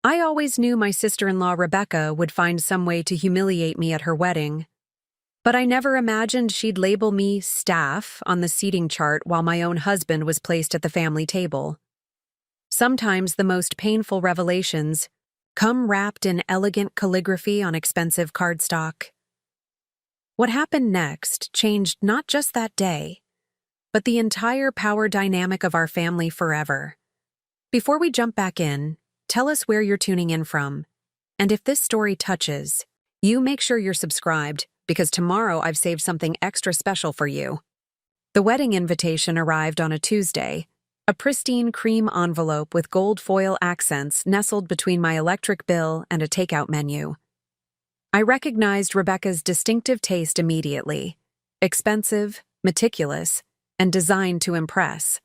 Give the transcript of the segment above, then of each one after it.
I always knew my sister-in-law Rebecca would find some way to humiliate me at her wedding, but I never imagined she'd label me staff on the seating chart while my own husband was placed at the family table. Sometimes the most painful revelations come wrapped in elegant calligraphy on expensive cardstock. What happened next changed not just that day, but the entire power dynamic of our family forever. Before we jump back in, tell us where you're tuning in from. And if this story touches, you make sure you're subscribed, because tomorrow I've saved something extra special for you. The wedding invitation arrived on a Tuesday, a pristine cream envelope with gold foil accents nestled between my electric bill and a takeout menu. I recognized Rebecca's distinctive taste immediately: expensive, meticulous, and designed to impress.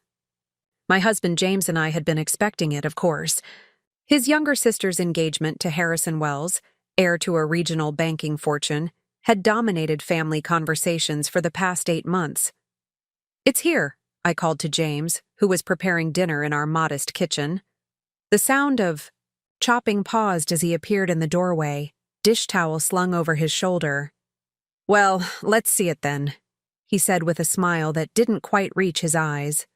My husband James and I had been expecting it, of course. His younger sister's engagement to Harrison Wells, heir to a regional banking fortune, had dominated family conversations for the past 8 months. "It's here," I called to James, who was preparing dinner in our modest kitchen. The sound of chopping paused as he appeared in the doorway, dish towel slung over his shoulder. "Well, let's see it then," he said with a smile that didn't quite reach his eyes.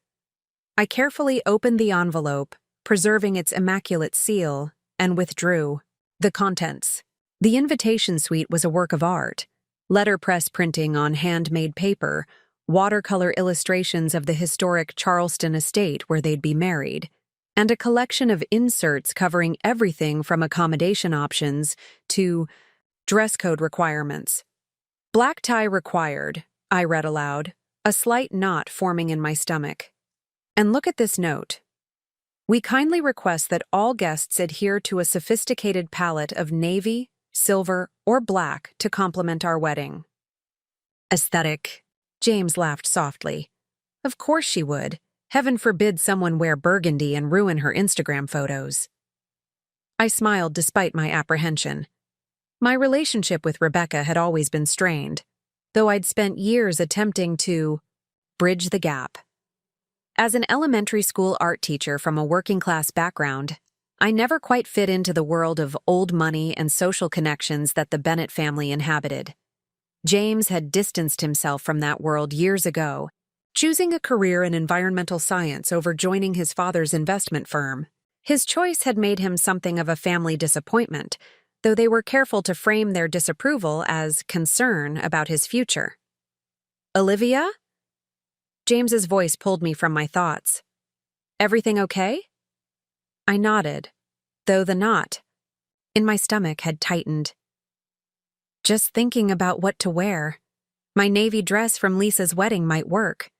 I carefully opened the envelope, preserving its immaculate seal, and withdrew. The contents. The invitation suite was a work of art: letterpress printing on handmade paper, watercolor illustrations of the historic Charleston estate where they'd be married, and a collection of inserts covering everything from accommodation options to dress code requirements. "Black tie required," I read aloud, a slight knot forming in my stomach. "And look at this note. We kindly request that all guests adhere to a sophisticated palette of navy, silver, or black to complement our wedding." Aesthetic. James laughed softly. Of course she would. Heaven forbid someone wear burgundy and ruin her Instagram photos. I smiled despite my apprehension. My relationship with Rebecca had always been strained, though I'd spent years attempting to bridge the gap. As an elementary school art teacher from a working-class background, I never quite fit into the world of old money and social connections that the Bennett family inhabited. James had distanced himself from that world years ago, choosing a career in environmental science over joining his father's investment firm. His choice had made him something of a family disappointment, though they were careful to frame their disapproval as concern about his future. "Olivia?" James's voice pulled me from my thoughts. "Everything okay?" I nodded, though the knot in my stomach had tightened. Just thinking about what to wear. My navy dress from Lisa's wedding might work.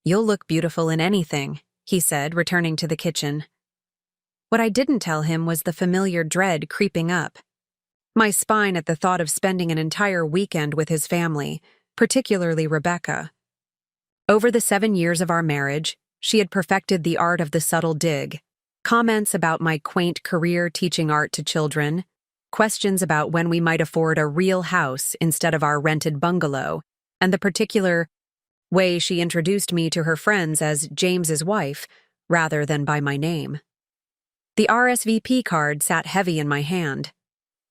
"You'll look beautiful in anything," he said, returning to the kitchen. What I didn't tell him was the familiar dread creeping up. My spine at the thought of spending an entire weekend with his family, particularly Rebecca. Over the 7 years of our marriage, she had perfected the art of the subtle dig. Comments about my quaint career teaching art to children, questions about when we might afford a real house instead of our rented bungalow, and the particular way she introduced me to her friends as James's wife, rather than by my name. The RSVP card sat heavy in my hand.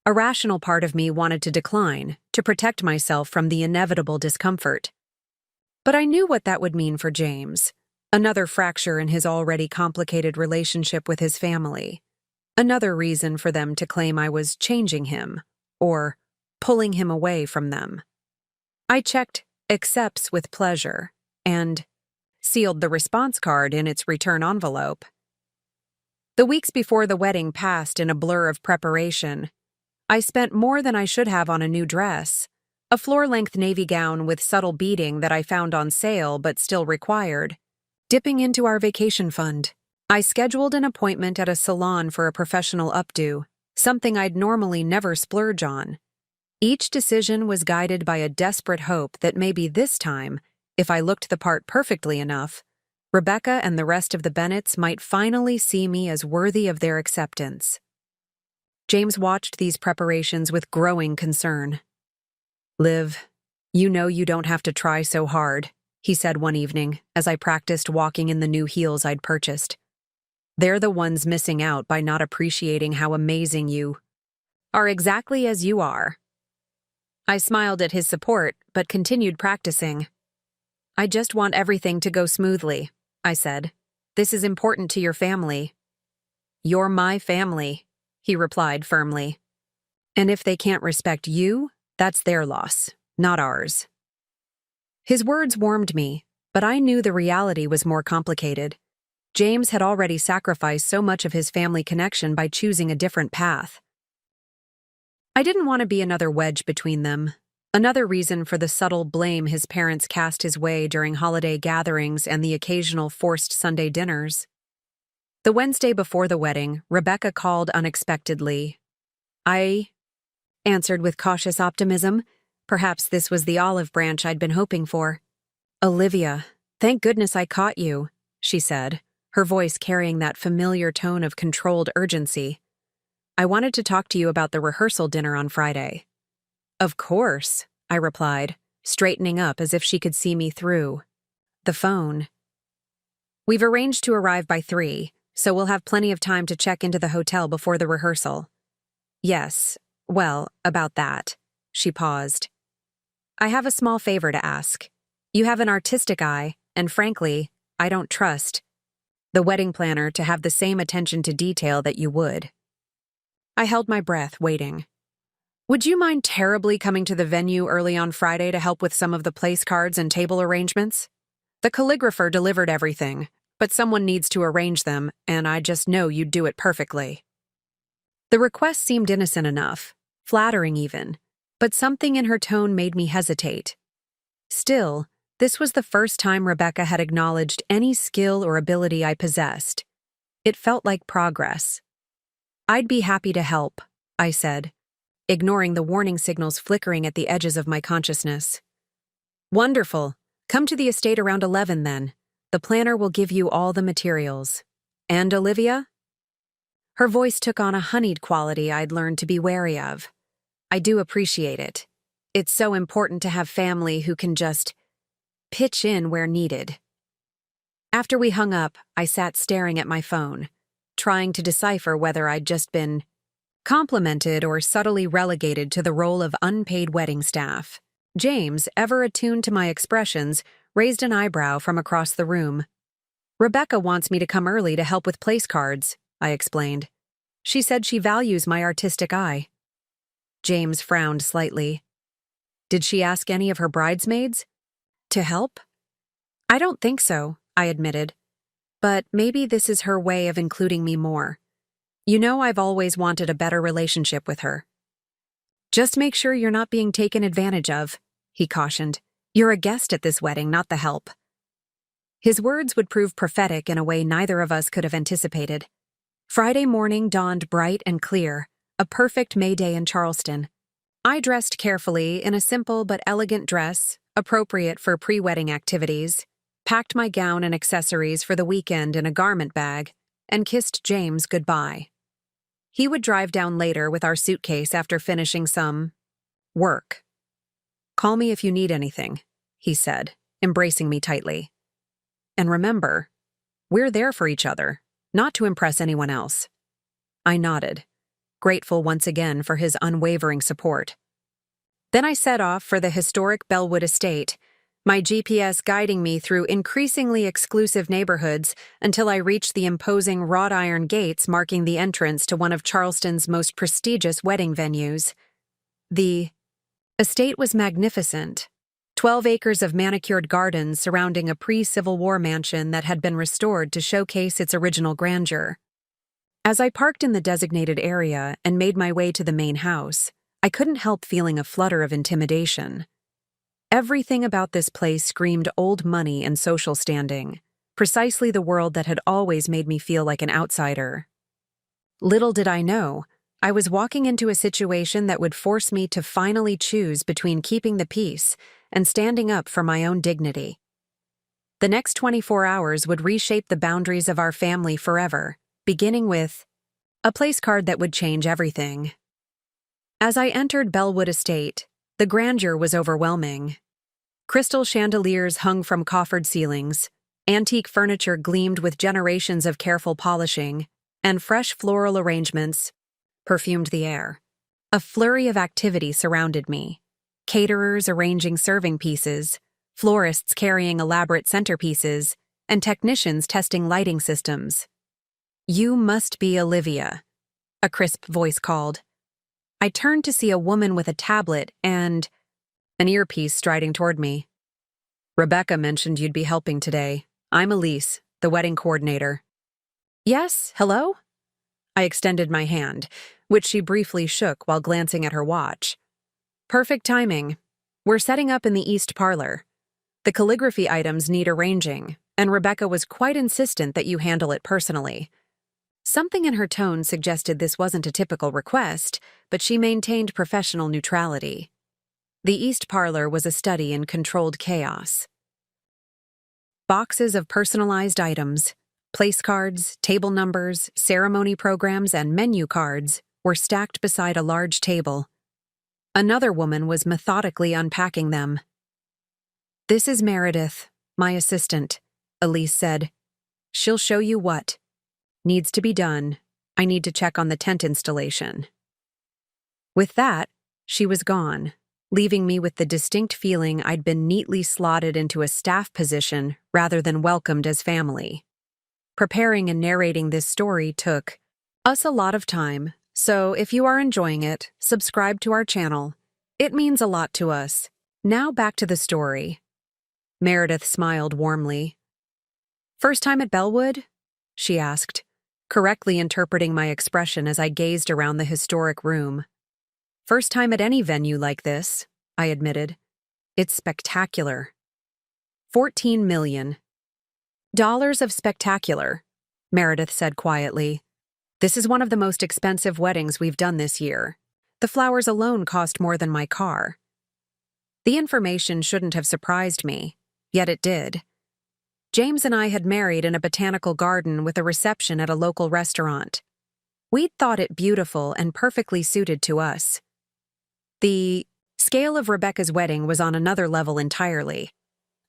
A rational part of me wanted to decline, to protect myself from the inevitable discomfort. But I knew what that would mean for James. Another fracture in his already complicated relationship with his family. Another reason for them to claim I was changing him, or pulling him away from them. I checked accepts with pleasure, and sealed the response card in its return envelope. The weeks before the wedding passed in a blur of preparation. I spent more than I should have on a new dress, a floor-length navy gown with subtle beading that I found on sale but still required. Dipping into our vacation fund, I scheduled an appointment at a salon for a professional updo, something I'd normally never splurge on. Each decision was guided by a desperate hope that maybe this time, if I looked the part perfectly enough, Rebecca and the rest of the Bennetts might finally see me as worthy of their acceptance. James watched these preparations with growing concern. "Liv, you know you don't have to try so hard," he said one evening as I practiced walking in the new heels I'd purchased. They're the ones missing out by not appreciating how amazing you are exactly as you are. I smiled at his support, but continued practicing. I just want everything to go smoothly, I said. This is important to your family. You're my family, he replied firmly. And if they can't respect you, that's their loss, not ours. His words warmed me, but I knew the reality was more complicated. James had already sacrificed so much of his family connection by choosing a different path. I didn't want to be another wedge between them, another reason for the subtle blame his parents cast his way during holiday gatherings and the occasional forced Sunday dinners. The Wednesday before the wedding, Rebecca called unexpectedly. I answered with cautious optimism. Perhaps this was the olive branch I'd been hoping for. Olivia, thank goodness I caught you, she said, her voice carrying that familiar tone of controlled urgency. I wanted to talk to you about the rehearsal dinner on Friday. Of course, I replied, straightening up as if she could see me through the phone. We've arranged to arrive by 3, so we'll have plenty of time to check into the hotel before the rehearsal. Yes, well, about that. She paused. I have a small favor to ask. You have an artistic eye, and frankly, I don't trust the wedding planner to have the same attention to detail that you would. I held my breath, waiting. Would you mind terribly coming to the venue early on Friday to help with some of the place cards and table arrangements? The calligrapher delivered everything, but someone needs to arrange them, and I just know you'd do it perfectly. The request seemed innocent enough, flattering even, but something in her tone made me hesitate. Still, this was the first time Rebecca had acknowledged any skill or ability I possessed. It felt like progress. I'd be happy to help, I said, ignoring the warning signals flickering at the edges of my consciousness. Wonderful. Come to the estate around 11 then. The planner will give you all the materials. And Olivia? Her voice took on a honeyed quality I'd learned to be wary of. I do appreciate it. It's so important to have family who can just pitch in where needed. After we hung up, I sat staring at my phone, trying to decipher whether I'd just been complimented or subtly relegated to the role of unpaid wedding staff. James, ever attuned to my expressions, raised an eyebrow from across the room. Rebecca wants me to come early to help with place cards, I explained. She said she values my artistic eye. James frowned slightly. Did she ask any of her bridesmaids to help? I don't think so, I admitted. But maybe this is her way of including me more. You know, I've always wanted a better relationship with her. Just make sure you're not being taken advantage of, he cautioned. You're a guest at this wedding, not the help. His words would prove prophetic in a way neither of us could have anticipated. Friday morning dawned bright and clear, a perfect May day in Charleston. I dressed carefully in a simple but elegant dress, appropriate for pre-wedding activities, packed my gown and accessories for the weekend in a garment bag, and kissed James goodbye. He would drive down later with our suitcase after finishing some work. Call me if you need anything, he said, embracing me tightly. And remember, we're there for each other, not to impress anyone else. I nodded, grateful once again for his unwavering support. Then I set off for the historic Bellwood estate, my GPS guiding me through increasingly exclusive neighborhoods until I reached the imposing wrought iron gates marking the entrance to one of Charleston's most prestigious wedding venues. The estate was magnificent. 12 acres of manicured gardens surrounding a pre-Civil War mansion that had been restored to showcase its original grandeur. As I parked in the designated area and made my way to the main house, I couldn't help feeling a flutter of intimidation. Everything about this place screamed old money and social standing, precisely the world that had always made me feel like an outsider. Little did I know, I was walking into a situation that would force me to finally choose between keeping the peace and standing up for my own dignity. The next 24 hours would reshape the boundaries of our family forever, beginning with a place card that would change everything. As I entered Bellwood Estate, the grandeur was overwhelming. Crystal chandeliers hung from coffered ceilings, Antique furniture gleamed with generations of careful polishing, and fresh floral arrangements perfumed the air. A flurry of activity surrounded me. Caterers arranging serving pieces, florists carrying elaborate centerpieces, and technicians testing lighting systems. "You must be Olivia," a crisp voice called. I turned to see a woman with a tablet and an earpiece striding toward me. "Rebecca mentioned you'd be helping today. I'm Elise, the wedding coordinator." "Yes, hello?" I extended my hand, which she briefly shook while glancing at her watch. "Perfect timing. We're setting up in the East Parlor. The calligraphy items need arranging, and Rebecca was quite insistent that you handle it personally." Something in her tone suggested this wasn't a typical request, but she maintained professional neutrality. The East Parlor was a study in controlled chaos. Boxes of personalized items, place cards, table numbers, ceremony programs, and menu cards were stacked beside a large table. Another woman was methodically unpacking them. "This is Meredith, my assistant," Elise said. "She'll show you what needs to be done. I need to check on the tent installation." With that, she was gone, leaving me with the distinct feeling I'd been neatly slotted into a staff position rather than welcomed as family. Preparing and narrating this story took us a lot of time, so if you are enjoying it, subscribe to our channel. It means a lot to us. Now back to the story. Meredith smiled warmly. "First time at Bellwood?" she asked, correctly interpreting my expression as I gazed around the historic room. "First time at any venue like this," I admitted. "It's spectacular." $14 million. "Dollars of spectacular," Meredith said quietly. "This is one of the most expensive weddings we've done this year. The flowers alone cost more than my car." The information shouldn't have surprised me, yet it did. James and I had married in a botanical garden with a reception at a local restaurant. We'd thought it beautiful and perfectly suited to us. The scale of Rebecca's wedding was on another level entirely.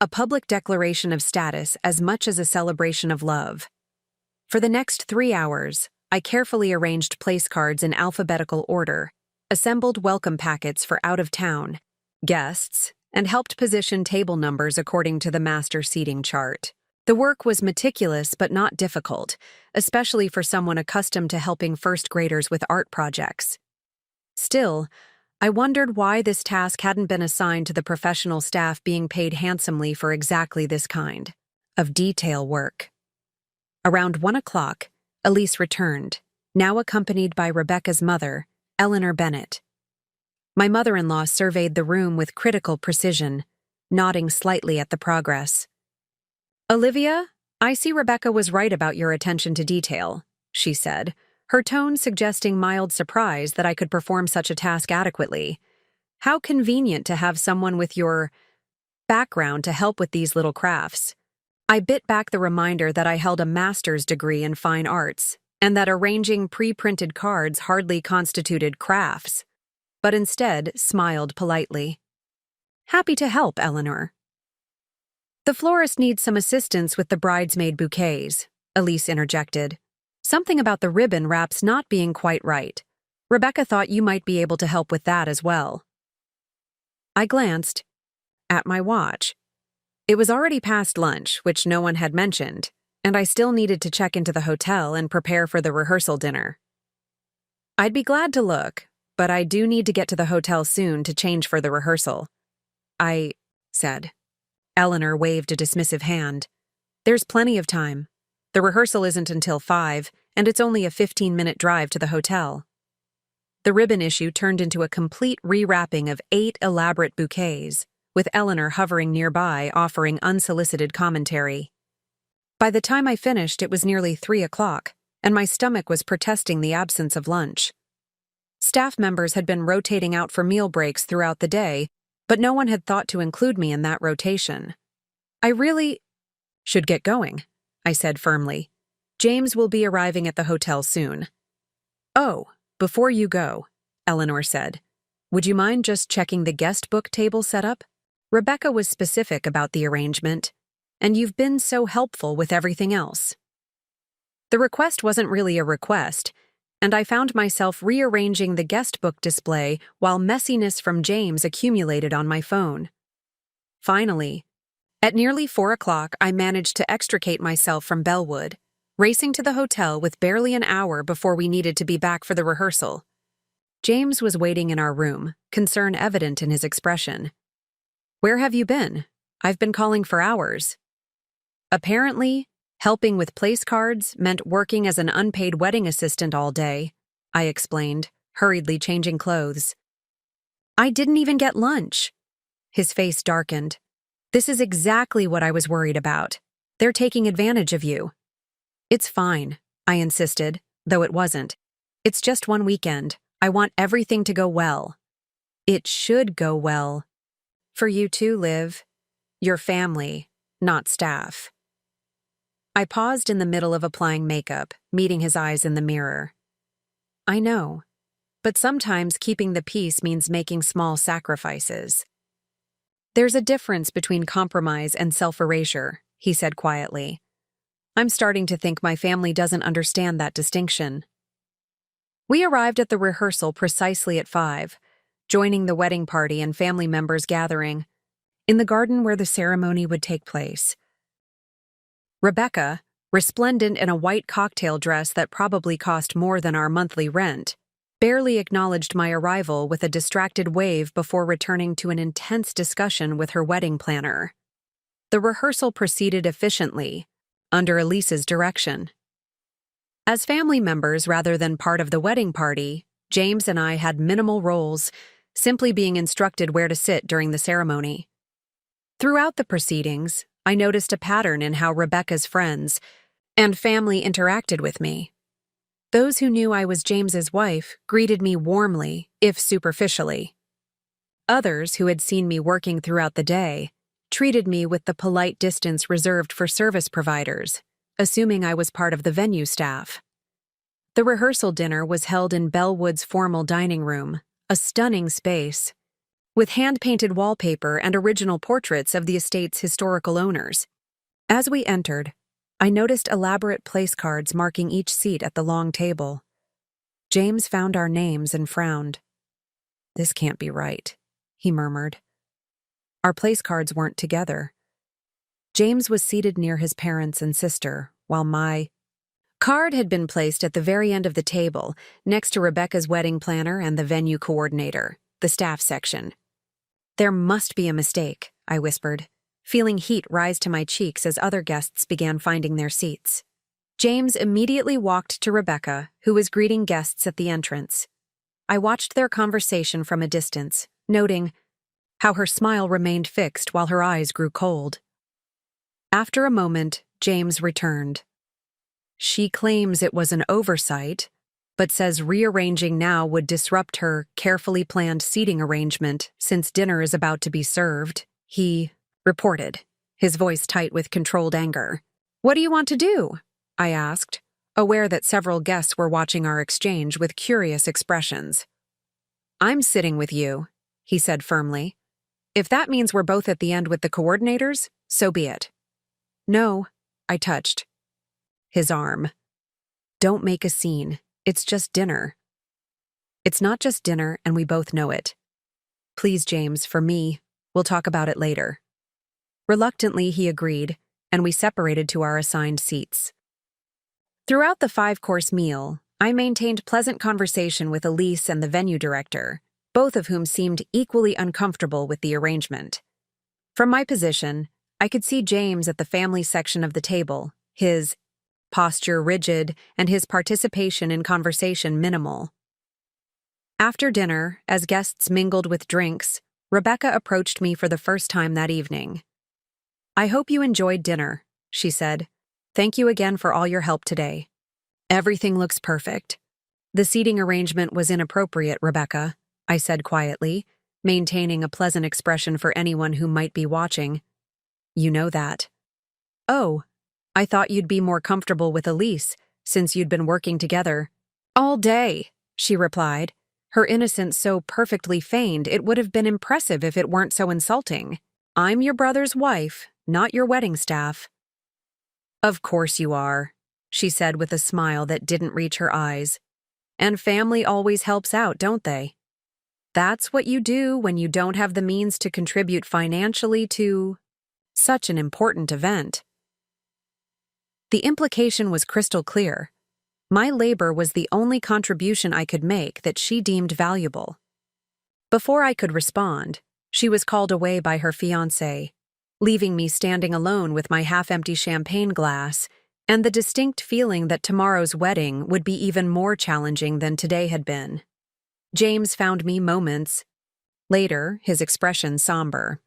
A public declaration of status as much as a celebration of love. For the next 3 hours, I carefully arranged place cards in alphabetical order, assembled welcome packets for out-of-town guests, and helped position table numbers according to the master seating chart. The work was meticulous but not difficult, especially for someone accustomed to helping first graders with art projects. Still, I wondered why this task hadn't been assigned to the professional staff being paid handsomely for exactly this kind of detail work. Around 1 o'clock, Elise returned, now accompanied by Rebecca's mother, Eleanor Bennett. My mother-in-law surveyed the room with critical precision, nodding slightly at the progress. "Olivia, I see Rebecca was right about your attention to detail," she said, her tone suggesting mild surprise that I could perform such a task adequately. "How convenient to have someone with your background to help with these little crafts." I bit back the reminder that I held a master's degree in fine arts, and that arranging pre-printed cards hardly constituted crafts, but instead smiled politely. "Happy to help, Eleanor." "The florist needs some assistance with the bridesmaid bouquets," Elise interjected. "Something about the ribbon wraps not being quite right. Rebecca thought you might be able to help with that as well." I glanced at my watch. It was already past lunch, which no one had mentioned, and I still needed to check into the hotel and prepare for the rehearsal dinner. "I'd be glad to look, but I do need to get to the hotel soon to change for the rehearsal," I said. Eleanor waved a dismissive hand. "There's plenty of time. The rehearsal isn't until 5, and it's only a 15-minute drive to the hotel." The ribbon issue turned into a complete rewrapping of 8 elaborate bouquets, with Eleanor hovering nearby offering unsolicited commentary. By the time I finished, it was nearly 3 o'clock, and my stomach was protesting the absence of lunch. Staff members had been rotating out for meal breaks throughout the day, but no one had thought to include me in that rotation. "I really should get going," I said firmly. "James will be arriving at the hotel soon." "Oh, before you go," Eleanor said, "would you mind just checking the guest book table setup?" Rebecca was specific about the arrangement. and you've been so helpful with everything else." The request wasn't really a request, and I found myself rearranging the guest book display while messiness from James accumulated on my phone. Finally, at nearly 4 o'clock, I managed to extricate myself from Bellwood, racing to the hotel with barely an hour before we needed to be back for the rehearsal. James was waiting in our room, concern evident in his expression. "Where have you been? I've been calling for hours." Apparently, helping with place cards meant working as an unpaid wedding assistant all day, I explained, hurriedly changing clothes. "I didn't even get lunch." His face darkened. "This is exactly what I was worried about. They're taking advantage of you." "It's fine," I insisted, though it wasn't. "It's just one weekend. I want everything to go well." "It should go well. For you too, Liv. Your family, not staff." I paused in the middle of applying makeup, meeting his eyes in the mirror. "I know, but sometimes keeping the peace means making small sacrifices." "There's a difference between compromise and self-erasure," he said quietly. "I'm starting to think my family doesn't understand that distinction." We arrived at the rehearsal precisely at 5, joining the wedding party and family members gathering, in the garden where the ceremony would take place. Rebecca, resplendent in a white cocktail dress that probably cost more than our monthly rent, barely acknowledged my arrival with a distracted wave before returning to an intense discussion with her wedding planner. The rehearsal proceeded efficiently, under Elise's direction. As family members rather than part of the wedding party, James and I had minimal roles, simply being instructed where to sit during the ceremony. Throughout the proceedings, I noticed a pattern in how Rebecca's friends and family interacted with me. Those who knew I was James's wife greeted me warmly, if superficially. Others who had seen me working throughout the day treated me with the polite distance reserved for service providers, assuming I was part of the venue staff. The rehearsal dinner was held in Bellwood's formal dining room, a stunning space, with hand-painted wallpaper and original portraits of the estate's historical owners. As we entered, I noticed elaborate place cards marking each seat at the long table. James found our names and frowned. "This can't be right," he murmured. Our place cards weren't together. James was seated near his parents and sister, while my card had been placed at the very end of the table, next to Rebecca's wedding planner and the venue coordinator, the staff section. "There must be a mistake," I whispered, feeling heat rise to my cheeks as other guests began finding their seats. James immediately walked to Rebecca, who was greeting guests at the entrance. I watched their conversation from a distance, noting how her smile remained fixed while her eyes grew cold. After a moment, James returned. "She claims it was an oversight, but says rearranging now would disrupt her carefully planned seating arrangement since dinner is about to be served," he reported, his voice tight with controlled anger. "What do you want to do?" I asked, aware that several guests were watching our exchange with curious expressions. "I'm sitting with you," he said firmly. "If that means we're both at the end with the coordinators, so be it." "No," I touched his arm. "Don't make a scene. It's just dinner." "It's not just dinner, and we both know it. Please, James, for me, we'll talk about it later." Reluctantly, he agreed, and we separated to our assigned seats. Throughout the 5-course meal, I maintained pleasant conversation with Elise and the venue director, both of whom seemed equally uncomfortable with the arrangement. From my position, I could see James at the family section of the table, his posture rigid and his participation in conversation minimal. After dinner, as guests mingled with drinks, Rebecca approached me for the first time that evening. "I hope you enjoyed dinner," she said. "Thank you again for all your help today. Everything looks perfect." "The seating arrangement was inappropriate, Rebecca," I said quietly, maintaining a pleasant expression for anyone who might be watching. "You know that." "Oh, I thought you'd be more comfortable with Elise, since you'd been working together." "All day," she replied, her innocence so perfectly feigned it would have been impressive if it weren't so insulting. "I'm your brother's wife, not your wedding staff." "Of course you are," she said with a smile that didn't reach her eyes. "And family always helps out, don't they? That's what you do when you don't have the means to contribute financially to such an important event." The implication was crystal clear. My labor was the only contribution I could make that she deemed valuable. Before I could respond, she was called away by her fiancé, leaving me standing alone with my half-empty champagne glass and the distinct feeling that tomorrow's wedding would be even more challenging than today had been. James found me moments later, his expression somber.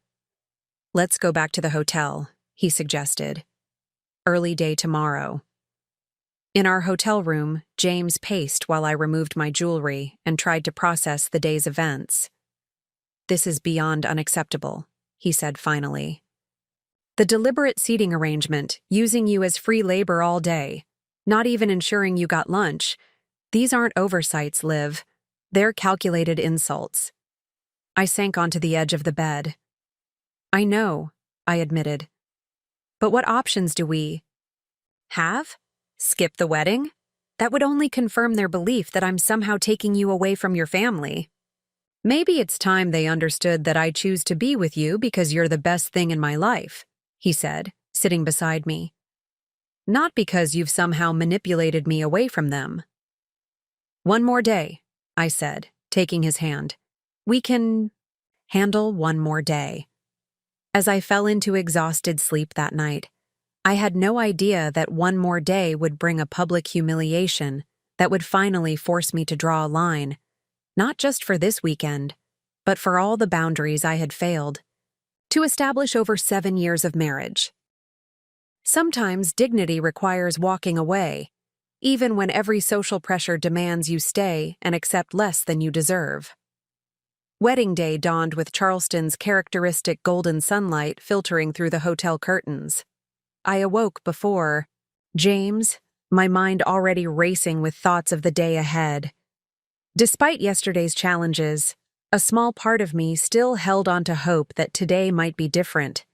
"Let's go back to the hotel," he suggested. "Early day tomorrow." In our hotel room, James paced while I removed my jewelry and tried to process the day's events. "This is beyond unacceptable," he said finally. "The deliberate seating arrangement, using you as free labor all day, not even ensuring you got lunch, these aren't oversights, Liv. They're calculated insults." I sank onto the edge of the bed. "I know," I admitted. "But what options do we have? Skip the wedding? That would only confirm their belief that I'm somehow taking you away from your family. Maybe it's time they understood that I choose to be with you because you're the best thing in my life," he said, sitting beside me. "Not because you've somehow manipulated me away from them." "One more day," I said, taking his hand. "We can handle one more day." As I fell into exhausted sleep that night, I had no idea that one more day would bring a public humiliation that would finally force me to draw a line, not just for this weekend, but for all the boundaries I had failed to establish over 7 years of marriage. Sometimes dignity requires walking away, even when every social pressure demands you stay and accept less than you deserve. Wedding day dawned with Charleston's characteristic golden sunlight filtering through the hotel curtains. I awoke before James, my mind already racing with thoughts of the day ahead. Despite yesterday's challenges, a small part of me still held on to hope that today might be different,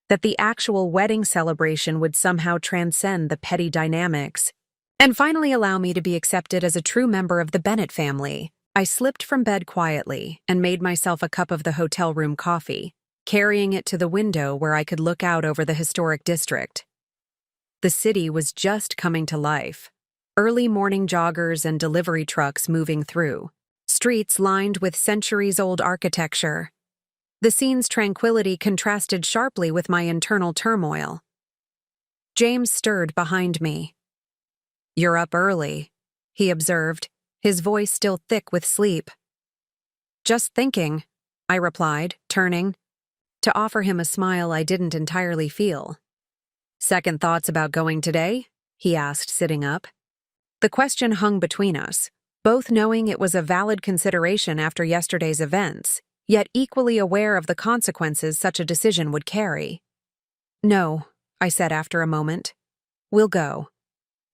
that the actual wedding celebration would somehow transcend the petty dynamics and finally allow me to be accepted as a true member of the Bennett family. I slipped from bed quietly and made myself a cup of the hotel room coffee, carrying it to the window where I could look out over the historic district. The city was just coming to life. Early morning joggers and delivery trucks moving through, streets lined with centuries-old architecture. The scene's tranquility contrasted sharply with my internal turmoil. James stirred behind me. "You're up early," he observed, his voice still thick with sleep. "Just thinking," I replied, turning to offer him a smile I didn't entirely feel. "Second thoughts about going today?" he asked, sitting up. The question hung between us, both knowing it was a valid consideration after yesterday's events, yet equally aware of the consequences such a decision would carry. "No," I said after a moment. "We'll go.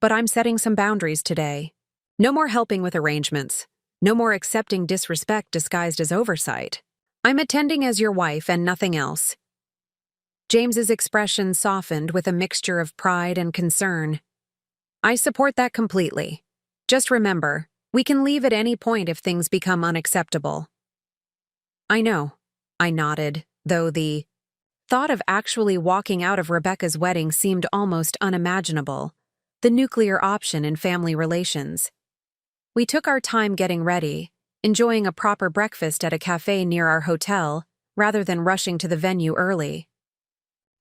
But I'm setting some boundaries today. No more helping with arrangements. No more accepting disrespect disguised as oversight. I'm attending as your wife and nothing else." James's expression softened with a mixture of pride and concern. "I support that completely. Just remember, we can leave at any point if things become unacceptable." "I know," I nodded, though the thought of actually walking out of Rebecca's wedding seemed almost unimaginable, the nuclear option in family relations. We took our time getting ready, enjoying a proper breakfast at a cafe near our hotel, rather than rushing to the venue early.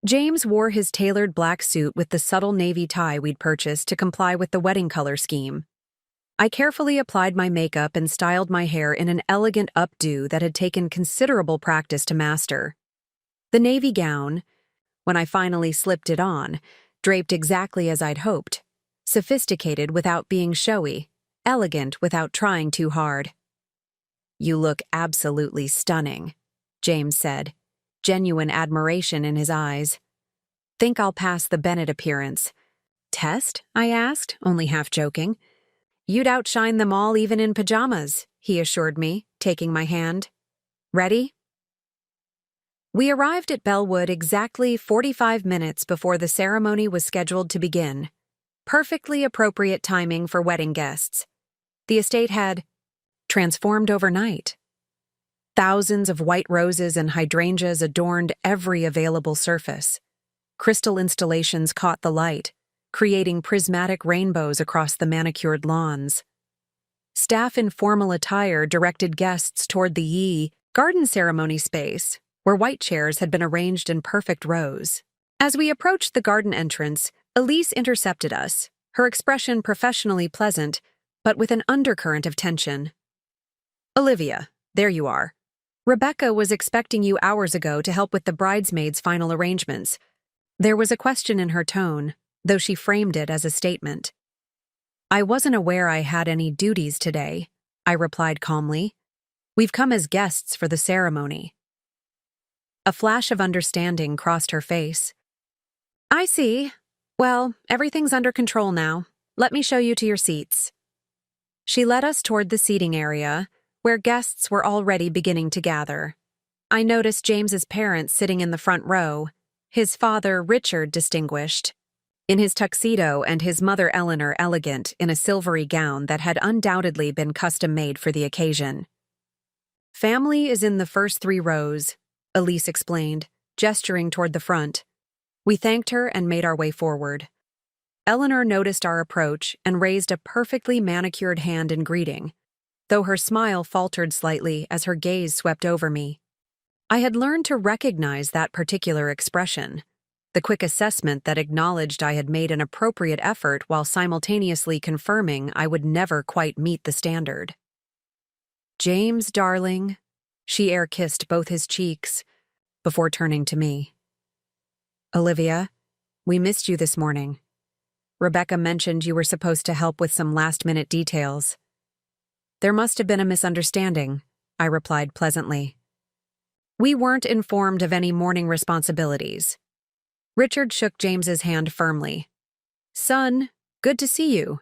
James wore his tailored black suit with the subtle navy tie we'd purchased to comply with the wedding color scheme. I carefully applied my makeup and styled my hair in an elegant updo that had taken considerable practice to master. The navy gown, when I finally slipped it on, draped exactly as I'd hoped, sophisticated without being showy, elegant without trying too hard. "You look absolutely stunning," James said, genuine admiration in his eyes. "Think I'll pass the Bennett appearance test?" I asked, only half joking. "You'd outshine them all even in pajamas," he assured me, taking my hand. "Ready?" We arrived at Bellwood exactly 45 minutes before the ceremony was scheduled to begin. Perfectly appropriate timing for wedding guests. The estate had transformed overnight. Thousands of white roses and hydrangeas adorned every available surface. Crystal installations caught the light, creating prismatic rainbows across the manicured lawns. Staff in formal attire directed guests toward the garden ceremony space, where white chairs had been arranged in perfect rows. As we approached the garden entrance, Elise intercepted us, her expression professionally pleasant, but with an undercurrent of tension. "Olivia, there you are. Rebecca was expecting you hours ago to help with the bridesmaids' final arrangements." There was a question in her tone, though she framed it as a statement. "I wasn't aware I had any duties today," I replied calmly. "We've come as guests for the ceremony." A flash of understanding crossed her face. "I see. Well, everything's under control now. Let me show you to your seats." She led us toward the seating area, where guests were already beginning to gather. I noticed James's parents sitting in the front row, his father, Richard, distinguished, in his tuxedo, and his mother, Eleanor, elegant in a silvery gown that had undoubtedly been custom-made for the occasion. "Family is in the first 3 rows," Elise explained, gesturing toward the front. We thanked her and made our way forward. Eleanor noticed our approach and raised a perfectly manicured hand in greeting, though her smile faltered slightly as her gaze swept over me. I had learned to recognize that particular expression, the quick assessment that acknowledged I had made an appropriate effort while simultaneously confirming I would never quite meet the standard. "James, darling," she air-kissed both his cheeks, before turning to me. "Olivia, we missed you this morning. Rebecca mentioned you were supposed to help with some last-minute details." "There must have been a misunderstanding," I replied pleasantly. "We weren't informed of any morning responsibilities." Richard shook James's hand firmly. "Son, good to see you.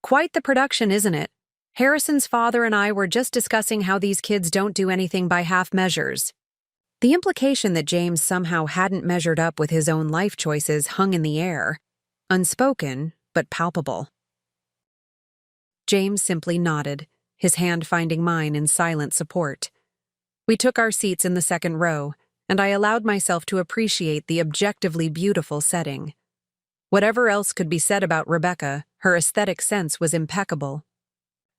Quite the production, isn't it? Harrison's father and I were just discussing how these kids don't do anything by half measures." The implication that James somehow hadn't measured up with his own life choices hung in the air, unspoken but palpable. James simply nodded, his hand finding mine in silent support. We took our seats in the second row, and I allowed myself to appreciate the objectively beautiful setting. Whatever else could be said about Rebecca, her aesthetic sense was impeccable.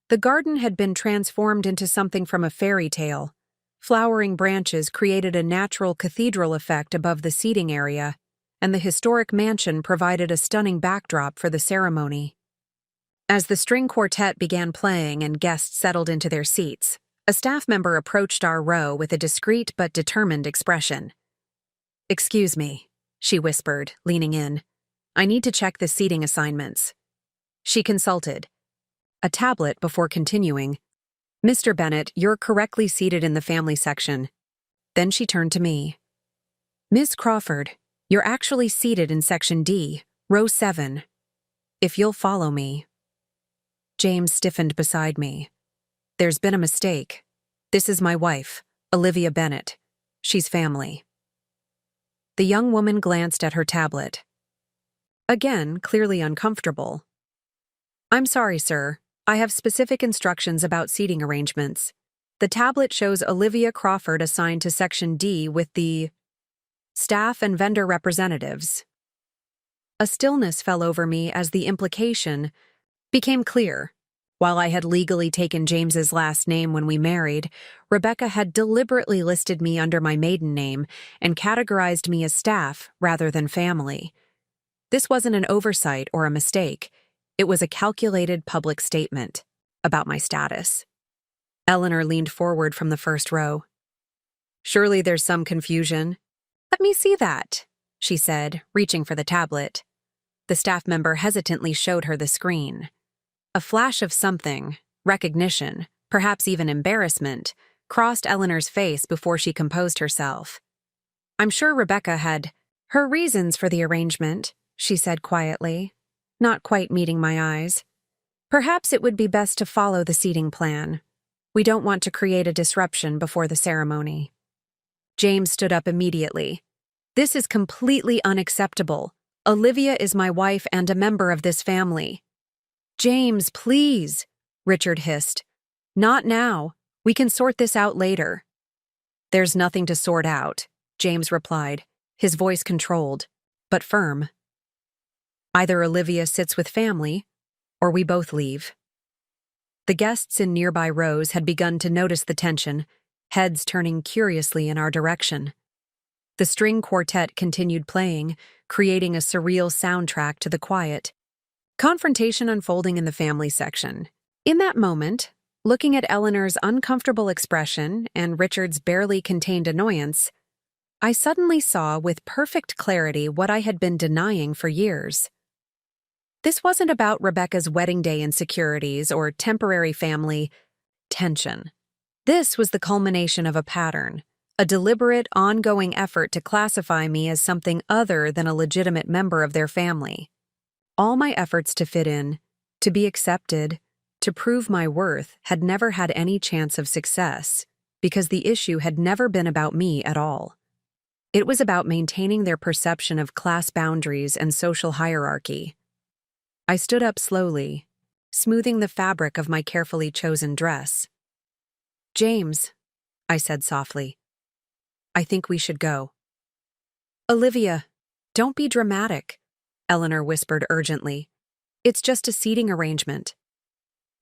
The garden had been transformed into something from a fairy tale. Flowering branches created a natural cathedral effect above the seating area, and the historic mansion provided a stunning backdrop for the ceremony. As the string quartet began playing and guests settled into their seats, a staff member approached our row with a discreet but determined expression. "Excuse me," she whispered, leaning in. "I need to check the seating assignments." She consulted a tablet before continuing. "Mr. Bennett, you're correctly seated in the family section." Then she turned to me. "Miss Crawford, you're actually seated in section D, row 7. If you'll follow me." James stiffened beside me. "There's been a mistake. This is my wife, Olivia Bennett. She's family." The young woman glanced at her tablet. Again, clearly uncomfortable. "I'm sorry, sir. I have specific instructions about seating arrangements. The tablet shows Olivia Crawford assigned to section D with the staff and vendor representatives." A stillness fell over me as the implication became clear. While I had legally taken James's last name when we married, Rebecca had deliberately listed me under my maiden name and categorized me as staff rather than family. This wasn't an oversight or a mistake. It was a calculated public statement about my status. Eleanor leaned forward from the first row. "Surely there's some confusion." "Let me see that," she said, reaching for the tablet. The staff member hesitantly showed her the screen. A flash of something, recognition, perhaps even embarrassment, crossed Eleanor's face before she composed herself. "I'm sure Rebecca had her reasons for the arrangement," she said quietly, not quite meeting my eyes. "Perhaps it would be best to follow the seating plan. We don't want to create a disruption before the ceremony." James stood up immediately. "This is completely unacceptable. Olivia is my wife and a member of this family." "James, please," Richard hissed. "Not now. We can sort this out later." "There's nothing to sort out," James replied, his voice controlled, but firm. "Either Olivia sits with family, or we both leave." The guests in nearby rows had begun to notice the tension, heads turning curiously in our direction. The string quartet continued playing, creating a surreal soundtrack to the quiet. Confrontation unfolding in the family section. In that moment, looking at Eleanor's uncomfortable expression and Richard's barely contained annoyance, I suddenly saw with perfect clarity what I had been denying for years. This wasn't about Rebecca's wedding day insecurities or temporary family tension. This was the culmination of a pattern, a deliberate, ongoing effort to classify me as something other than a legitimate member of their family. All my efforts to fit in, to be accepted, to prove my worth had never had any chance of success, because the issue had never been about me at all. It was about maintaining their perception of class boundaries and social hierarchy. I stood up slowly, smoothing the fabric of my carefully chosen dress. "James," I said softly, "I think we should go." "Olivia, don't be dramatic," Eleanor whispered urgently. "It's just a seating arrangement."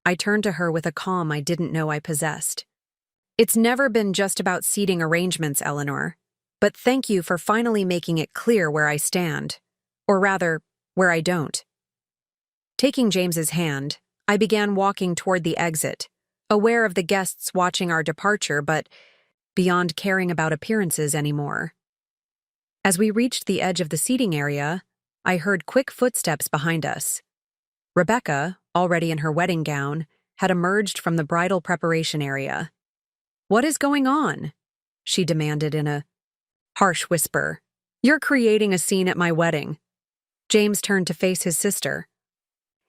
I turned to her with a calm I didn't know I possessed. "It's never been just about seating arrangements, Eleanor, but thank you for finally making it clear where I stand. Or rather, where I don't." Taking James's hand, I began walking toward the exit, aware of the guests watching our departure but beyond caring about appearances anymore. As we reached the edge of the seating area, I heard quick footsteps behind us. Rebecca, already in her wedding gown, had emerged from the bridal preparation area. "What is going on?" she demanded in a harsh whisper. "You're creating a scene at my wedding." James turned to face his sister.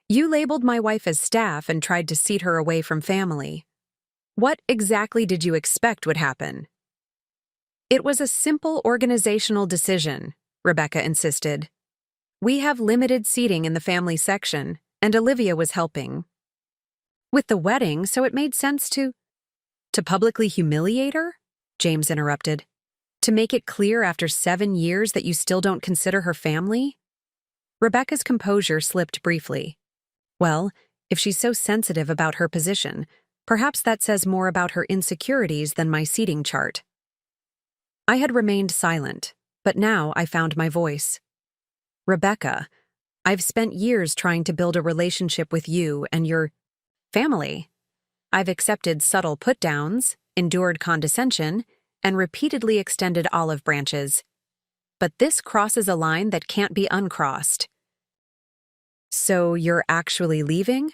"You labeled my wife as staff and tried to seat her away from family. What exactly did you expect would happen?" "It was a simple organizational decision," Rebecca insisted. "We have limited seating in the family section, and Olivia was helping with the wedding, so it made sense to publicly humiliate her?" James interrupted. "To make it clear after 7 years that you still don't consider her family?" Rebecca's composure slipped briefly. "Well, if she's so sensitive about her position, perhaps that says more about her insecurities than my seating chart." I had remained silent, but now I found my voice. "Rebecca, I've spent years trying to build a relationship with you and your family. I've accepted subtle put-downs, endured condescension, and repeatedly extended olive branches. But this crosses a line that can't be uncrossed." "So you're actually leaving?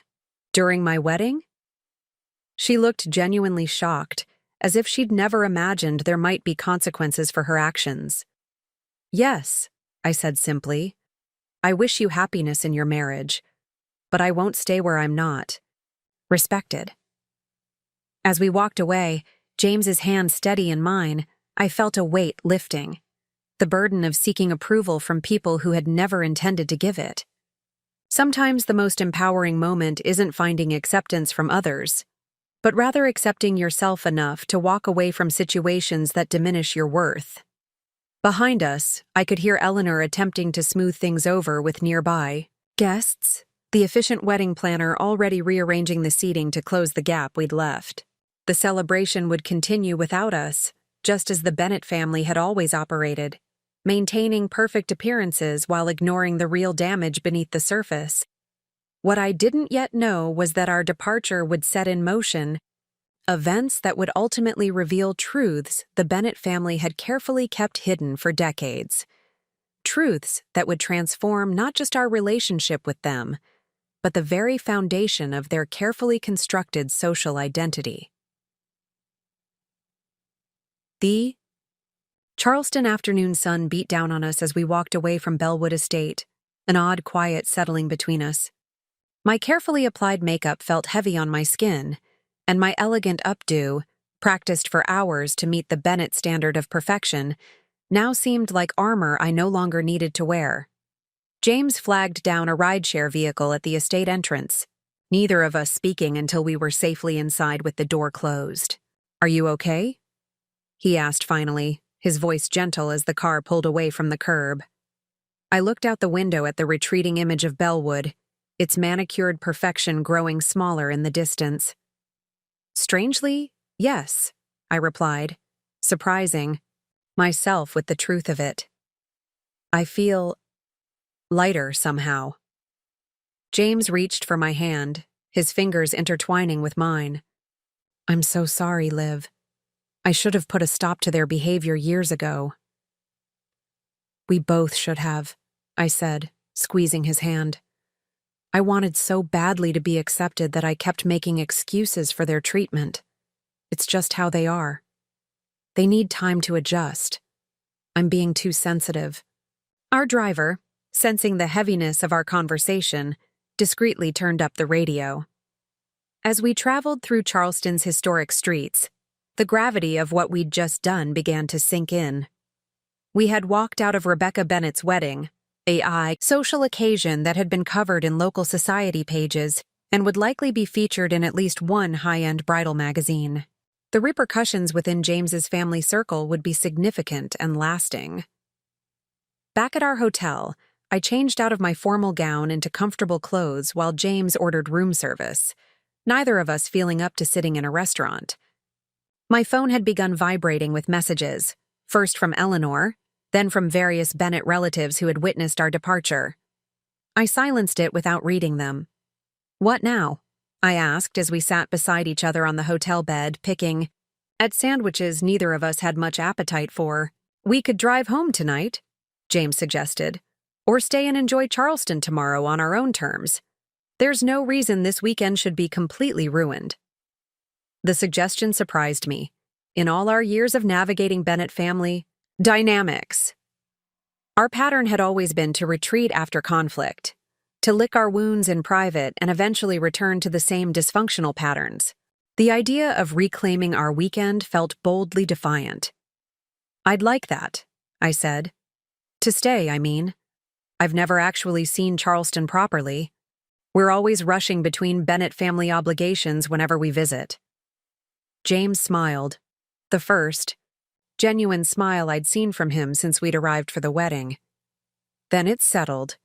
During my wedding?" She looked genuinely shocked, as if she'd never imagined there might be consequences for her actions. "Yes," I said simply. "I wish you happiness in your marriage, but I won't stay where I'm not respected." As we walked away, James's hand steady in mine, I felt a weight lifting, the burden of seeking approval from people who had never intended to give it. Sometimes the most empowering moment isn't finding acceptance from others, but rather accepting yourself enough to walk away from situations that diminish your worth. Behind us, I could hear Eleanor attempting to smooth things over with nearby guests, the efficient wedding planner already rearranging the seating to close the gap we'd left. The celebration would continue without us, just as the Bennett family had always operated, maintaining perfect appearances while ignoring the real damage beneath the surface. What I didn't yet know was that our departure would set in motion events that would ultimately reveal truths the Bennett family had carefully kept hidden for decades. Truths that would transform not just our relationship with them, but the very foundation of their carefully constructed social identity. The Charleston afternoon sun beat down on us as we walked away from Bellwood Estate, an odd quiet settling between us. My carefully applied makeup felt heavy on my skin, and my elegant updo, practiced for hours to meet the Bennett standard of perfection, now seemed like armor I no longer needed to wear. James flagged down a rideshare vehicle at the estate entrance, neither of us speaking until we were safely inside with the door closed. "Are you okay?" he asked finally, his voice gentle as the car pulled away from the curb. I looked out the window at the retreating image of Bellwood, its manicured perfection growing smaller in the distance. "Strangely, yes," I replied, surprising myself with the truth of it. "I feel lighter somehow." James reached for my hand, his fingers intertwining with mine. "I'm so sorry, Liv. I should have put a stop to their behavior years ago." "We both should have," I said, squeezing his hand. "I wanted so badly to be accepted that I kept making excuses for their treatment. It's just how they are. They need time to adjust. I'm being too sensitive." Our driver, sensing the heaviness of our conversation, discreetly turned up the radio. As we traveled through Charleston's historic streets, the gravity of what we'd just done began to sink in. We had walked out of Rebecca Bennett's wedding, a social occasion that had been covered in local society pages and would likely be featured in at least one high-end bridal magazine. The repercussions within James's family circle would be significant and lasting. Back at our hotel, I changed out of my formal gown into comfortable clothes while James ordered room service, neither of us feeling up to sitting in a restaurant. My phone had begun vibrating with messages, first from Eleanor, then from various Bennett relatives who had witnessed our departure. I silenced it without reading them. "What now?" I asked as we sat beside each other on the hotel bed, picking at sandwiches neither of us had much appetite for. "We could drive home tonight," James suggested, "or stay and enjoy Charleston tomorrow on our own terms. There's no reason this weekend should be completely ruined." The suggestion surprised me. In all our years of navigating Bennett family dynamics, our pattern had always been to retreat after conflict, to lick our wounds in private and eventually return to the same dysfunctional patterns. The idea of reclaiming our weekend felt boldly defiant. "I'd like that," I said. "To stay, I mean. I've never actually seen Charleston properly. We're always rushing between Bennett family obligations whenever we visit." James smiled, the first, genuine smile I'd seen from him since we'd arrived for the wedding. "Then it's settled.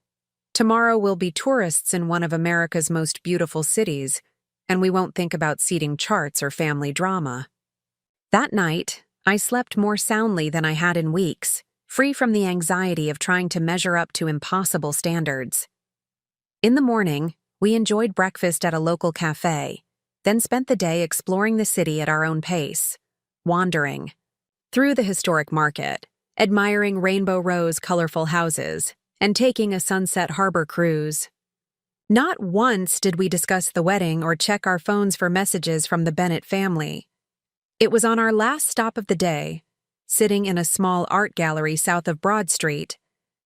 Tomorrow we'll be tourists in one of America's most beautiful cities, and we won't think about seating charts or family drama." That night, I slept more soundly than I had in weeks, free from the anxiety of trying to measure up to impossible standards. In the morning, we enjoyed breakfast at a local cafe, then spent the day exploring the city at our own pace, wandering through the historic market, admiring Rainbow Row's colorful houses, and taking a Sunset Harbor cruise. Not once did we discuss the wedding or check our phones for messages from the Bennett family. It was on our last stop of the day, sitting in a small art gallery south of Broad Street,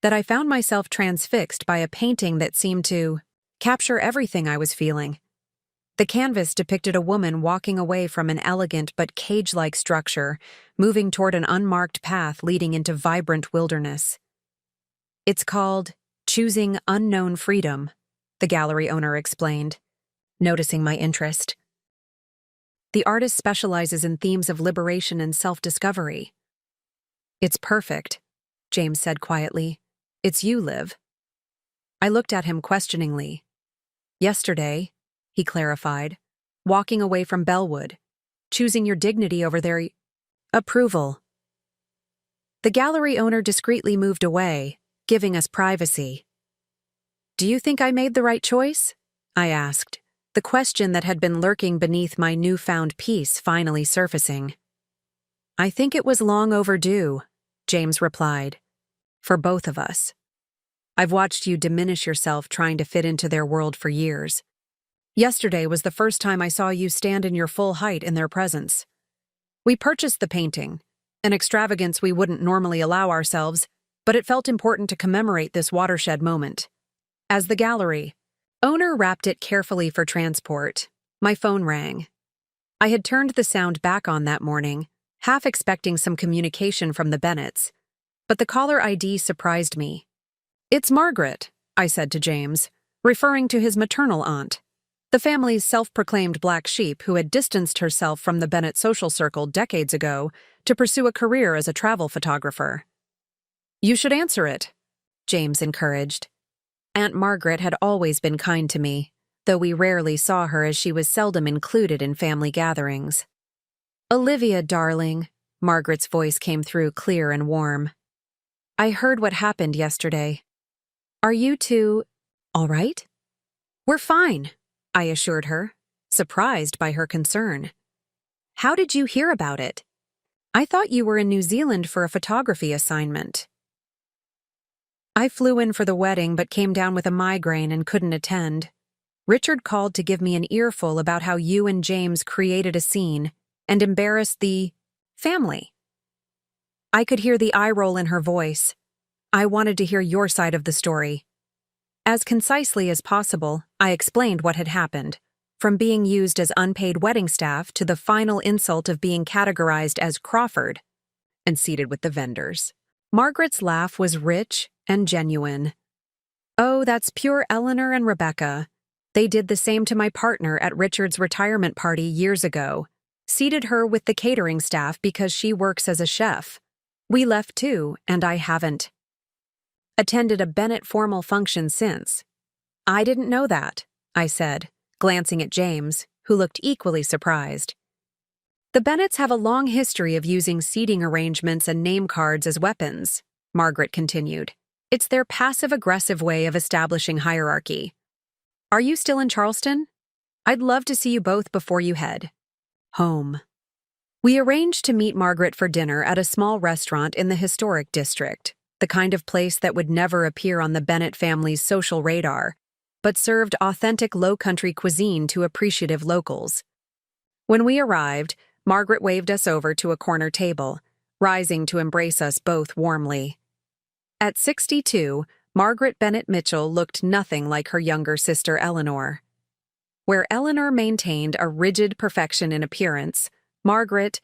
that I found myself transfixed by a painting that seemed to capture everything I was feeling. The canvas depicted a woman walking away from an elegant but cage-like structure, moving toward an unmarked path leading into vibrant wilderness. "It's called Choosing Unknown Freedom," the gallery owner explained, noticing my interest. "The artist specializes in themes of liberation and self-discovery." "It's perfect," James said quietly. "It's you, Liv." I looked at him questioningly. "Yesterday," he clarified, "walking away from Bellwood, choosing your dignity over their approval." The gallery owner discreetly moved away, giving us privacy. "Do you think I made the right choice?" I asked, the question that had been lurking beneath my newfound peace finally surfacing. "I think it was long overdue," James replied. "For both of us. I've watched you diminish yourself trying to fit into their world for years. Yesterday was the first time I saw you stand in your full height in their presence. We purchased the painting, an extravagance we wouldn't normally allow ourselves, but it felt important to commemorate this watershed moment. As the gallery owner wrapped it carefully for transport, my phone rang. I had turned the sound back on that morning, half expecting some communication from the Bennets, but the caller ID surprised me. "It's Margaret," I said to James, referring to his maternal aunt, the family's self-proclaimed black sheep who had distanced herself from the Bennett social circle decades ago to pursue a career as a travel photographer. "You should answer it," James encouraged. Aunt Margaret had always been kind to me, though we rarely saw her as she was seldom included in family gatherings. "Olivia, darling," Margaret's voice came through clear and warm. "I heard what happened yesterday. Are you two all right?" "We're fine," I assured her, surprised by her concern. "How did you hear about it? I thought you were in New Zealand for a photography assignment." "I flew in for the wedding but came down with a migraine and couldn't attend. Richard called to give me an earful about how you and James created a scene and embarrassed the family." I could hear the eye roll in her voice. I wanted to hear your side of the story. As concisely as possible, I explained what had happened, from being used as unpaid wedding staff to the final insult of being categorized as Crawford and seated with the vendors. Margaret's laugh was rich and genuine. "Oh, that's pure Eleanor and Rebecca. They did the same to my partner at Richard's retirement party years ago, seated her with the catering staff because she works as a chef. We left too, and I haven't attended a Bennett formal function since." "I didn't know that," I said, glancing at James, who looked equally surprised. "The Bennets have a long history of using seating arrangements and name cards as weapons," Margaret continued. "It's their passive-aggressive way of establishing hierarchy. Are you still in Charleston? I'd love to see you both before you head home." We arranged to meet Margaret for dinner at a small restaurant in the historic district, the kind of place that would never appear on the Bennett family's social radar, but served authentic low-country cuisine to appreciative locals. When we arrived, Margaret waved us over to a corner table, rising to embrace us both warmly. At 62, Margaret Bennett Mitchell looked nothing like her younger sister Eleanor. Where Eleanor maintained a rigid perfection in appearance, Margaret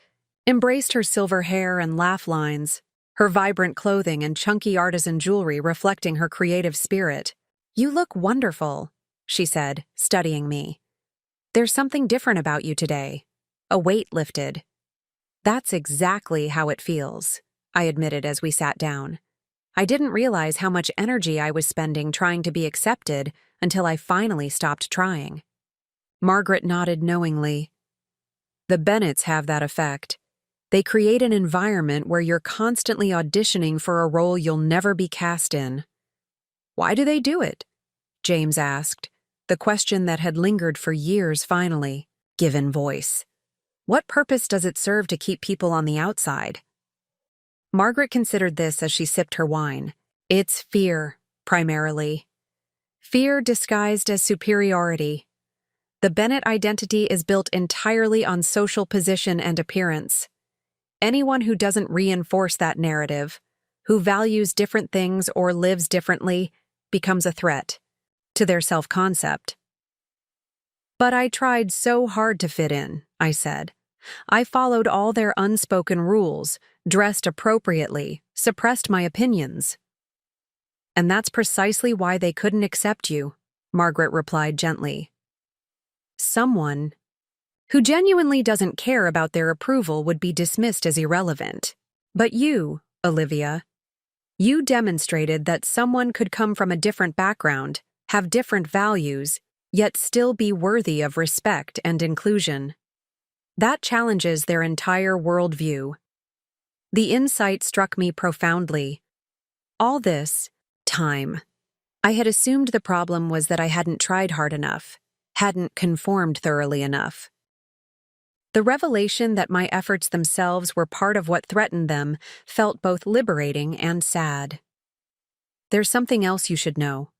embraced her silver hair and laugh lines, her vibrant clothing and chunky artisan jewelry reflecting her creative spirit. "You look wonderful," she said, studying me. "There's something different about you today." A weight lifted. "That's exactly how it feels," I admitted as we sat down. I didn't realize how much energy I was spending trying to be accepted until I finally stopped trying. Margaret nodded knowingly. "The Bennets have that effect. They create an environment where you're constantly auditioning for a role you'll never be cast in." "Why do they do it?" James asked, the question that had lingered for years finally given voice. "What purpose does it serve to keep people on the outside?" Margaret considered this as she sipped her wine. "It's fear, primarily. Fear disguised as superiority. The Bennett identity is built entirely on social position and appearance. Anyone who doesn't reinforce that narrative, who values different things or lives differently, becomes a threat to their self-concept." "But I tried so hard to fit in," I said. "I followed all their unspoken rules, dressed appropriately, suppressed my opinions." "And that's precisely why they couldn't accept you," Margaret replied gently. "Someone who genuinely doesn't care about their approval would be dismissed as irrelevant. But you, Olivia, you demonstrated that someone could come from a different background, have different values, yet still be worthy of respect and inclusion. That challenges their entire worldview." The insight struck me profoundly. All this time, I had assumed the problem was that I hadn't tried hard enough, hadn't conformed thoroughly enough. The revelation that my efforts themselves were part of what threatened them felt both liberating and sad. "There's something else you should know,"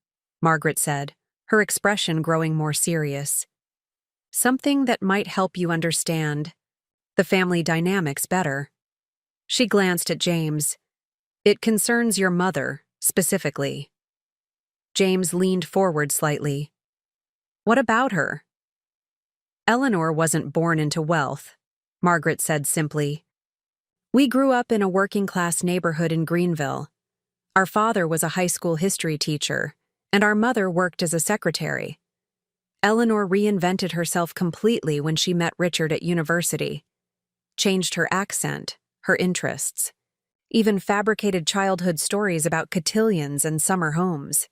Margaret said, her expression growing more serious. "Something that might help you understand the family dynamics better." She glanced at James. "It concerns your mother, specifically." James leaned forward slightly. "What about her?" Eleanor wasn't born into wealth, Margaret said simply. We grew up in a working-class neighborhood in Greenville. Our father was a high school history teacher, and our mother worked as a secretary. Eleanor reinvented herself completely when she met Richard at university. Changed her accent, her interests. Even fabricated childhood stories about cotillions and summer homes.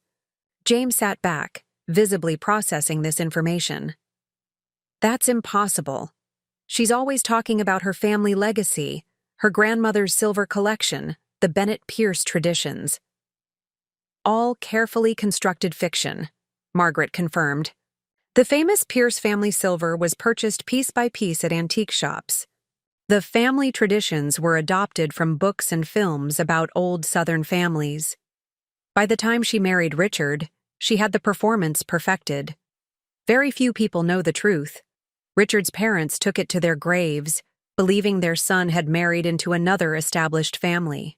James sat back, visibly processing this information. That's impossible. She's always talking about her family legacy, her grandmother's silver collection, the Bennett Pierce traditions. All carefully constructed fiction, Margaret confirmed. The famous Pierce family silver was purchased piece by piece at antique shops. The family traditions were adopted from books and films about old Southern families. By the time she married Richard, she had the performance perfected. Very few people know the truth. Richard's parents took it to their graves, believing their son had married into another established family.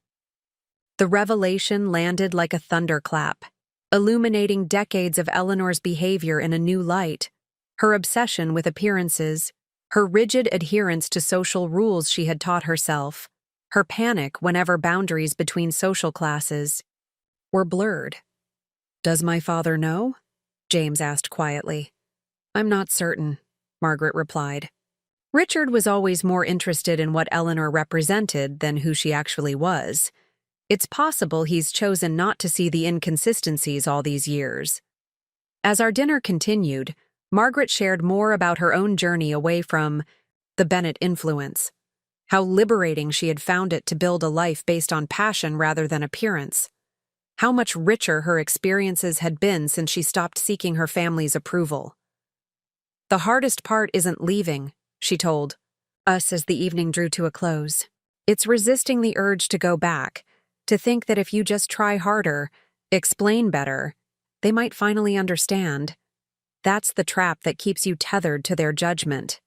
The revelation landed like a thunderclap, illuminating decades of Eleanor's behavior in a new light, her obsession with appearances, her rigid adherence to social rules she had taught herself, her panic whenever boundaries between social classes were blurred. "Does my father know?" James asked quietly. "I'm not certain," Margaret replied. Richard was always more interested in what Eleanor represented than who she actually was. It's possible he's chosen not to see the inconsistencies all these years. As our dinner continued, Margaret shared more about her own journey away from the Bennett influence, how liberating she had found it to build a life based on passion rather than appearance, how much richer her experiences had been since she stopped seeking her family's approval. "The hardest part isn't leaving," she told us as the evening drew to a close. "It's resisting the urge to go back, to think that if you just try harder, explain better, they might finally understand. That's the trap that keeps you tethered to their judgment."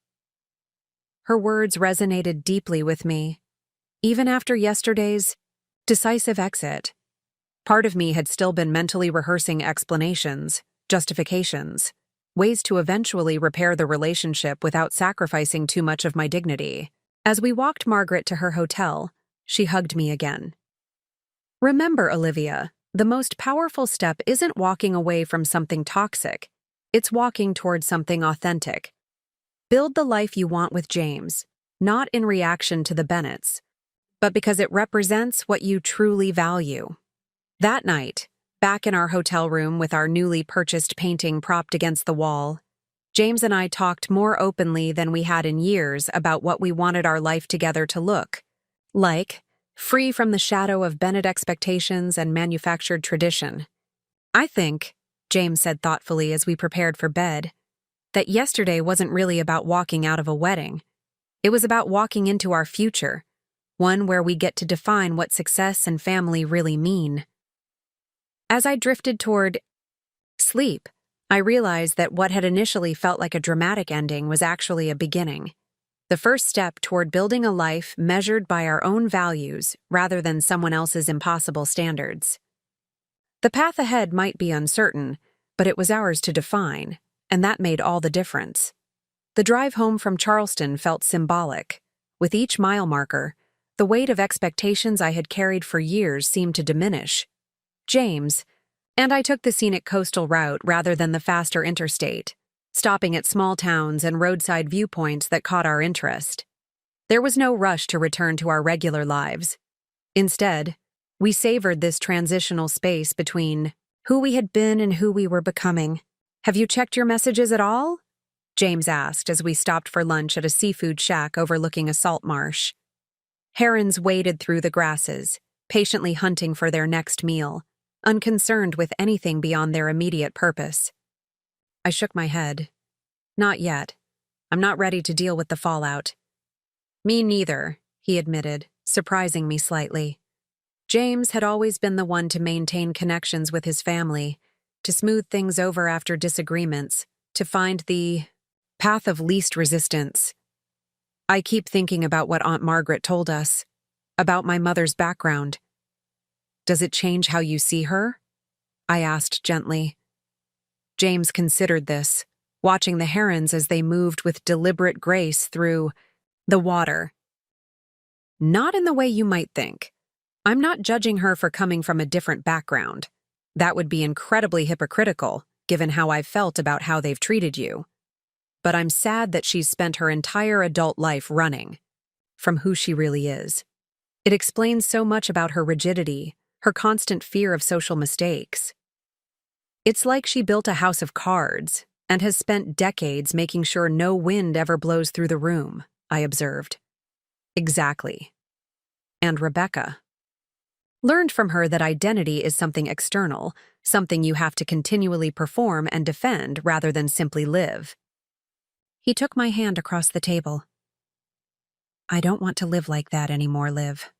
Her words resonated deeply with me, even after yesterday's decisive exit. Part of me had still been mentally rehearsing explanations, justifications, ways to eventually repair the relationship without sacrificing too much of my dignity. As we walked Margaret to her hotel, she hugged me again. "Remember, Olivia, the most powerful step isn't walking away from something toxic. It's walking towards something authentic. Build the life you want with James, not in reaction to the Bennetts, but because it represents what you truly value." That night, back in our hotel room with our newly purchased painting propped against the wall, James and I talked more openly than we had in years about what we wanted our life together to look like, free from the shadow of Bennett expectations and manufactured tradition. "I think," James said thoughtfully as we prepared for bed, "that yesterday wasn't really about walking out of a wedding. It was about walking into our future, one where we get to define what success and family really mean." As I drifted toward sleep, I realized that what had initially felt like a dramatic ending was actually a beginning. The first step toward building a life measured by our own values rather than someone else's impossible standards. The path ahead might be uncertain, but it was ours to define, and that made all the difference. The drive home from Charleston felt symbolic. With each mile marker, the weight of expectations I had carried for years seemed to diminish. James, and I took the scenic coastal route rather than the faster interstate, stopping at small towns and roadside viewpoints that caught our interest. There was no rush to return to our regular lives. Instead, we savored this transitional space between who we had been and who we were becoming. "Have you checked your messages at all?" James asked as we stopped for lunch at a seafood shack overlooking a salt marsh. Herons waded through the grasses, patiently hunting for their next meal, unconcerned with anything beyond their immediate purpose. I shook my head. "Not yet. I'm not ready to deal with the fallout." "Me neither," he admitted, surprising me slightly. James had always been the one to maintain connections with his family, to smooth things over after disagreements, to find the path of least resistance. "I keep thinking about what Aunt Margaret told us, about my mother's background. Does it change how you see her?" I asked gently. James considered this, watching the herons as they moved with deliberate grace through the water. Not in the way you might think. I'm not judging her for coming from a different background. That would be incredibly hypocritical, given how I've felt about how they've treated you. But I'm sad that she's spent her entire adult life running from who she really is. It explains so much about her rigidity, her constant fear of social mistakes. It's like she built a house of cards and has spent decades making sure no wind ever blows through the room, I observed. Exactly. And Rebecca learned from her that identity is something external, something you have to continually perform and defend rather than simply live. He took my hand across the table. I don't want to live like that anymore, Liv.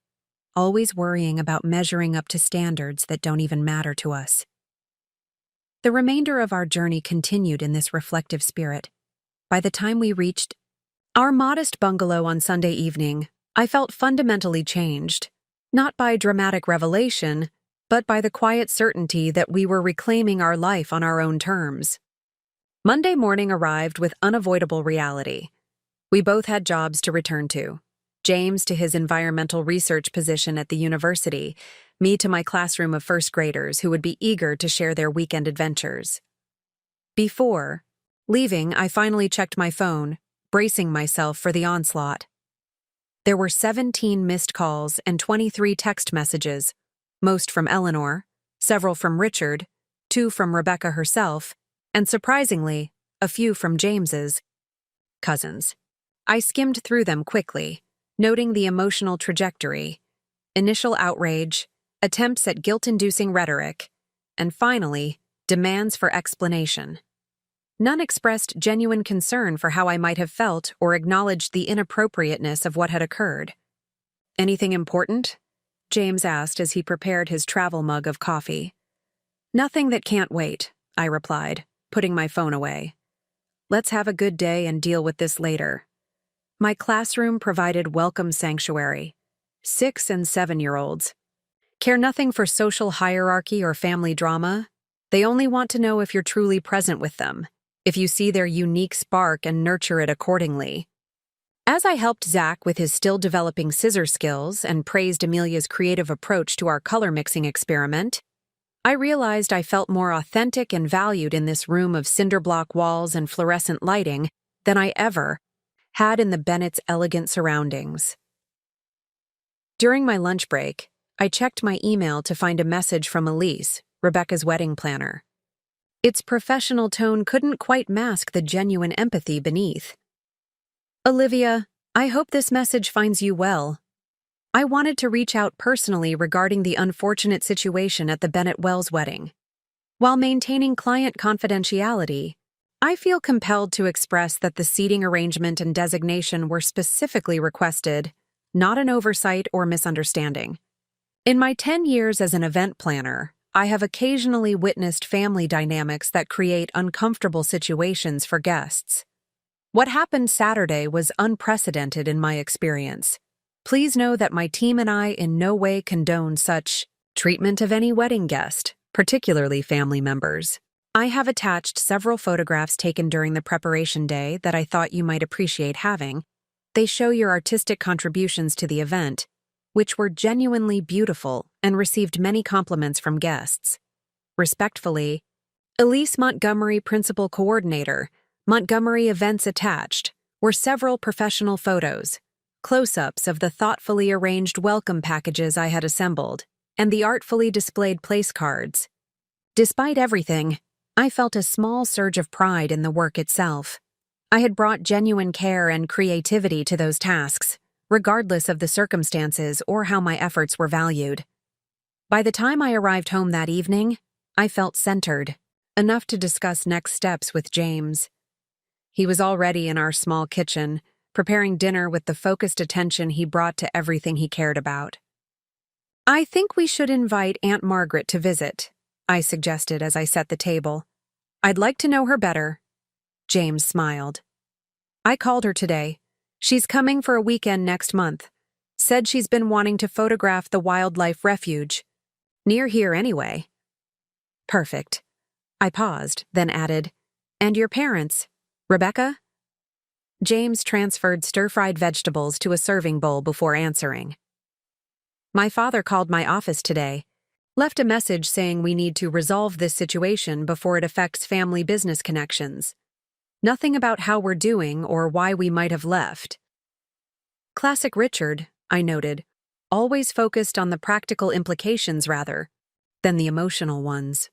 Always worrying about measuring up to standards that don't even matter to us. The remainder of our journey continued in this reflective spirit. By the time we reached our modest bungalow on Sunday evening, I felt fundamentally changed, not by dramatic revelation, but by the quiet certainty that we were reclaiming our life on our own terms. Monday morning arrived with unavoidable reality. We both had jobs to return to. James to his environmental research position at the university, me to my classroom of first graders who would be eager to share their weekend adventures. Before leaving, I finally checked my phone, bracing myself for the onslaught. There were 17 missed calls and 23 text messages, most from Eleanor, several from Richard, 2 from Rebecca herself, and surprisingly, a few from James's cousins. I skimmed through them quickly, noting the emotional trajectory, initial outrage, attempts at guilt-inducing rhetoric, and finally, demands for explanation. None expressed genuine concern for how I might have felt or acknowledged the inappropriateness of what had occurred. "Anything important?" James asked as he prepared his travel mug of coffee. "Nothing that can't wait," I replied, putting my phone away. "Let's have a good day and deal with this later." My classroom provided welcome sanctuary. 6- and 7-year-olds care nothing for social hierarchy or family drama. They only want to know if you're truly present with them, if you see their unique spark and nurture it accordingly. As I helped Zach with his still-developing scissor skills and praised Amelia's creative approach to our color-mixing experiment, I realized I felt more authentic and valued in this room of cinder-block walls and fluorescent lighting than I ever had in the Bennett's elegant surroundings. During my lunch break, I checked my email to find a message from Elise, Rebecca's wedding planner. Its professional tone couldn't quite mask the genuine empathy beneath. "Olivia, I hope this message finds you well. I wanted to reach out personally regarding the unfortunate situation at the Bennett-Wells wedding. While maintaining client confidentiality, I feel compelled to express that the seating arrangement and designation were specifically requested, not an oversight or misunderstanding. In my 10 years as an event planner, I have occasionally witnessed family dynamics that create uncomfortable situations for guests. What happened Saturday was unprecedented in my experience. Please know that my team and I in no way condone such treatment of any wedding guest, particularly family members. I have attached several photographs taken during the preparation day that I thought you might appreciate having. They show your artistic contributions to the event, which were genuinely beautiful and received many compliments from guests. Respectfully, Elise Montgomery, Principal Coordinator, Montgomery Events. Attached were several professional photos, close-ups of the thoughtfully arranged welcome packages I had assembled, and the artfully displayed place cards. Despite everything, I felt a small surge of pride in the work itself. I had brought genuine care and creativity to those tasks, regardless of the circumstances or how my efforts were valued. By the time I arrived home that evening, I felt centered, enough to discuss next steps with James. He was already in our small kitchen, preparing dinner with the focused attention he brought to everything he cared about. "I think we should invite Aunt Margaret to visit," I suggested as I set the table. "I'd like to know her better." James smiled. "I called her today. She's coming for a weekend next month. Said she's been wanting to photograph the wildlife refuge. Near here anyway." "Perfect." I paused, then added, "And your parents, Rebecca? James transferred stir-fried vegetables to a serving bowl before answering. My father called my office today, left a message saying we need to resolve this situation before it affects family business connections. Nothing about how we're doing or why we might have left. Classic Richard, I noted, always focused on the practical implications rather than the emotional ones.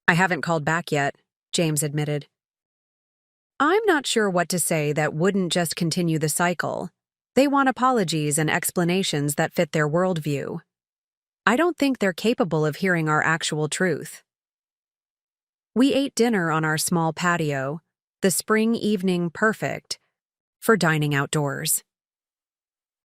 I haven't called back yet, James admitted. I'm not sure what to say that wouldn't just continue the cycle. They want apologies and explanations that fit their worldview. I don't think they're capable of hearing our actual truth. We ate dinner on our small patio, the spring evening perfect for dining outdoors.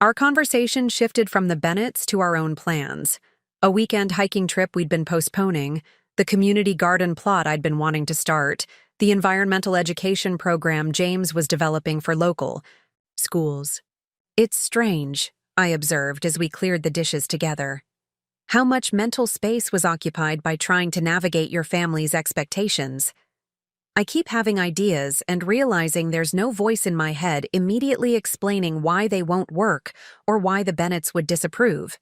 Our conversation shifted from the Bennetts to our own plans, a weekend hiking trip we'd been postponing, the community garden plot I'd been wanting to start, the environmental education program James was developing for local schools. It's strange, I observed as we cleared the dishes together. How much mental space was occupied by trying to navigate your family's expectations. I keep having ideas and realizing there's no voice in my head immediately explaining why they won't work or why the Bennetts would disapprove.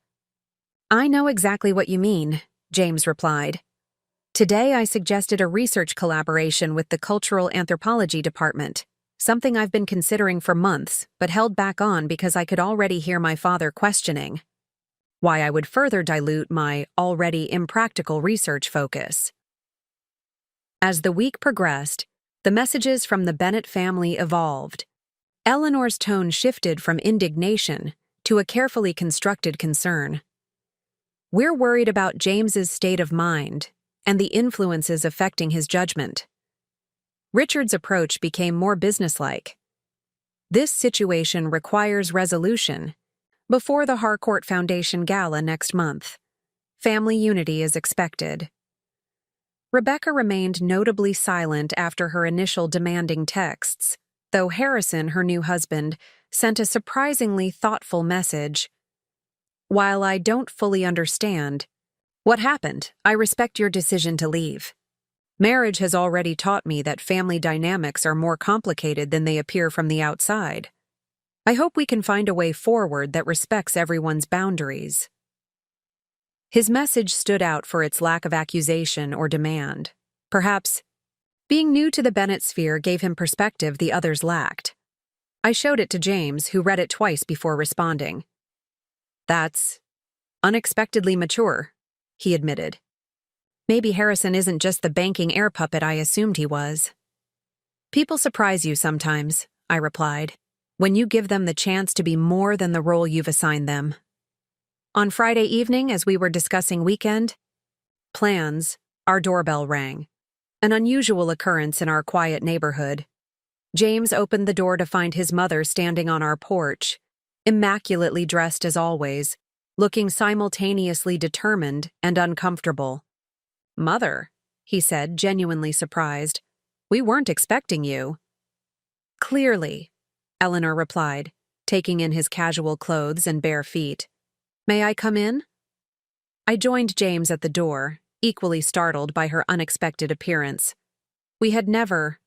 I know exactly what you mean, James replied. Today I suggested a research collaboration with the Cultural Anthropology Department, something I've been considering for months but held back on because I could already hear my father questioning why I would further dilute my already impractical research focus. As the week progressed, the messages from the Bennett family evolved. Eleanor's tone shifted from indignation to a carefully constructed concern. We're worried about James's state of mind and the influences affecting his judgment. Richard's approach became more businesslike. This situation requires resolution before the Harcourt Foundation Gala next month. Family unity is expected. Rebecca remained notably silent after her initial demanding texts, though Harrison, her new husband, sent a surprisingly thoughtful message. While I don't fully understand what happened, I respect your decision to leave. Marriage has already taught me that family dynamics are more complicated than they appear from the outside. I hope we can find a way forward that respects everyone's boundaries. His message stood out for its lack of accusation or demand. Perhaps being new to the Bennett sphere gave him perspective the others lacked. I showed it to James, who read it twice before responding. That's unexpectedly mature, he admitted. Maybe Harrison isn't just the banking air puppet I assumed he was. People surprise you sometimes, I replied, when you give them the chance to be more than the role you've assigned them. On Friday evening, as we were discussing weekend plans, our doorbell rang. An unusual occurrence in our quiet neighborhood. James opened the door to find his mother standing on our porch, immaculately dressed as always, looking simultaneously determined and uncomfortable. "Mother," he said, genuinely surprised, "we weren't expecting you." "Clearly," Eleanor replied, taking in his casual clothes and bare feet. "May I come in?" I joined James at the door, equally startled by her unexpected appearance. We had never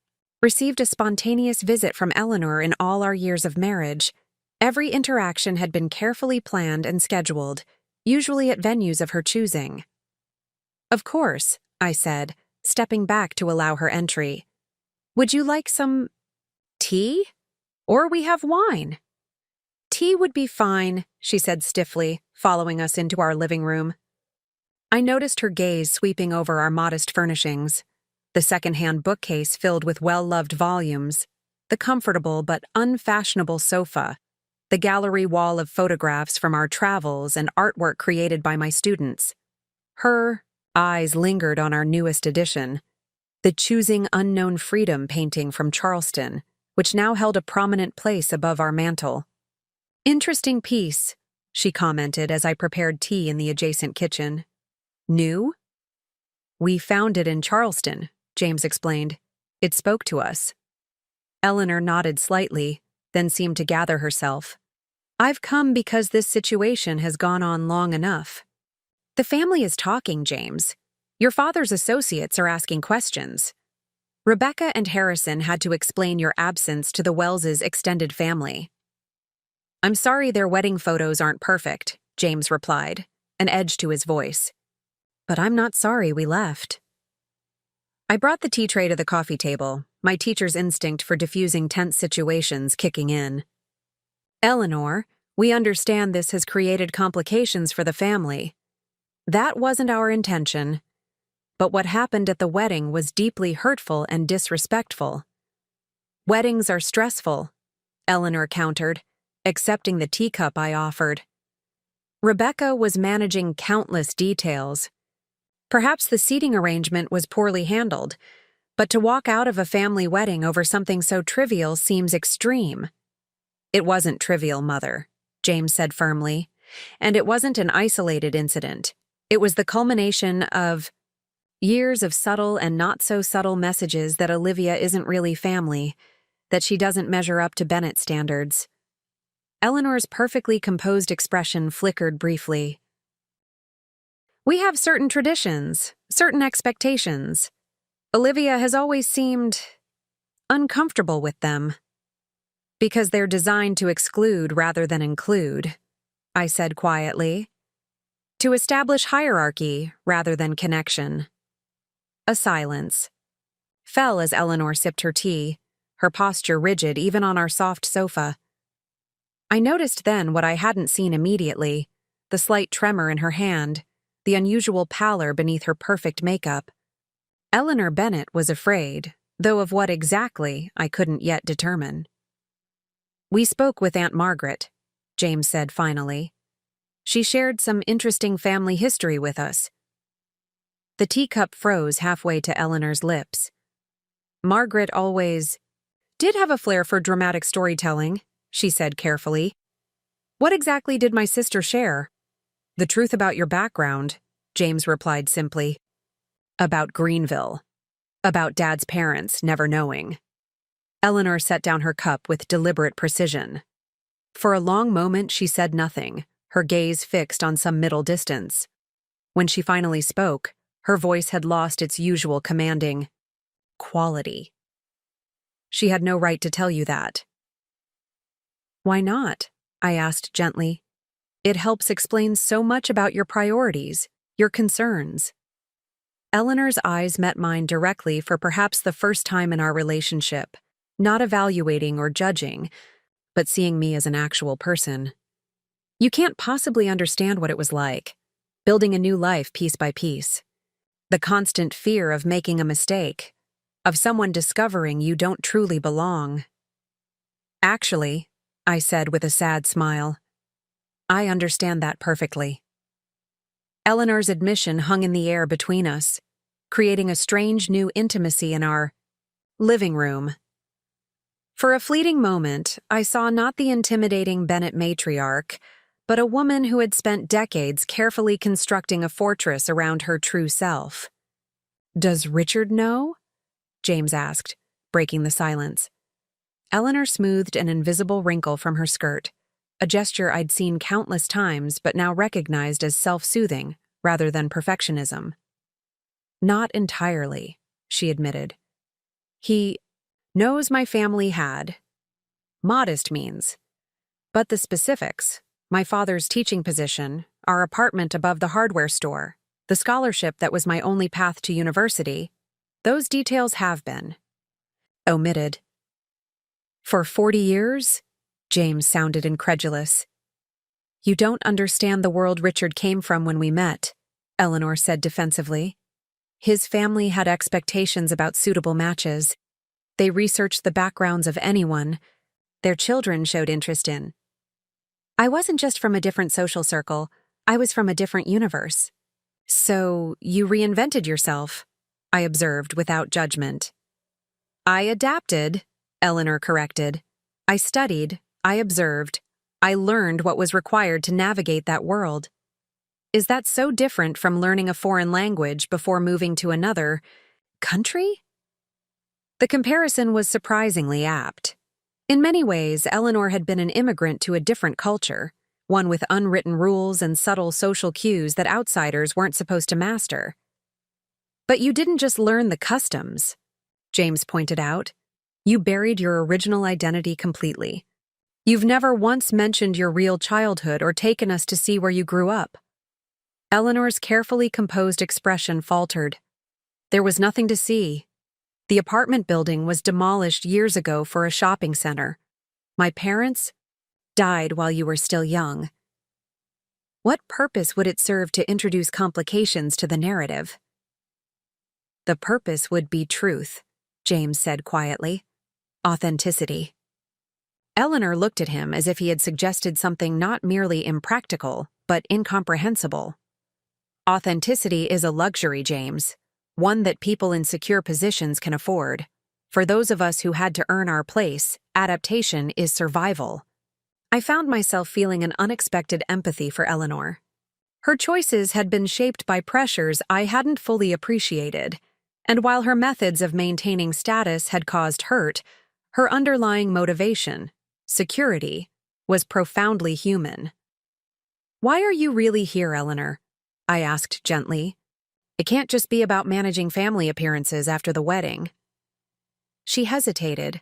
received a spontaneous visit from Eleanor in all our years of marriage. Every interaction had been carefully planned and scheduled, usually at venues of her choosing. "Of course," I said, stepping back to allow her entry. "Would you like some tea? Or we have wine." "Tea would be fine," she said stiffly, following us into our living room. I noticed her gaze sweeping over our modest furnishings, the second-hand bookcase filled with well-loved volumes, the comfortable but unfashionable sofa, the gallery wall of photographs from our travels and artwork created by my students. Her eyes lingered on our newest addition, the Choosing Unknown Freedom painting from Charleston, which now held a prominent place above our mantel. "Interesting piece," she commented as I prepared tea in the adjacent kitchen. "New?" "We found it in Charleston," James explained. "It spoke to us." Eleanor nodded slightly, then seemed to gather herself. "I've come because this situation has gone on long enough. The family is talking, James. Your father's associates are asking questions." Rebecca and Harrison had to explain your absence to the Wellses' extended family. I'm sorry their wedding photos aren't perfect, James replied, an edge to his voice. But I'm not sorry we left. I brought the tea tray to the coffee table, my teacher's instinct for diffusing tense situations kicking in. Eleanor, we understand this has created complications for the family. That wasn't our intention. But what happened at the wedding was deeply hurtful and disrespectful. Weddings are stressful, Eleanor countered, accepting the teacup I offered. Rebecca was managing countless details. Perhaps the seating arrangement was poorly handled, but to walk out of a family wedding over something so trivial seems extreme. It wasn't trivial, Mother, James said firmly, and it wasn't an isolated incident. It was the culmination of years of subtle and not-so-subtle messages that Olivia isn't really family, that she doesn't measure up to Bennett standards. Eleanor's perfectly composed expression flickered briefly. We have certain traditions, certain expectations. Olivia has always seemed uncomfortable with them. Because they're designed to exclude rather than include, I said quietly. To establish hierarchy rather than connection. A silence fell as Eleanor sipped her tea, her posture rigid even on our soft sofa. I noticed then what I hadn't seen immediately, the slight tremor in her hand, the unusual pallor beneath her perfect makeup. Eleanor Bennett was afraid, though of what exactly I couldn't yet determine. We spoke with Aunt Margaret, James said finally. She shared some interesting family history with us. The teacup froze halfway to Eleanor's lips. Margaret always did have a flair for dramatic storytelling, she said carefully. What exactly did my sister share? The truth about your background, James replied simply. About Greenville. About Dad's parents never knowing. Eleanor set down her cup with deliberate precision. For a long moment she said nothing, her gaze fixed on some middle distance. When she finally spoke, her voice had lost its usual commanding quality. She had no right to tell you that. Why not? I asked gently. It helps explain so much about your priorities, your concerns. Eleanor's eyes met mine directly for perhaps the first time in our relationship, not evaluating or judging, but seeing me as an actual person. You can't possibly understand what it was like, building a new life piece by piece. The constant fear of making a mistake, of someone discovering you don't truly belong. Actually, I said with a sad smile, I understand that perfectly. Eleanor's admission hung in the air between us, creating a strange new intimacy in our living room. For a fleeting moment, I saw not the intimidating Bennett matriarch, but a woman who had spent decades carefully constructing a fortress around her true self. Does Richard know? James asked, breaking the silence. Eleanor smoothed an invisible wrinkle from her skirt, a gesture I'd seen countless times but now recognized as self-soothing rather than perfectionism. Not entirely, she admitted. He knows my family had modest means, but the specifics, my father's teaching position, our apartment above the hardware store, the scholarship that was my only path to university, those details have been omitted. For 40 years? James sounded incredulous. You don't understand the world Richard came from when we met, Eleanor said defensively. His family had expectations about suitable matches. They researched the backgrounds of anyone their children showed interest in. I wasn't just from a different social circle, I was from a different universe. So you reinvented yourself, I observed without judgment. I adapted, Eleanor corrected. I studied, I observed, I learned what was required to navigate that world. Is that so different from learning a foreign language before moving to another country? The comparison was surprisingly apt. In many ways, Eleanor had been an immigrant to a different culture, one with unwritten rules and subtle social cues that outsiders weren't supposed to master. But you didn't just learn the customs. James pointed out. You buried your original identity completely. You've never once mentioned your real childhood or taken us to see where you grew up. Eleanor's carefully composed expression faltered. There was nothing to see. The apartment building was demolished years ago for a shopping center. My parents died while you were still young. What purpose would it serve to introduce complications to the narrative? The purpose would be truth, James said quietly. Authenticity. Eleanor looked at him as if he had suggested something not merely impractical, but incomprehensible. Authenticity is a luxury, James, one that people in secure positions can afford. For those of us who had to earn our place, adaptation is survival. I found myself feeling an unexpected empathy for Eleanor. Her choices had been shaped by pressures I hadn't fully appreciated, and while her methods of maintaining status had caused hurt, her underlying motivation, security, was profoundly human. Why are you really here, Eleanor? I asked gently. It can't just be about managing family appearances after the wedding. She hesitated,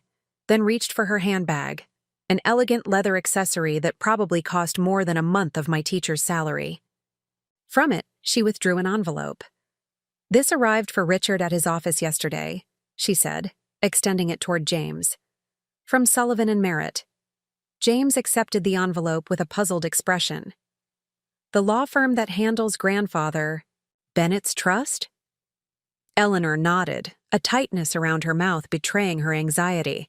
then reached for her handbag, an elegant leather accessory that probably cost more than a month of my teacher's salary. From it, she withdrew an envelope. This arrived for Richard at his office yesterday, she said, extending it toward James. From Sullivan and Merritt. James accepted the envelope with a puzzled expression. The law firm that handles grandfather Bennett's trust? Eleanor nodded, a tightness around her mouth betraying her anxiety.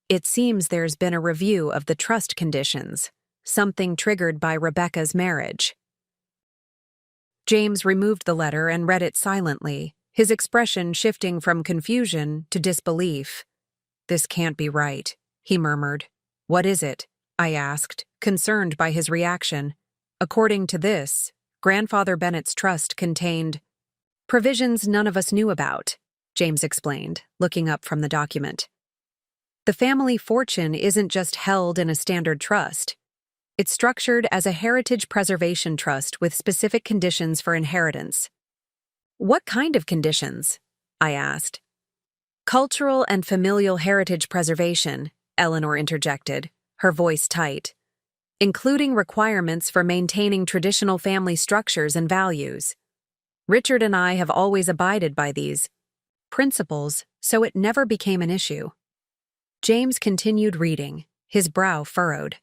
It seems there's been a review of the trust conditions, something triggered by Rebecca's marriage. James removed the letter and read it silently, his expression shifting from confusion to disbelief. This can't be right, he murmured. What is it? I asked, concerned by his reaction. According to this, Grandfather Bennett's trust contained provisions none of us knew about, James explained, looking up from the document. The family fortune isn't just held in a standard trust. It's structured as a heritage preservation trust with specific conditions for inheritance. What kind of conditions? I asked. Cultural and familial heritage preservation, Eleanor interjected, her voice tight, including requirements for maintaining traditional family structures and values. Richard and I have always abided by these principles, so it never became an issue. James continued reading, his brow furrowed.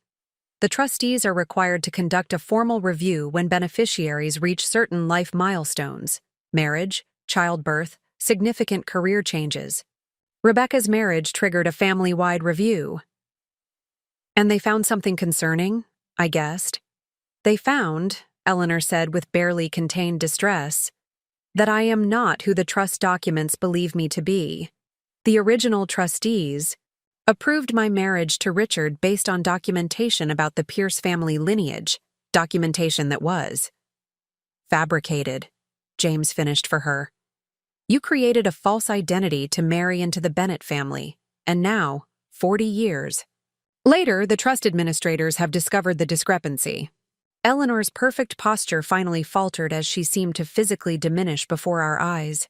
The trustees are required to conduct a formal review when beneficiaries reach certain life milestones: marriage, childbirth, significant career changes. Rebecca's marriage triggered a family-wide review. And they found something concerning, I guessed. They found, Eleanor said with barely contained distress, that I am not who the trust documents believe me to be. The original trustees approved my marriage to Richard based on documentation about the Pierce family lineage, documentation that was fabricated, James finished for her. You created a false identity to marry into the Bennett family, and now, 40 years. Later, the trust administrators have discovered the discrepancy. Eleanor's perfect posture finally faltered as she seemed to physically diminish before our eyes.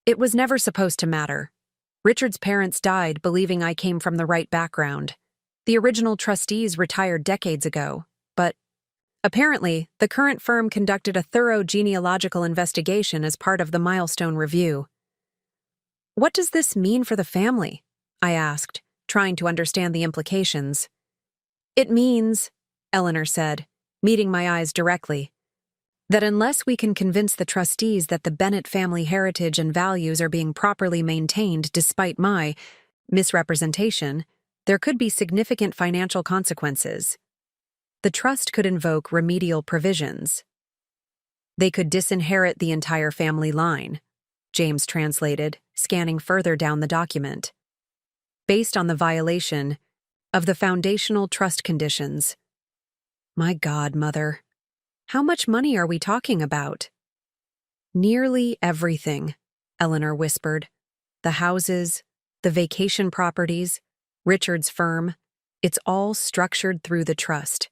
It was never supposed to matter. Richard's parents died believing I came from the right background. The original trustees retired decades ago, but apparently, the current firm conducted a thorough genealogical investigation as part of the milestone review. What does this mean for the family? I asked, trying to understand the implications. It means, Eleanor said, meeting my eyes directly, that unless we can convince the trustees that the Bennett family heritage and values are being properly maintained despite my misrepresentation, there could be significant financial consequences. The trust could invoke remedial provisions. They could disinherit the entire family line, James translated, scanning further down the document. Based on the violation of the foundational trust conditions. My God, Mother. How much money are we talking about? Nearly everything, Eleanor whispered. The houses, the vacation properties, Richard's firm, it's all structured through the trust.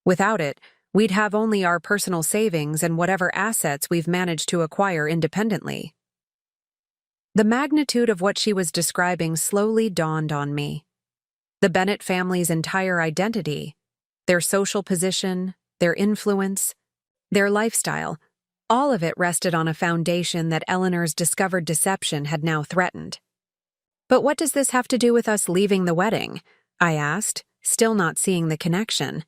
Without it, we'd have only our personal savings and whatever assets we've managed to acquire independently. The magnitude of what she was describing slowly dawned on me. The Bennett family's entire identity, their social position, their influence, their lifestyle, all of it rested on a foundation that Eleanor's discovered deception had now threatened. "But what does this have to do with us leaving the wedding?" I asked, still not seeing the connection.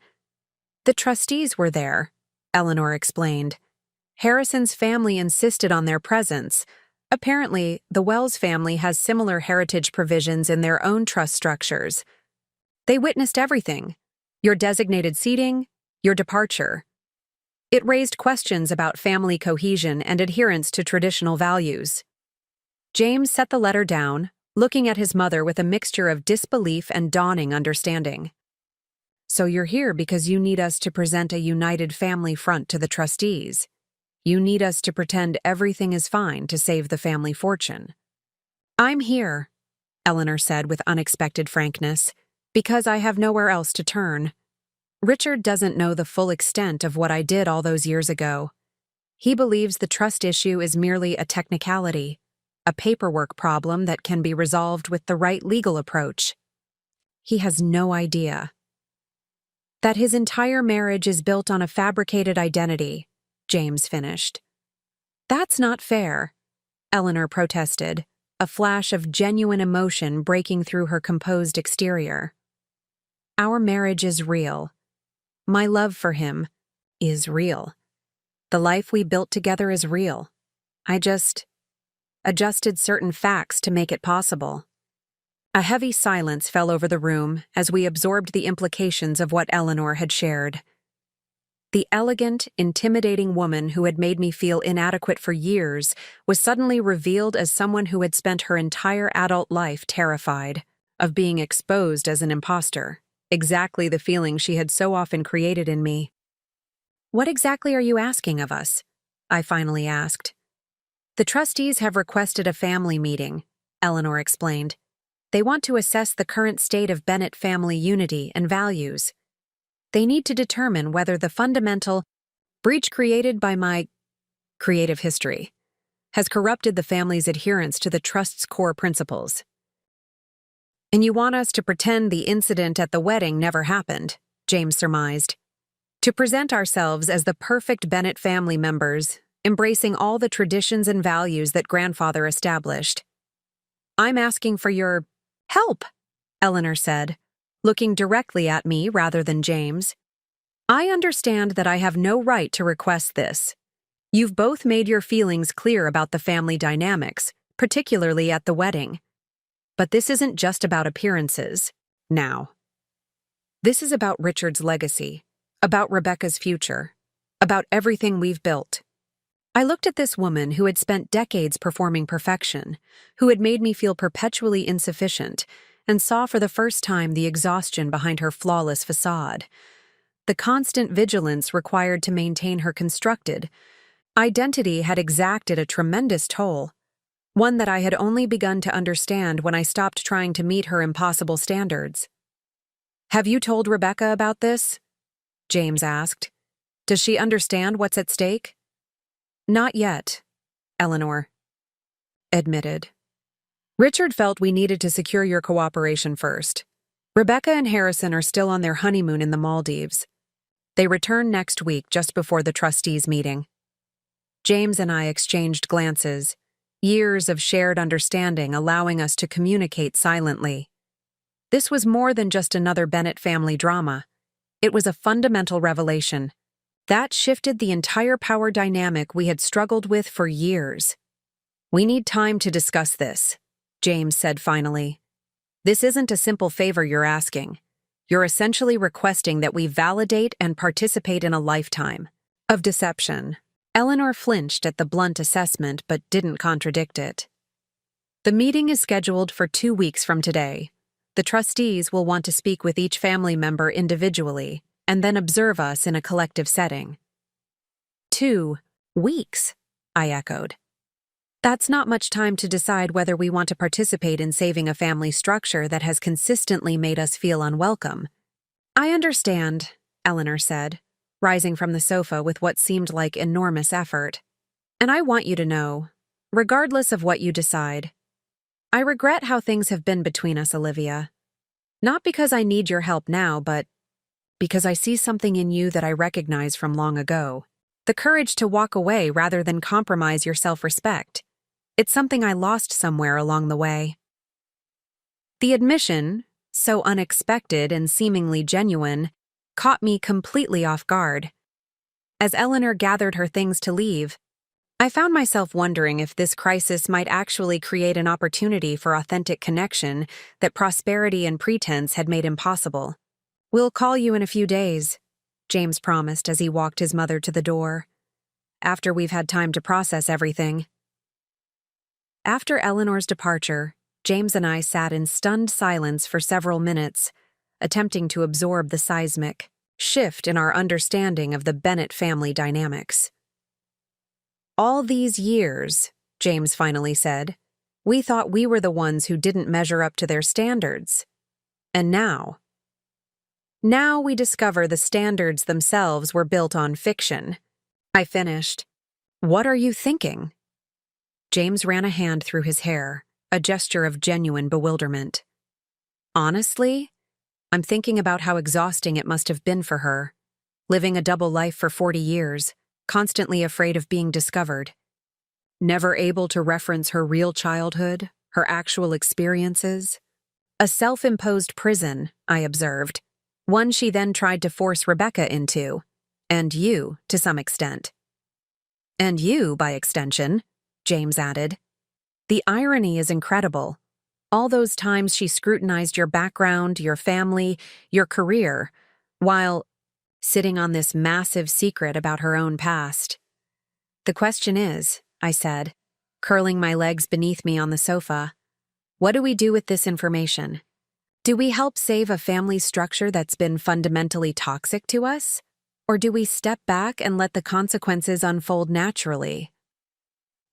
"The trustees were there," Eleanor explained. "Harrison's family insisted on their presence. Apparently, the Wells family has similar heritage provisions in their own trust structures. They witnessed everything: your designated seating, your departure. It raised questions about family cohesion and adherence to traditional values." James set the letter down, looking at his mother with a mixture of disbelief and dawning understanding. "So you're here because you need us to present a united family front to the trustees. You need us to pretend everything is fine to save the family fortune." "I'm here," Eleanor said with unexpected frankness, "because I have nowhere else to turn. Richard doesn't know the full extent of what I did all those years ago. He believes the trust issue is merely a technicality, a paperwork problem that can be resolved with the right legal approach. He has no idea that his entire marriage is built on a fabricated identity," James finished. "That's not fair," Eleanor protested, a flash of genuine emotion breaking through her composed exterior. "Our marriage is real. My love for him is real. The life we built together is real. I just adjusted certain facts to make it possible." A heavy silence fell over the room as we absorbed the implications of what Eleanor had shared. The elegant, intimidating woman who had made me feel inadequate for years was suddenly revealed as someone who had spent her entire adult life terrified of being exposed as an imposter, exactly the feeling she had so often created in me. "What exactly are you asking of us?" I finally asked. "The trustees have requested a family meeting," Eleanor explained. "They want to assess the current state of Bennett family unity and values. They need to determine whether the fundamental breach created by my creative history has corrupted the family's adherence to the trust's core principles." "And you want us to pretend the incident at the wedding never happened," James surmised. "To present ourselves as the perfect Bennett family members, embracing all the traditions and values that grandfather established." "I'm asking for your help," Eleanor said, looking directly at me rather than James. "I understand that I have no right to request this. You've both made your feelings clear about the family dynamics, particularly at the wedding. But this isn't just about appearances, now. This is about Richard's legacy, about Rebecca's future, about everything we've built." I looked at this woman who had spent decades performing perfection, who had made me feel perpetually insufficient, and saw for the first time the exhaustion behind her flawless facade. The constant vigilance required to maintain her constructed identity had exacted a tremendous toll, one that I had only begun to understand when I stopped trying to meet her impossible standards. "Have you told Rebecca about this?" James asked. "Does she understand what's at stake?" "Not yet," Eleanor admitted. "Richard felt we needed to secure your cooperation first. Rebecca and Harrison are still on their honeymoon in the Maldives. They return next week just before the trustees' meeting." James and I exchanged glances, years of shared understanding allowing us to communicate silently. This was more than just another Bennett family drama. It was a fundamental revelation. That shifted the entire power dynamic we had struggled with for years. "We need time to discuss this," James said finally. "This isn't a simple favor you're asking. You're essentially requesting that we validate and participate in a lifetime of deception." Eleanor flinched at the blunt assessment but didn't contradict it. "The meeting is scheduled for 2 weeks from today. The trustees will want to speak with each family member individually and then observe us in a collective setting." 2 weeks, I echoed. "That's not much time to decide whether we want to participate in saving a family structure that has consistently made us feel unwelcome." "I understand," Eleanor said, rising from the sofa with what seemed like enormous effort. "And I want you to know, Regardless of what you decide, I regret how things have been between us, Olivia. Not because I need your help now, but because I see something in you that I recognize from long ago. The courage to walk away rather than compromise your self-respect. It's something I lost somewhere along the way. The admission, so unexpected and seemingly genuine, caught me completely off guard. As Eleanor gathered her things to leave, I found myself wondering if this crisis might actually create an opportunity for authentic connection that prosperity and pretense had made impossible. "We'll call you in a few days," James promised as he walked his mother to the door. "After we've had time to process everything." After Eleanor's departure, James and I sat in stunned silence for several minutes, attempting to absorb the seismic shift in our understanding of the Bennett family dynamics. "All these years," James finally said, "we thought we were the ones who didn't measure up to their standards. And now we discover the standards themselves were built on fiction." I finished. "What are you thinking?" James ran a hand through his hair, a gesture of genuine bewilderment. "Honestly, I'm thinking about how exhausting it must have been for her, living a double life for 40 years, constantly afraid of being discovered. Never able to reference her real childhood, her actual experiences. A self-imposed prison, I observed, one she then tried to force Rebecca into, and you, to some extent. And you, by extension," James added. "The irony is incredible. All those times she scrutinized your background, your family, your career, while sitting on this massive secret about her own past. The question is," I said, curling my legs beneath me on the sofa, "what do we do with this information? Do we help save a family structure that's been fundamentally toxic to us? Or do we step back and let the consequences unfold naturally?"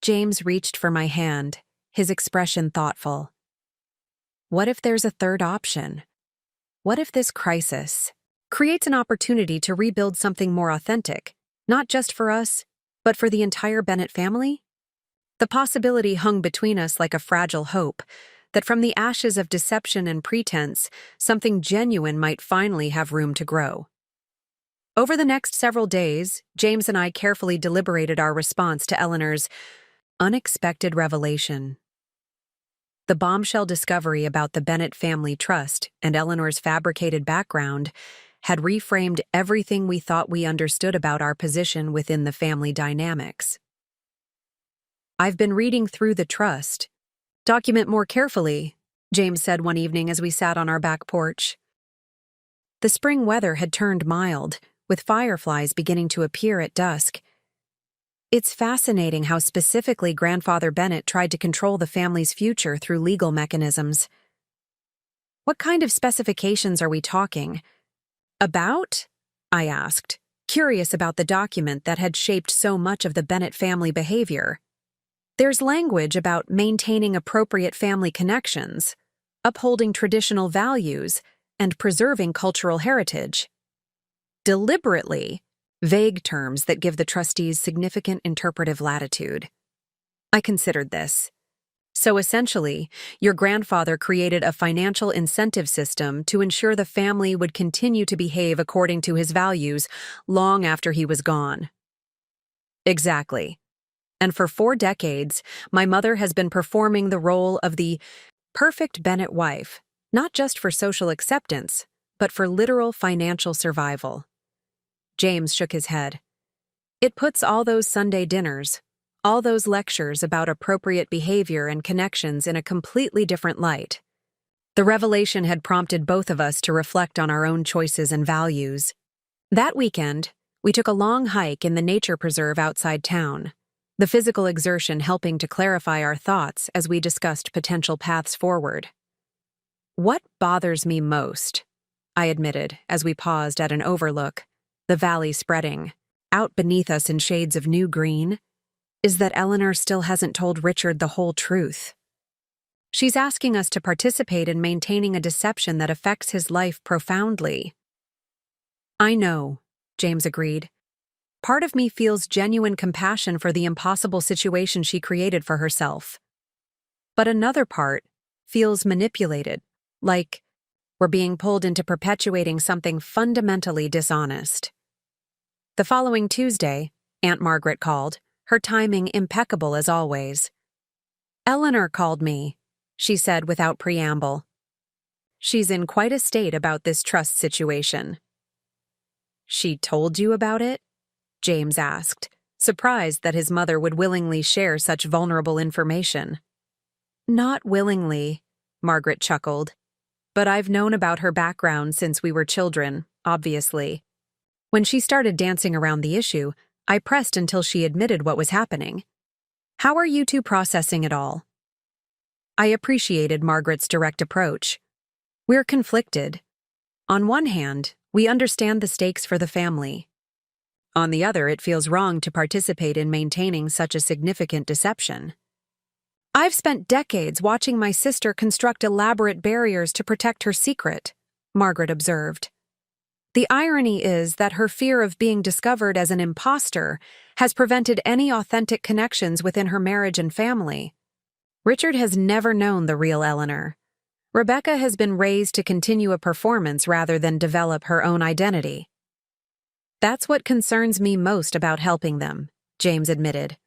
James reached for my hand, his expression thoughtful. "What if there's a third option? What if this crisis creates an opportunity to rebuild something more authentic, not just for us, but for the entire Bennett family?" The possibility hung between us like a fragile hope, that from the ashes of deception and pretense, something genuine might finally have room to grow. Over the next several days, James and I carefully deliberated our response to Eleanor's unexpected revelation. The bombshell discovery about the Bennett family trust and Eleanor's fabricated background had reframed everything we thought we understood about our position within the family dynamics. "I've been reading through the trust document more carefully," James said one evening as we sat on our back porch. The spring weather had turned mild, with fireflies beginning to appear at dusk. "It's fascinating how specifically Grandfather Bennett tried to control the family's future through legal mechanisms." "What kind of specifications are we talking about?" I asked, curious about the document that had shaped so much of the Bennett family behavior. "There's language about maintaining appropriate family connections, upholding traditional values, and preserving cultural heritage. Deliberately vague terms that give the trustees significant interpretive latitude." I considered this. "So essentially, your grandfather created a financial incentive system to ensure the family would continue to behave according to his values long after he was gone." "Exactly. And for 4 decades, my mother has been performing the role of the perfect Bennett wife, not just for social acceptance, but for literal financial survival." James shook his head. "It puts all those Sunday dinners, all those lectures about appropriate behavior and connections in a completely different light." The revelation had prompted both of us to reflect on our own choices and values. That weekend, we took a long hike in the nature preserve outside town, the physical exertion helping to clarify our thoughts as we discussed potential paths forward. "What bothers me most," I admitted as we paused at an overlook, the valley spreading, out beneath us in shades of new green, "is that Eleanor still hasn't told Richard the whole truth. She's asking us to participate in maintaining a deception that affects his life profoundly." "I know," James agreed. Part of me feels genuine compassion for the impossible situation she created for herself. But another part feels manipulated, like we're being pulled into perpetuating something fundamentally dishonest. The following Tuesday, Aunt Margaret called, her timing impeccable as always. "Eleanor called me," she said without preamble. "She's in quite a state about this trust situation." "She told you about it?" James asked, surprised that his mother would willingly share such vulnerable information. "Not willingly," Margaret chuckled. "But I've known about her background since we were children, obviously. When she started dancing around the issue, I pressed until she admitted what was happening. How are you two processing it all?" I appreciated Margaret's direct approach. We're conflicted. On one hand, we understand the stakes for the family. On the other, it feels wrong to participate in maintaining such a significant deception. "I've spent decades watching my sister construct elaborate barriers to protect her secret," Margaret observed. "The irony is that her fear of being discovered as an imposter has prevented any authentic connections within her marriage and family. Richard has never known the real Eleanor. Rebecca has been raised to continue a performance rather than develop her own identity." "That's what concerns me most about helping them," James admitted.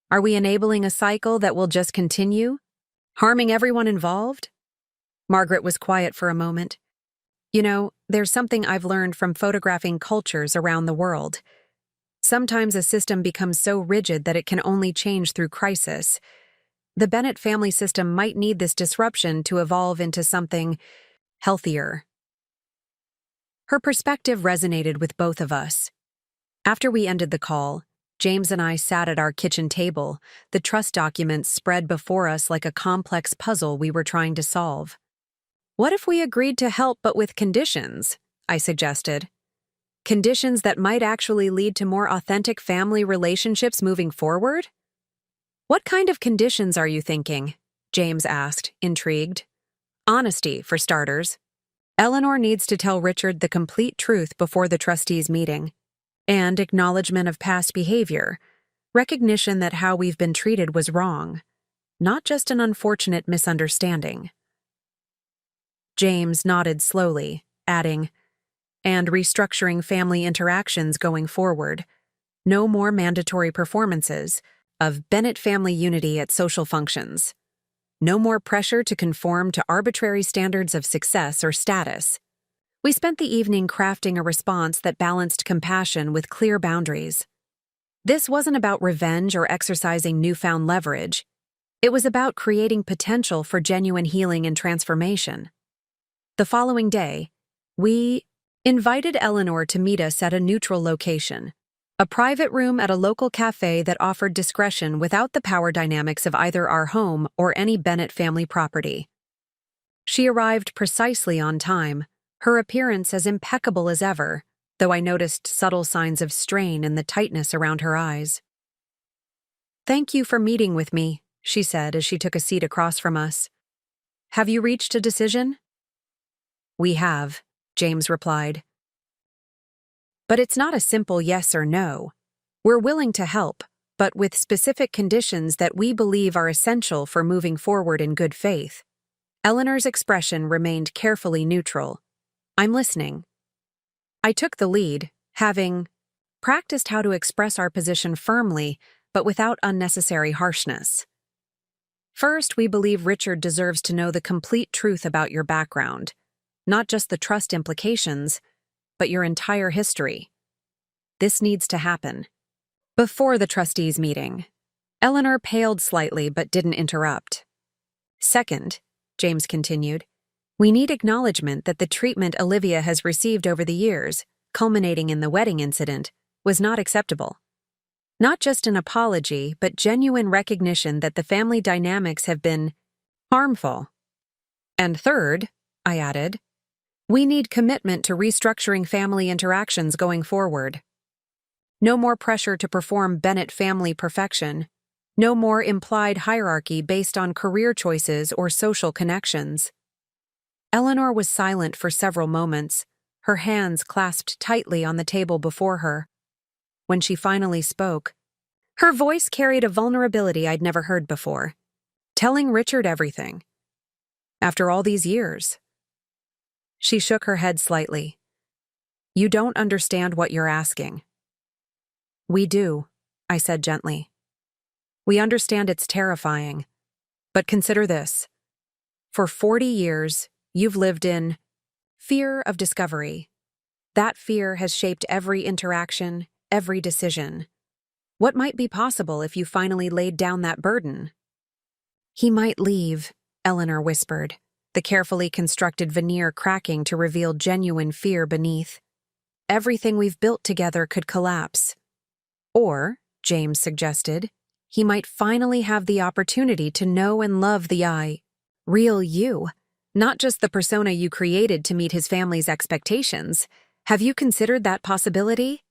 "Are we enabling a cycle that will just continue, harming everyone involved?" Margaret was quiet for a moment. "You know, there's something I've learned from photographing cultures around the world. Sometimes a system becomes so rigid that it can only change through crisis. The Bennett family system might need this disruption to evolve into something healthier." Her perspective resonated with both of us. After we ended the call, James and I sat at our kitchen table, the trust documents spread before us like a complex puzzle we were trying to solve. "What if we agreed to help but with conditions?" I suggested. "Conditions that might actually lead to more authentic family relationships moving forward?" "What kind of conditions are you thinking?" James asked, intrigued. "Honesty, for starters. Eleanor needs to tell Richard the complete truth before the trustees' meeting. And acknowledgement of past behavior, recognition that how we've been treated was wrong, not just an unfortunate misunderstanding." James nodded slowly, adding, "And restructuring family interactions going forward. No more mandatory performances of Bennett family unity at social functions. No more pressure to conform to arbitrary standards of success or status." We spent the evening crafting a response that balanced compassion with clear boundaries. This wasn't about revenge or exercising newfound leverage. It was about creating potential for genuine healing and transformation. The following day, we invited Eleanor to meet us at a neutral location, a private room at a local cafe that offered discretion without the power dynamics of either our home or any Bennett family property. She arrived precisely on time, her appearance as impeccable as ever, though I noticed subtle signs of strain in the tightness around her eyes. "Thank you for meeting with me," she said as she took a seat across from us. "Have you reached a decision?" "We have," James replied. "But it's not a simple yes or no. We're willing to help, but with specific conditions that we believe are essential for moving forward in good faith." Eleanor's expression remained carefully neutral. "I'm listening." I took the lead, having practiced how to express our position firmly, but without unnecessary harshness. "First, we believe Richard deserves to know the complete truth about your background, not just the trust implications, but your entire history. This needs to happen before the trustees' meeting." Eleanor paled slightly but didn't interrupt. "Second," James continued, "we need acknowledgement that the treatment Olivia has received over the years, culminating in the wedding incident, was not acceptable. Not just an apology, but genuine recognition that the family dynamics have been harmful. And third," I added, "we need commitment to restructuring family interactions going forward. No more pressure to perform Bennett family perfection. No more implied hierarchy based on career choices or social connections." Eleanor was silent for several moments, her hands clasped tightly on the table before her. when she finally spoke. Her voice carried a vulnerability I'd never heard before. Telling Richard everything. After all these years. She shook her head slightly. You don't understand what you're asking. We do, I said gently. We understand it's terrifying. But consider this. For 40 years, you've lived in fear of discovery. That fear has shaped every interaction, every decision. What might be possible if you finally laid down that burden? He might leave, Eleanor whispered, the carefully constructed veneer cracking to reveal genuine fear beneath. Everything we've built together could collapse. Or, James suggested, he might finally have the opportunity to know and love the real you, not just the persona you created to meet his family's expectations. Have you considered that possibility?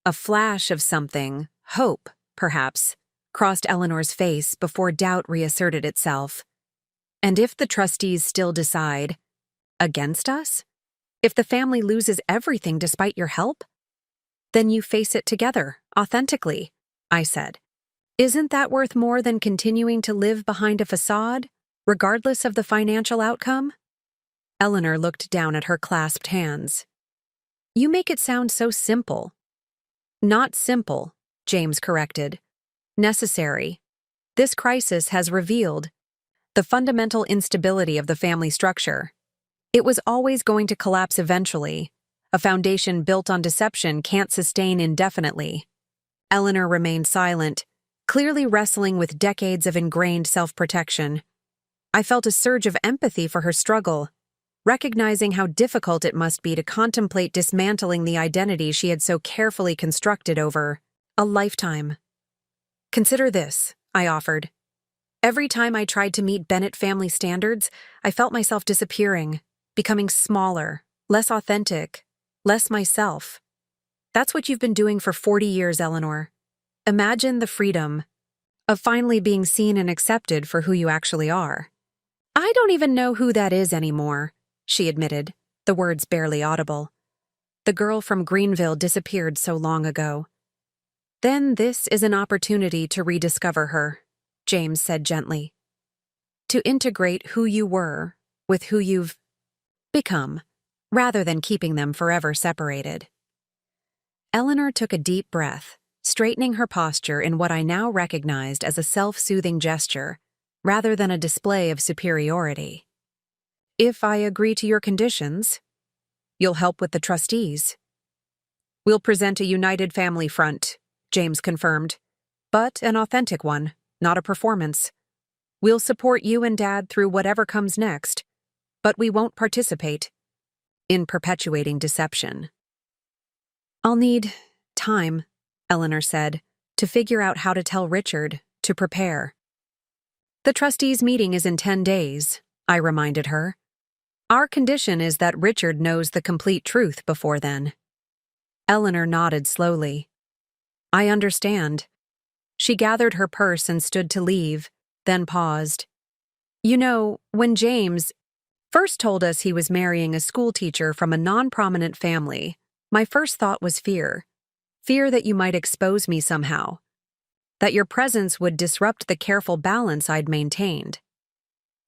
A flash of something, hope, perhaps, crossed Eleanor's face before doubt reasserted itself. And if the trustees still decide against us? If the family loses everything despite your help? Then you face it together, authentically, I said. Isn't that worth more than continuing to live behind a facade, regardless of the financial outcome? Eleanor looked down at her clasped hands. You make it sound so simple. Not simple, James corrected. Necessary. This crisis has revealed the fundamental instability of the family structure. It was always going to collapse eventually. A foundation built on deception can't sustain indefinitely. Eleanor remained silent, clearly wrestling with decades of ingrained self-protection. I felt a surge of empathy for her struggle, recognizing how difficult it must be to contemplate dismantling the identity she had so carefully constructed over a lifetime. Consider this, I offered. Every time I tried to meet Bennett family standards, I felt myself disappearing, becoming smaller, less authentic, less myself. That's what you've been doing for 40 years, Eleanor. Imagine the freedom of finally being seen and accepted for who you actually are. I don't even know who that is anymore, she admitted, the words barely audible. The girl from Greenville disappeared so long ago. Then this is an opportunity to rediscover her, James said gently. To integrate who you were with who you've become, rather than keeping them forever separated. Eleanor took a deep breath, straightening her posture in what I now recognized as a self-soothing gesture, rather than a display of superiority. If I agree to your conditions, you'll help with the trustees. We'll present a united family front, James confirmed, but an authentic one, not a performance. We'll support you and Dad through whatever comes next, but we won't participate in perpetuating deception. I'll need time, Eleanor said, to figure out how to tell Richard, to prepare. The trustees' meeting is in 10 days, I reminded her. Our condition is that Richard knows the complete truth before then. Eleanor nodded slowly. I understand. She gathered her purse and stood to leave, then paused. You know, when James first told us he was marrying a schoolteacher from a non-prominent family, my first thought was fear. Fear that you might expose me somehow. That your presence would disrupt the careful balance I'd maintained.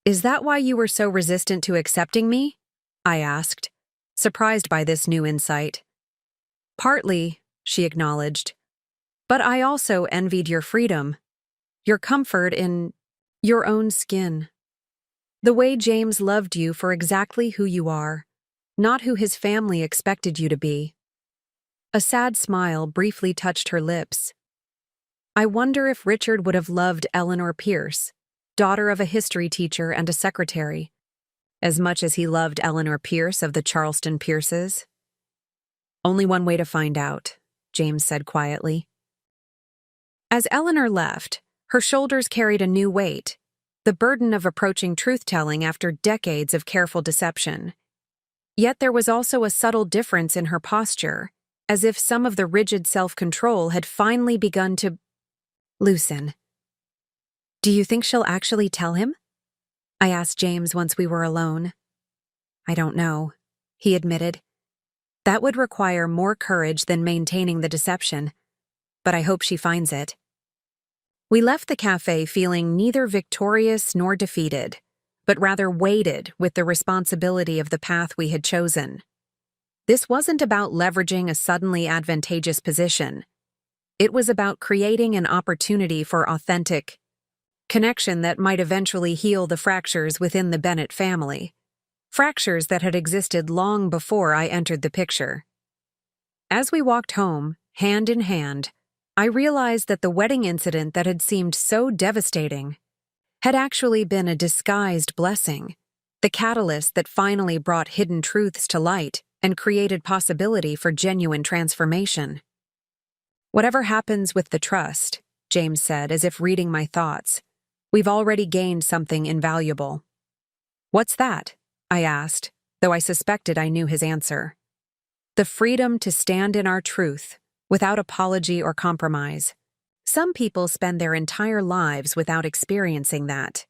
Is that why you were so resistant to accepting me? I asked, surprised by this new insight. Partly, she acknowledged. But I also envied your freedom, your comfort in your own skin. The way James loved you for exactly who you are, not who his family expected you to be. A sad smile briefly touched her lips. I wonder if Richard would have loved Eleanor Pierce, daughter of a history teacher and a secretary, as much as he loved Eleanor Pierce of the Charleston Pierces. Only one way to find out, James said quietly. As Eleanor left, her shoulders carried a new weight, the burden of approaching truth-telling after decades of careful deception. Yet there was also a subtle difference in her posture, as if some of the rigid self-control had finally begun to loosen. Do you think she'll actually tell him? I asked James once we were alone. I don't know, he admitted. That would require more courage than maintaining the deception, but I hope she finds it. We left the cafe feeling neither victorious nor defeated, but rather weighted with the responsibility of the path we had chosen. This wasn't about leveraging a suddenly advantageous position. It was about creating an opportunity for authentic connection that might eventually heal the fractures within the Bennett family. Fractures that had existed long before I entered the picture. As we walked home, hand in hand, I realized that the wedding incident that had seemed so devastating had actually been a disguised blessing, the catalyst that finally brought hidden truths to light and created possibility for genuine transformation. "Whatever happens with the trust," James said, as if reading my thoughts, "we've already gained something invaluable." "What's that?" I asked, though I suspected I knew his answer. "The freedom to stand in our truth, without apology or compromise. Some people spend their entire lives without experiencing that."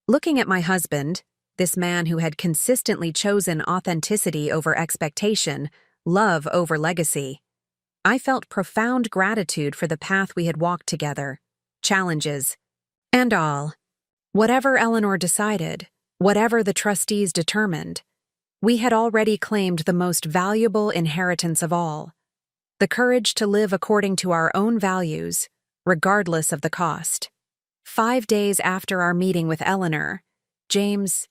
Looking at my husband, this man who had consistently chosen authenticity over expectation, love over legacy, I felt profound gratitude for the path we had walked together, challenges, and all. Whatever Eleanor decided, whatever the trustees determined, we had already claimed the most valuable inheritance of all: the courage to live according to our own values, regardless of the cost. 5 days after our meeting with Eleanor, James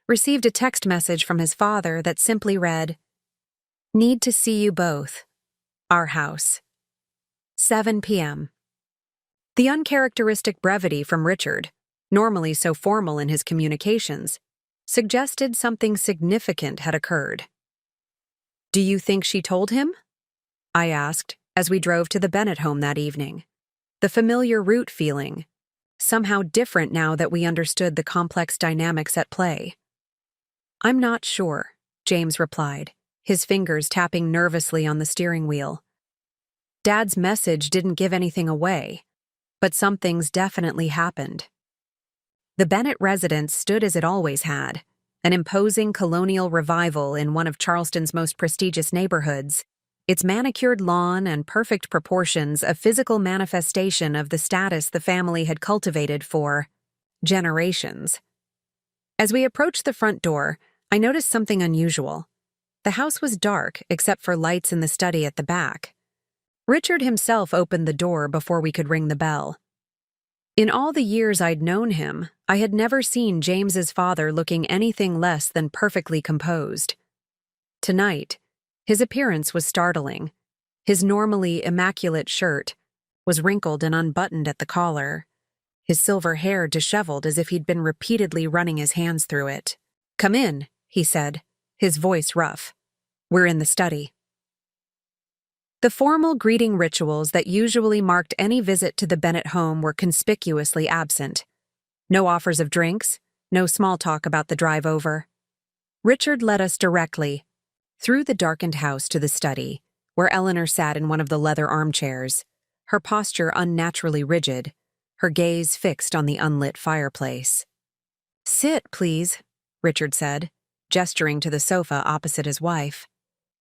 received a text message from his father that simply read, "Need to see you both. Our house. 7 p.m. The uncharacteristic brevity from Richard, normally so formal in his communications, suggested something significant had occurred. "Do you think she told him?" I asked as we drove to the Bennett home that evening. The familiar route feeling, somehow different now that we understood the complex dynamics at play. "I'm not sure," James replied, his fingers tapping nervously on the steering wheel. "Dad's message didn't give anything away, but some things definitely happened." The Bennett residence stood as it always had, an imposing colonial revival in one of Charleston's most prestigious neighborhoods, its manicured lawn and perfect proportions a physical manifestation of the status the family had cultivated for generations. As we approached the front door, I noticed something unusual. The house was dark except for lights in the study at the back. Richard himself opened the door before we could ring the bell. In all the years I'd known him, I had never seen James's father looking anything less than perfectly composed. Tonight, his appearance was startling. His normally immaculate shirt was wrinkled and unbuttoned at the collar, his silver hair disheveled as if he'd been repeatedly running his hands through it. "Come in," he said, his voice rough. "We're in the study." The formal greeting rituals that usually marked any visit to the Bennett home were conspicuously absent. No offers of drinks, no small talk about the drive over. Richard led us directly through the darkened house to the study, where Eleanor sat in one of the leather armchairs, her posture unnaturally rigid, her gaze fixed on the unlit fireplace. "Sit, please," Richard said, gesturing to the sofa opposite his wife.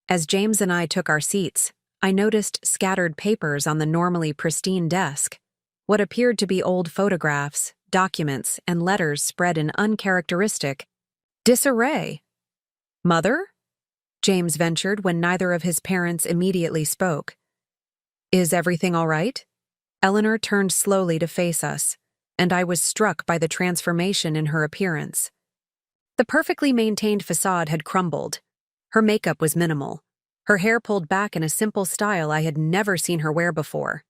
As James and I took our seats, I noticed scattered papers on the normally pristine desk, what appeared to be old photographs, documents, and letters spread in uncharacteristic disarray. "Mother?" James ventured when neither of his parents immediately spoke. "Is everything all right?" Eleanor turned slowly to face us, and I was struck by the transformation in her appearance. The perfectly maintained facade had crumbled. Her makeup was minimal, her hair pulled back in a simple style I had never seen her wear before.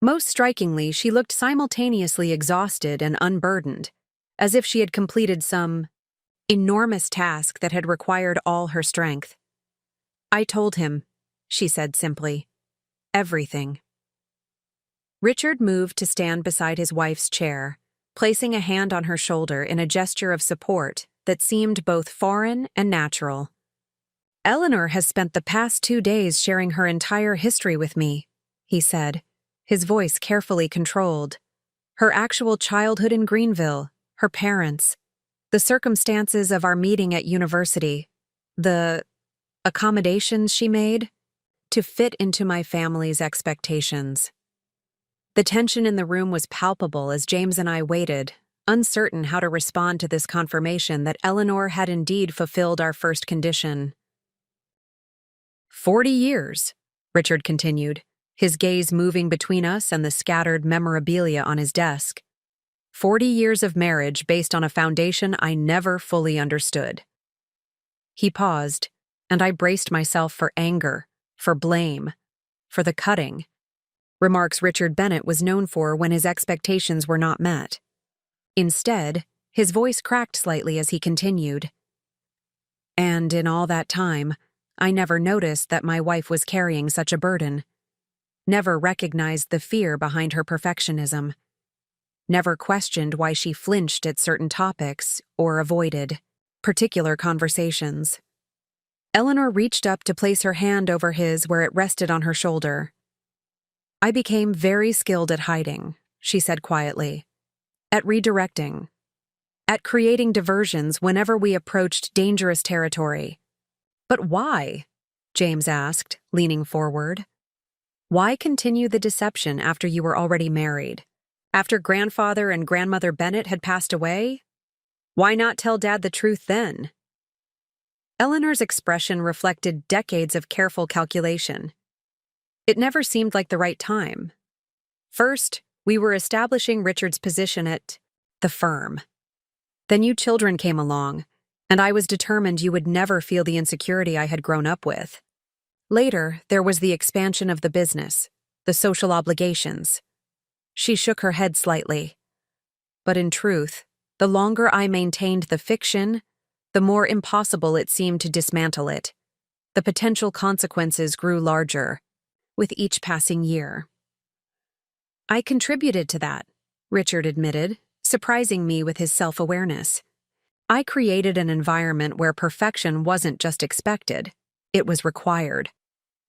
Most strikingly, she looked simultaneously exhausted and unburdened, as if she had completed some enormous task that had required all her strength. "I told him," she said simply. "Everything." Richard moved to stand beside his wife's chair, placing a hand on her shoulder in a gesture of support that seemed both foreign and natural. "Eleanor has spent the past 2 days sharing her entire history with me," he said, his voice carefully controlled. "Her actual childhood in Greenville, her parents, the circumstances of our meeting at university, the accommodations she made to fit into my family's expectations. The tension in the room was palpable as James and I waited, uncertain how to respond to this confirmation that Eleanor had indeed fulfilled our first condition. 40 years, Richard continued, his gaze moving between us and the scattered memorabilia on his desk. 40 years of marriage based on a foundation I never fully understood. He paused, and I braced myself for anger, for blame, for the cutting. Remarks Richard Bennett was known for when his expectations were not met. Instead, his voice cracked slightly as he continued. And in all that time, I never noticed that my wife was carrying such a burden. Never recognized the fear behind her perfectionism. Never questioned why she flinched at certain topics or avoided particular conversations. Eleanor reached up to place her hand over his where it rested on her shoulder. I became very skilled at hiding, she said quietly. At redirecting. At creating diversions whenever we approached dangerous territory. But why? James asked, leaning forward. Why continue the deception after you were already married? After grandfather and grandmother Bennett had passed away? Why not tell Dad the truth then? Eleanor's expression reflected decades of careful calculation. It never seemed like the right time. First, we were establishing Richard's position at the firm. Then you children came along, and I was determined you would never feel the insecurity I had grown up with. Later, there was the expansion of the business, the social obligations. She shook her head slightly. But in truth, the longer I maintained the fiction, the more impossible it seemed to dismantle it. The potential consequences grew larger with each passing year. I contributed to that, Richard admitted, surprising me with his self-awareness. I created an environment where perfection wasn't just expected, it was required.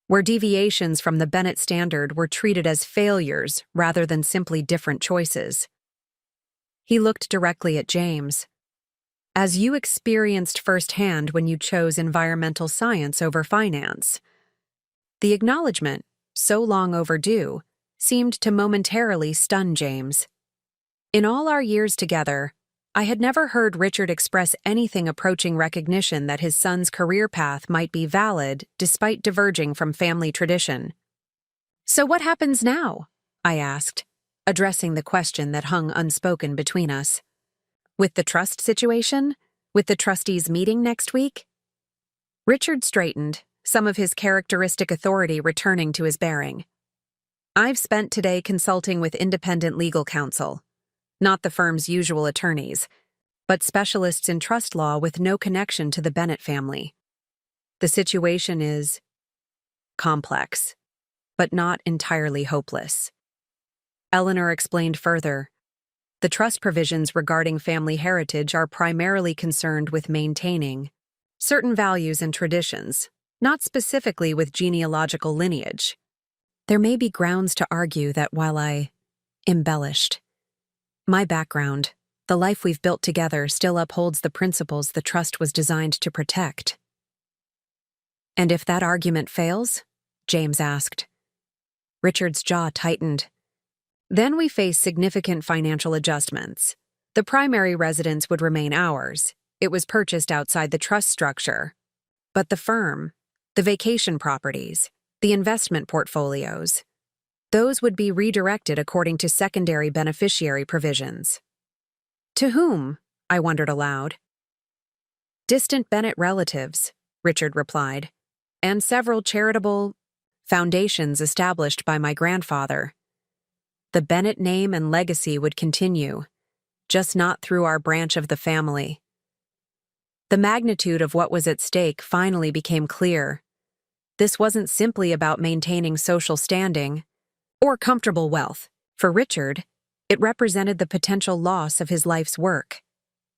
Where deviations from the Bennett standard were treated as failures rather than simply different choices. He looked directly at James. As you experienced firsthand when you chose environmental science over finance. The acknowledgement, so long overdue, seemed to momentarily stun James. In all our years together, I had never heard Richard express anything approaching recognition that his son's career path might be valid despite diverging from family tradition. So what happens now? I asked, addressing the question that hung unspoken between us. With the trust situation? With the trustees meeting next week? Richard straightened, some of his characteristic authority returning to his bearing. I've spent today consulting with independent legal counsel. Not the firm's usual attorneys, but specialists in trust law with no connection to the Bennett family. The situation is complex, but not entirely hopeless. Eleanor explained further. The trust provisions regarding family heritage are primarily concerned with maintaining certain values and traditions, not specifically with genealogical lineage. There may be grounds to argue that while I embellished, my background, the life we've built together, still upholds the principles the trust was designed to protect. And if that argument fails? James asked. Richard's jaw tightened. Then we face significant financial adjustments. The primary residence would remain ours. It was purchased outside the trust structure. But the firm, the vacation properties, the investment portfolios, those would be redirected according to secondary beneficiary provisions. To whom? I wondered aloud. Distant Bennett relatives, Richard replied, and several charitable foundations established by my grandfather. The Bennett name and legacy would continue, just not through our branch of the family. The magnitude of what was at stake finally became clear. This wasn't simply about maintaining social standing or comfortable wealth. For Richard, it represented the potential loss of his life's work,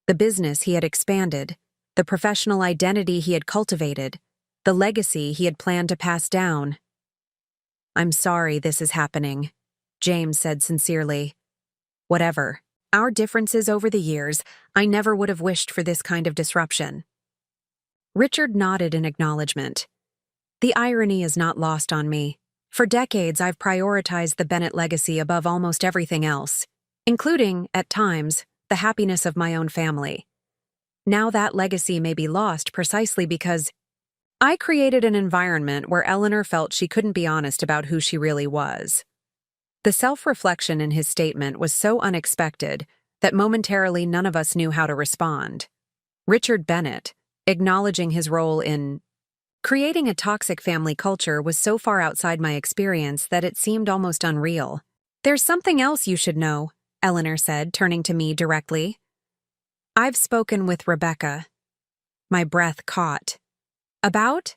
the business he had expanded, the professional identity he had cultivated, the legacy he had planned to pass down. I'm sorry this is happening, James said sincerely. Whatever our differences over the years, I never would have wished for this kind of disruption. Richard nodded in acknowledgement. The irony is not lost on me. For decades, I've prioritized the Bennett legacy above almost everything else, including, at times, the happiness of my own family. Now that legacy may be lost precisely because I created an environment where Eleanor felt she couldn't be honest about who she really was. The self-reflection in his statement was so unexpected that momentarily none of us knew how to respond. Richard Bennett, acknowledging his role in creating a toxic family culture, was so far outside my experience that it seemed almost unreal. "There's something else you should know," Eleanor said, turning to me directly. "I've spoken with Rebecca." My breath caught. "About?"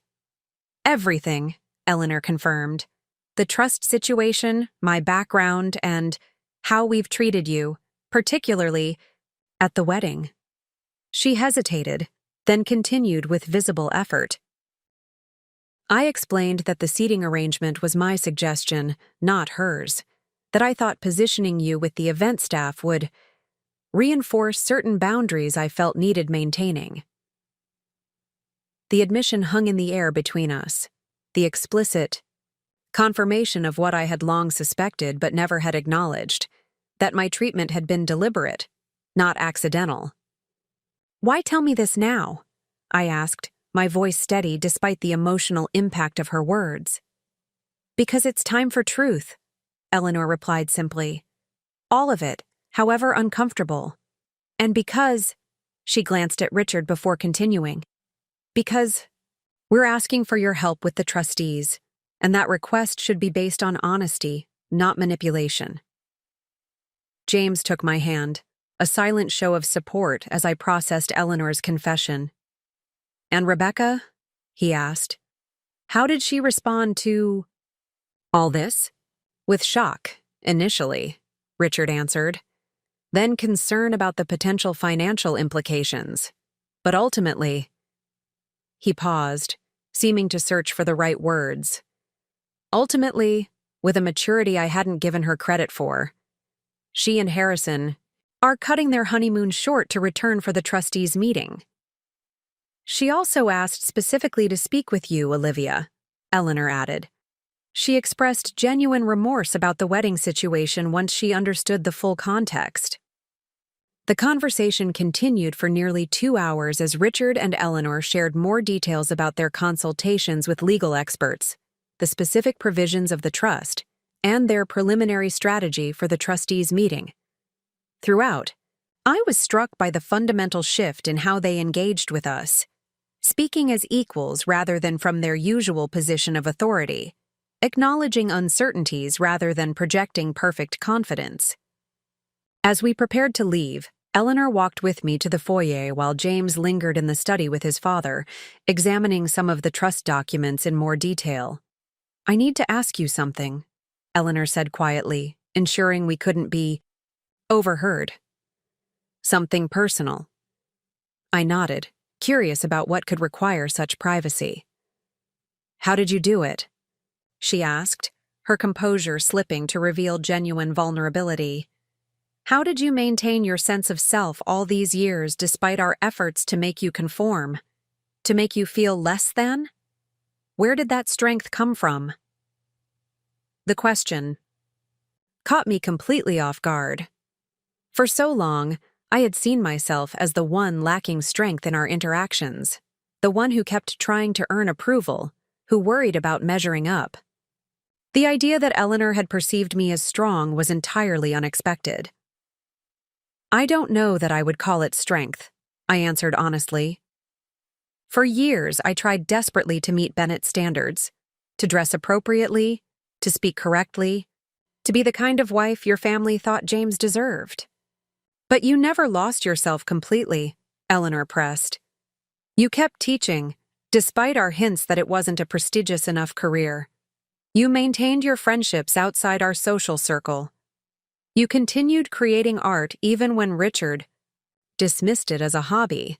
"Everything," Eleanor confirmed. "The trust situation, my background, and how we've treated you, particularly at the wedding." She hesitated, then continued with visible effort. "I explained that the seating arrangement was my suggestion, not hers, that I thought positioning you with the event staff would reinforce certain boundaries I felt needed maintaining." The admission hung in the air between us, the explicit confirmation of what I had long suspected but never had acknowledged, that my treatment had been deliberate, not accidental. "Why tell me this now?" I asked, my voice steady despite the emotional impact of her words. "Because it's time for truth," Eleanor replied simply. "All of it, however uncomfortable. And because," she glanced at Richard before continuing, "because we're asking for your help with the trustees, and that request should be based on honesty, not manipulation." James took my hand, a silent show of support as I processed Eleanor's confession. "And Rebecca?" he asked. "How did she respond to all this?" "With shock, initially," Richard answered. "Then concern about the potential financial implications. But ultimately—" He paused, seeming to search for the right words. "Ultimately, with a maturity I hadn't given her credit for, she and Harrison are cutting their honeymoon short to return for the trustees' meeting." "She also asked specifically to speak with you, Olivia," Eleanor added. "She expressed genuine remorse about the wedding situation once she understood the full context." The conversation continued for nearly 2 hours as Richard and Eleanor shared more details about their consultations with legal experts, the specific provisions of the trust, and their preliminary strategy for the trustees' meeting. Throughout, I was struck by the fundamental shift in how they engaged with us, speaking as equals rather than from their usual position of authority, acknowledging uncertainties rather than projecting perfect confidence. As we prepared to leave, Eleanor walked with me to the foyer while James lingered in the study with his father, examining some of the trust documents in more detail. "I need to ask you something," Eleanor said quietly, ensuring we couldn't be overheard. "Something personal." I nodded, curious about what could require such privacy. "How did you do it?" she asked, her composure slipping to reveal genuine vulnerability. "How did you maintain your sense of self all these years despite our efforts to make you conform? To make you feel less than? Where did that strength come from?" The question caught me completely off guard. For so long, I had seen myself as the one lacking strength in our interactions, the one who kept trying to earn approval, who worried about measuring up. The idea that Eleanor had perceived me as strong was entirely unexpected. "I don't know that I would call it strength," I answered honestly. "For years, I tried desperately to meet Bennett's standards, to dress appropriately, to speak correctly, to be the kind of wife your family thought James deserved. But you never lost yourself completely," Eleanor pressed. "You kept teaching, despite our hints that it wasn't a prestigious enough career. You maintained your friendships outside our social circle. You continued creating art even when Richard dismissed it as a hobby."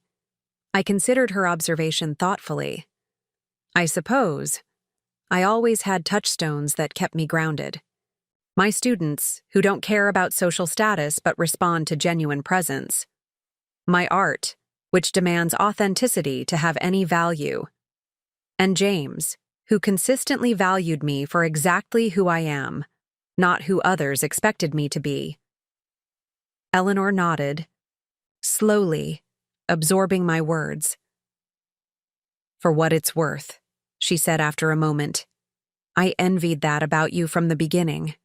I considered her observation thoughtfully. "I suppose I always had touchstones that kept me grounded. My students, who don't care about social status but respond to genuine presence. My art, which demands authenticity to have any value. And James, who consistently valued me for exactly who I am, not who others expected me to be. Eleanor nodded, slowly, absorbing my words. "For what it's worth," she said after a moment. "I envied that about you from the beginning.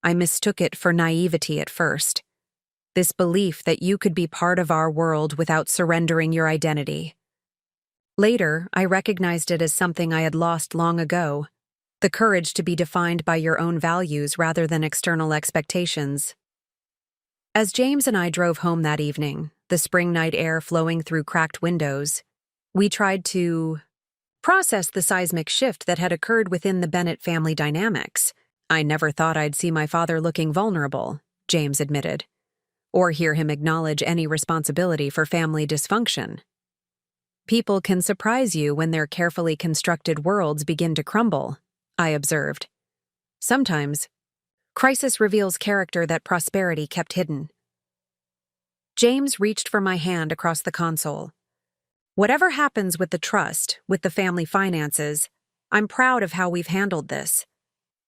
I mistook it for naivety at first. This belief that you could be part of our world without surrendering your identity. Later, I recognized it as something I had lost long ago, the courage to be defined by your own values rather than external expectations." As James and I drove home that evening, the spring night air flowing through cracked windows, we tried to process the seismic shift that had occurred within the Bennett family dynamics. "I never thought I'd see my father looking vulnerable," James admitted, "or hear him acknowledge any responsibility for family dysfunction." "People can surprise you when their carefully constructed worlds begin to crumble," I observed. "Sometimes, crisis reveals character that prosperity kept hidden." James reached for my hand across the console. "Whatever happens with the trust, with the family finances, I'm proud of how we've handled this.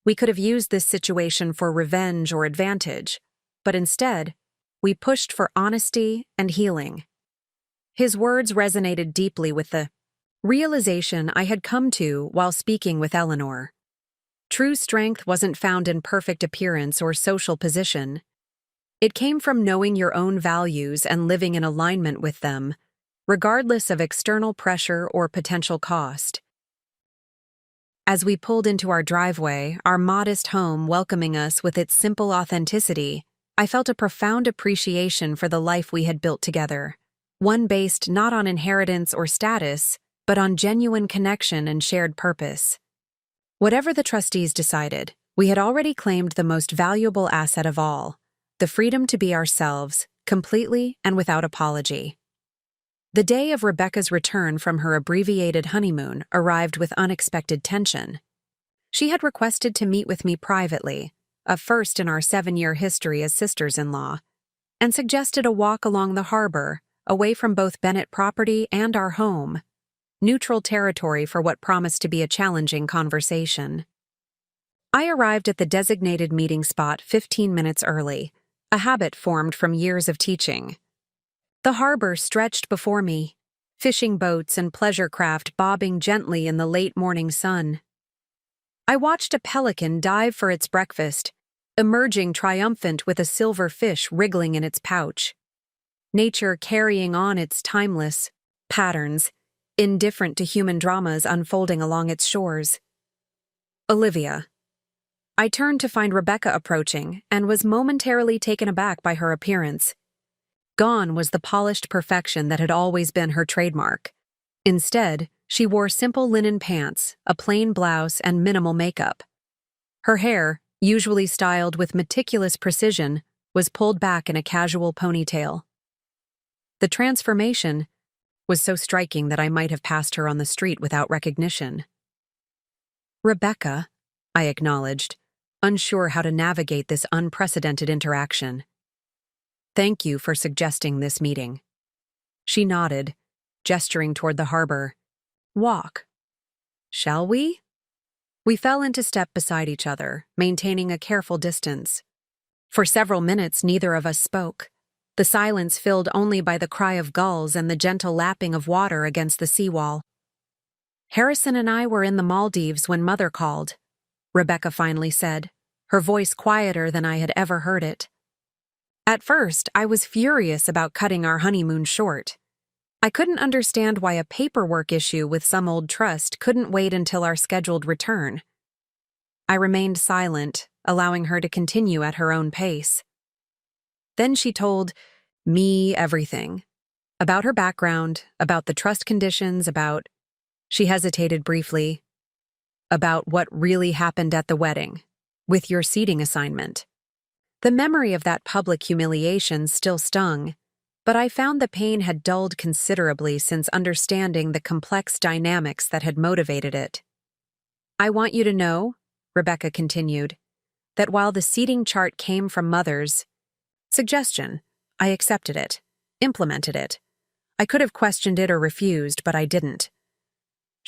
We could have used this situation for revenge or advantage, but instead, we pushed for honesty and healing." His words resonated deeply with the realization I had come to while speaking with Eleanor. True strength wasn't found in perfect appearance or social position. It came from knowing your own values and living in alignment with them, regardless of external pressure or potential cost. As we pulled into our driveway, our modest home welcoming us with its simple authenticity, I felt a profound appreciation for the life we had built together, one based not on inheritance or status, but on genuine connection and shared purpose. Whatever the trustees decided, we had already claimed the most valuable asset of all, the freedom to be ourselves, completely and without apology. The day of Rebecca's return from her abbreviated honeymoon arrived with unexpected tension. She had requested to meet with me privately, a first in our 7-year history as sisters-in-law, and suggested a walk along the harbor, away from both Bennett property and our home, neutral territory for what promised to be a challenging conversation. I arrived at the designated meeting spot 15 minutes early, a habit formed from years of teaching. The harbor stretched before me, fishing boats and pleasure craft bobbing gently in the late morning sun. I watched a pelican dive for its breakfast, emerging triumphant with a silver fish wriggling in its pouch. Nature carrying on its timeless patterns, indifferent to human dramas unfolding along its shores. "Olivia." I turned to find Rebecca approaching and was momentarily taken aback by her appearance. Gone was the polished perfection that had always been her trademark. Instead, she wore simple linen pants, a plain blouse, and minimal makeup. Her hair, usually styled with meticulous precision, was pulled back in a casual ponytail. The transformation was so striking that I might have passed her on the street without recognition. "Rebecca," I acknowledged, unsure how to navigate this unprecedented interaction. "Thank you for suggesting this meeting." She nodded, gesturing toward the harbor. "Walk. Shall we?" We fell into step beside each other, maintaining a careful distance. For several minutes, neither of us spoke, the silence filled only by the cry of gulls and the gentle lapping of water against the seawall. "Harrison and I were in the Maldives when Mother called," Rebecca finally said, her voice quieter than I had ever heard it. "At first, I was furious about cutting our honeymoon short. I couldn't understand why a paperwork issue with some old trust couldn't wait until our scheduled return. I remained silent, allowing her to continue at her own pace. Then she told me everything. About her background, about the trust conditions, about— She hesitated briefly. "About what really happened at the wedding, with your seating assignment." The memory of that public humiliation still stung, but I found the pain had dulled considerably since understanding the complex dynamics that had motivated it. "I want you to know," Rebecca continued, "that while the seating chart came from Mother's suggestion, I accepted it, implemented it. I could have questioned it or refused, but I didn't.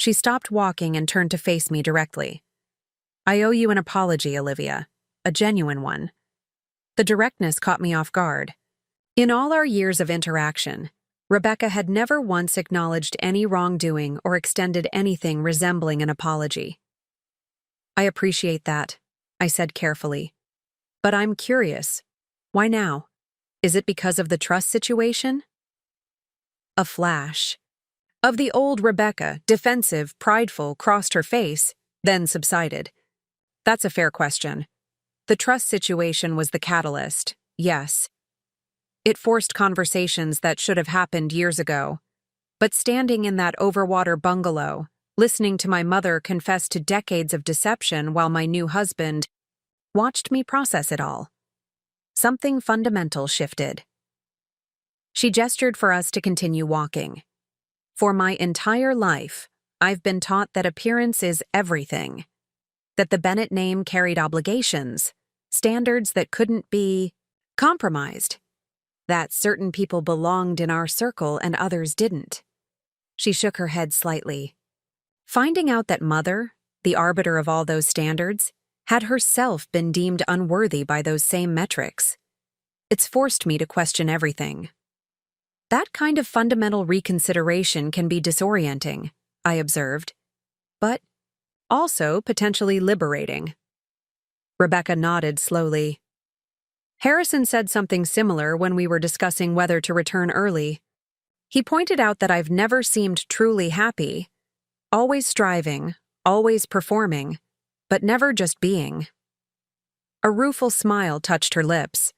She stopped walking and turned to face me directly. I owe you an apology, Olivia. A genuine one. The directness caught me off guard. In all our years of interaction, Rebecca had never once acknowledged any wrongdoing or extended anything resembling an apology. I appreciate that, I said carefully. But I'm curious. Why now? Is it because of the trust situation? A flash of the old Rebecca, defensive, prideful, crossed her face, then subsided. That's a fair question. The trust situation was the catalyst, yes. It forced conversations that should have happened years ago. But standing in that overwater bungalow, listening to my mother confess to decades of deception while my new husband watched me process it all. Something fundamental shifted. She gestured for us to continue walking. For my entire life, I've been taught that appearance is everything. That the Bennett name carried obligations, standards that couldn't be compromised. That certain people belonged in our circle and others didn't. She shook her head slightly. Finding out that Mother, the arbiter of all those standards, had herself been deemed unworthy by those same metrics. It's forced me to question everything. That kind of fundamental reconsideration can be disorienting, I observed, but also potentially liberating. Rebecca nodded slowly. Harrison said something similar when we were discussing whether to return early. He pointed out that I've never seemed truly happy, always striving, always performing, but never just being. A rueful smile touched her lips.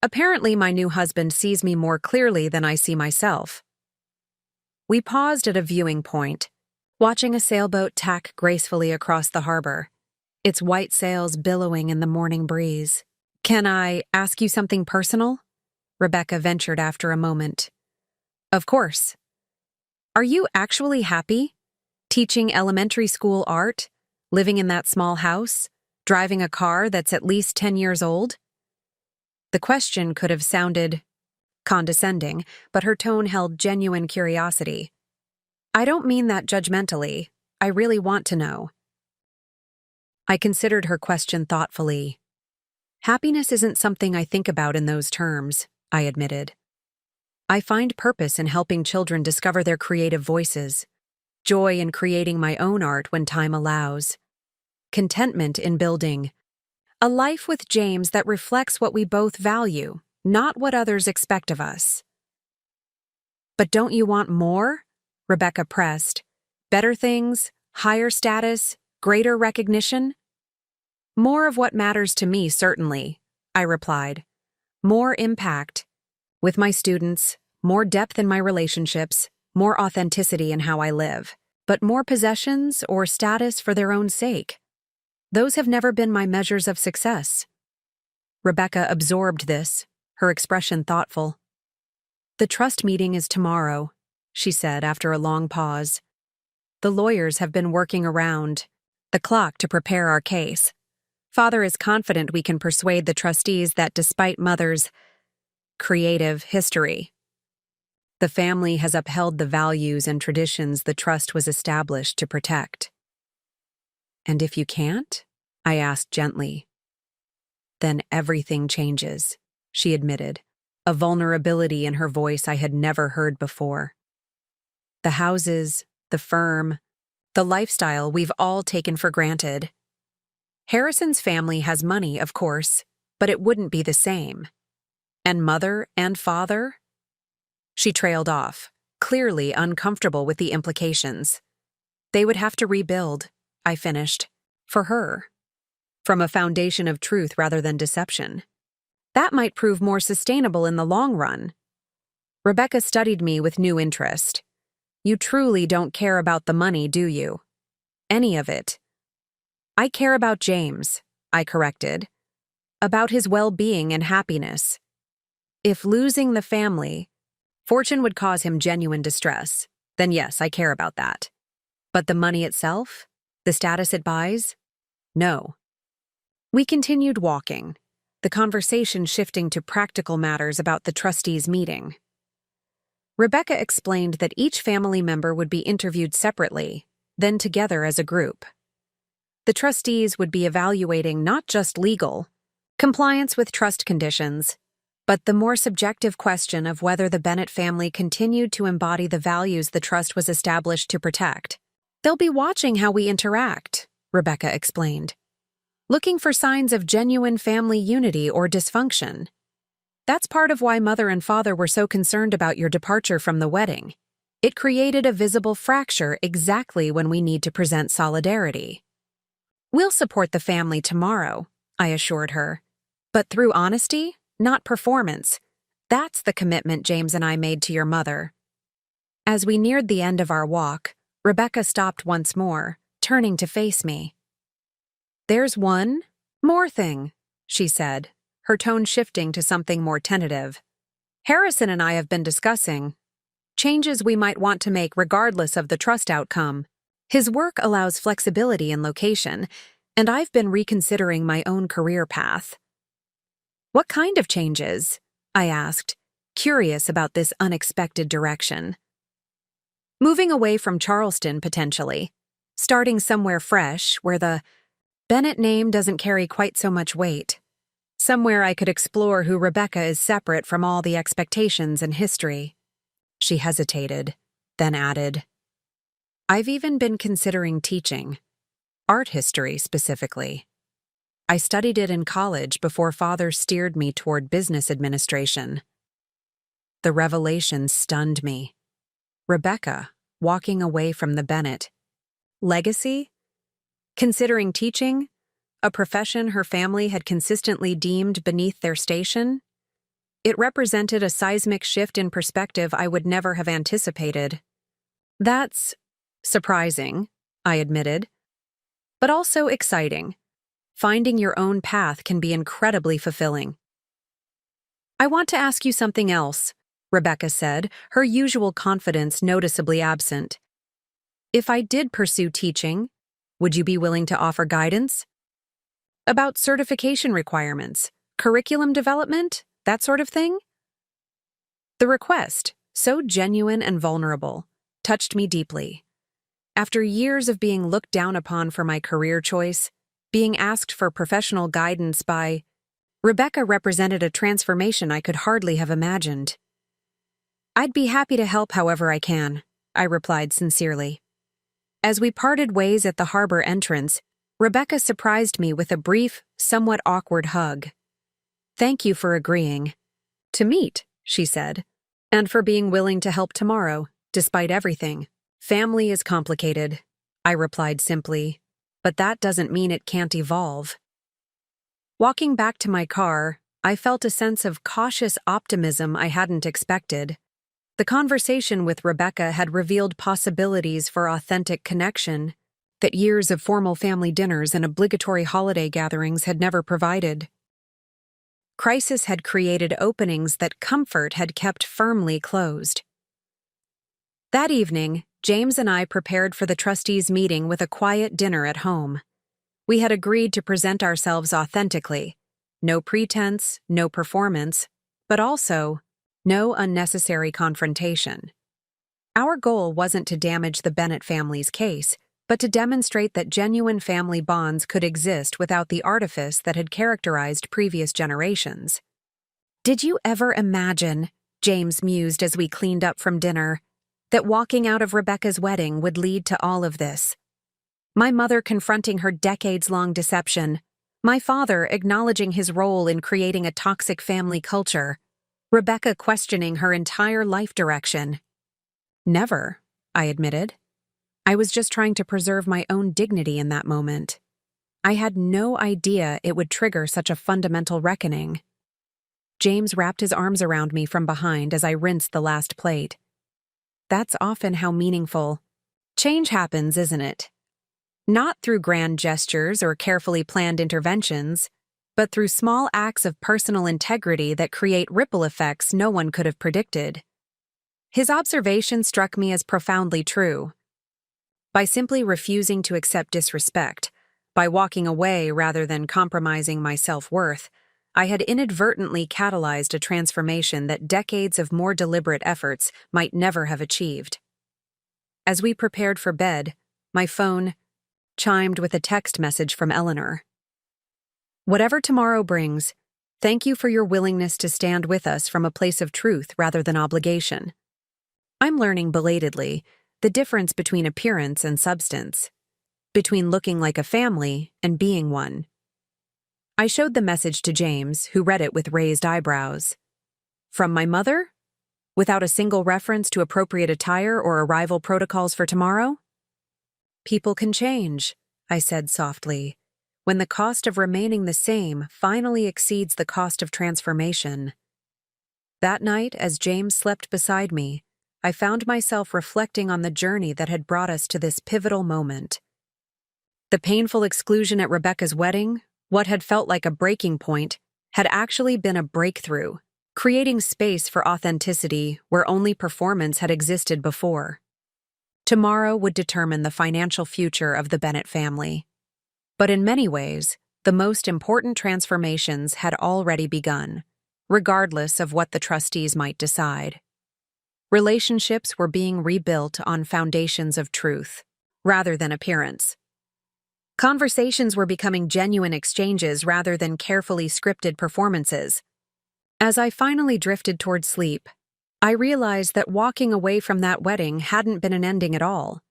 Apparently, my new husband sees me more clearly than I see myself. We paused at a viewing point, watching a sailboat tack gracefully across the harbor, its white sails billowing in the morning breeze. Can I ask you something personal? Rebecca ventured after a moment. Of course. Are you actually happy? Teaching elementary school art? Living in that small house? Driving a car that's at least 10 years old? The question could have sounded condescending, but her tone held genuine curiosity. I don't mean that judgmentally. I really want to know. I considered her question thoughtfully. Happiness isn't something I think about in those terms, I admitted. I find purpose in helping children discover their creative voices, joy in creating my own art when time allows, contentment in building a life with James that reflects what we both value, not what others expect of us. But don't you want more? Rebecca pressed. Better things, higher status, greater recognition? More of what matters to me, certainly, I replied. More impact. With my students, more depth in my relationships, more authenticity in how I live, but more possessions or status for their own sake. Those have never been my measures of success. Rebecca absorbed this, her expression thoughtful. The trust meeting is tomorrow, she said after a long pause. The lawyers have been working around the clock to prepare our case. Father is confident we can persuade the trustees that despite Mother's creative history, the family has upheld the values and traditions the trust was established to protect. And if you can't? I asked gently. Then everything changes, she admitted, a vulnerability in her voice I had never heard before. The houses, the firm, the lifestyle we've all taken for granted. Harrison's family has money, of course, but it wouldn't be the same. And Mother and Father? She trailed off, clearly uncomfortable with the implications. They would have to rebuild, I finished, for her. From a foundation of truth rather than deception. That might prove more sustainable in the long run. Rebecca studied me with new interest. You truly don't care about the money, do you? Any of it. I care about James, I corrected. About his well-being and happiness. If losing the family, fortune would cause him genuine distress, then yes, I care about that. But the money itself? The status it buys? No. We continued walking, the conversation shifting to practical matters about the trustees' meeting. Rebecca explained that each family member would be interviewed separately, then together as a group. The trustees would be evaluating not just legal compliance with trust conditions, but the more subjective question of whether the Bennett family continued to embody the values the trust was established to protect. They'll be watching how we interact, Rebecca explained, looking for signs of genuine family unity or dysfunction. That's part of why Mother and Father were so concerned about your departure from the wedding. It created a visible fracture exactly when we need to present solidarity. We'll support the family tomorrow, I assured her. But through honesty, not performance. That's the commitment James and I made to your mother. As we neared the end of our walk, Rebecca stopped once more, turning to face me. There's one more thing, she said, her tone shifting to something more tentative. Harrison and I have been discussing changes we might want to make regardless of the trust outcome. His work allows flexibility in location, and I've been reconsidering my own career path. What kind of changes? I asked, curious about this unexpected direction. Moving away from Charleston, potentially. Starting somewhere fresh, where the Bennett name doesn't carry quite so much weight. Somewhere I could explore who Rebecca is separate from all the expectations and history. She hesitated, then added, I've even been considering teaching. Art history, specifically. I studied it in college before Father steered me toward business administration. The revelation stunned me. Rebecca, walking away from the Bennett. Legacy? Considering teaching, a profession her family had consistently deemed beneath their station? It represented a seismic shift in perspective I would never have anticipated. That's surprising, I admitted, but also exciting. Finding your own path can be incredibly fulfilling. I want to ask you something else, Rebecca said, her usual confidence noticeably absent. If I did pursue teaching, would you be willing to offer guidance? About certification requirements, curriculum development, that sort of thing? The request, so genuine and vulnerable, touched me deeply. After years of being looked down upon for my career choice, being asked for professional guidance by Rebecca represented a transformation I could hardly have imagined. I'd be happy to help however I can, I replied sincerely. As we parted ways at the harbor entrance, Rebecca surprised me with a brief, somewhat awkward hug. Thank you for agreeing to meet, she said, and for being willing to help tomorrow, despite everything. Family is complicated, I replied simply, but that doesn't mean it can't evolve. Walking back to my car, I felt a sense of cautious optimism I hadn't expected. The conversation with Rebecca had revealed possibilities for authentic connection that years of formal family dinners and obligatory holiday gatherings had never provided. Crisis had created openings that comfort had kept firmly closed. That evening, James and I prepared for the trustees' meeting with a quiet dinner at home. We had agreed to present ourselves authentically. No pretense, no performance, but also no unnecessary confrontation. Our goal wasn't to damage the Bennett family's case, but to demonstrate that genuine family bonds could exist without the artifice that had characterized previous generations. Did you ever imagine, James mused as we cleaned up from dinner, that walking out of Rebecca's wedding would lead to all of this? My mother confronting her decades-long deception, my father acknowledging his role in creating a toxic family culture, Rebecca questioning her entire life direction. Never, I admitted. I was just trying to preserve my own dignity in that moment. I had no idea it would trigger such a fundamental reckoning. James wrapped his arms around me from behind as I rinsed the last plate. That's often how meaningful change happens, isn't it? Not through grand gestures or carefully planned interventions, but through small acts of personal integrity that create ripple effects no one could have predicted. His observation struck me as profoundly true. By simply refusing to accept disrespect, by walking away rather than compromising my self-worth, I had inadvertently catalyzed a transformation that decades of more deliberate efforts might never have achieved. As we prepared for bed, my phone chimed with a text message from Eleanor. "Whatever tomorrow brings, thank you for your willingness to stand with us from a place of truth rather than obligation. I'm learning belatedly the difference between appearance and substance, between looking like a family and being one." I showed the message to James, who read it with raised eyebrows. From my mother? Without a single reference to appropriate attire or arrival protocols for tomorrow? "People can change," I said softly, "when the cost of remaining the same finally exceeds the cost of transformation." That night, as James slept beside me, I found myself reflecting on the journey that had brought us to this pivotal moment. The painful exclusion at Rebecca's wedding, what had felt like a breaking point, had actually been a breakthrough, creating space for authenticity where only performance had existed before. Tomorrow would determine the financial future of the Bennett family. But in many ways, the most important transformations had already begun, regardless of what the trustees might decide. Relationships were being rebuilt on foundations of truth, rather than appearance. Conversations were becoming genuine exchanges rather than carefully scripted performances. As I finally drifted toward sleep, I realized that walking away from that wedding hadn't been an ending at all.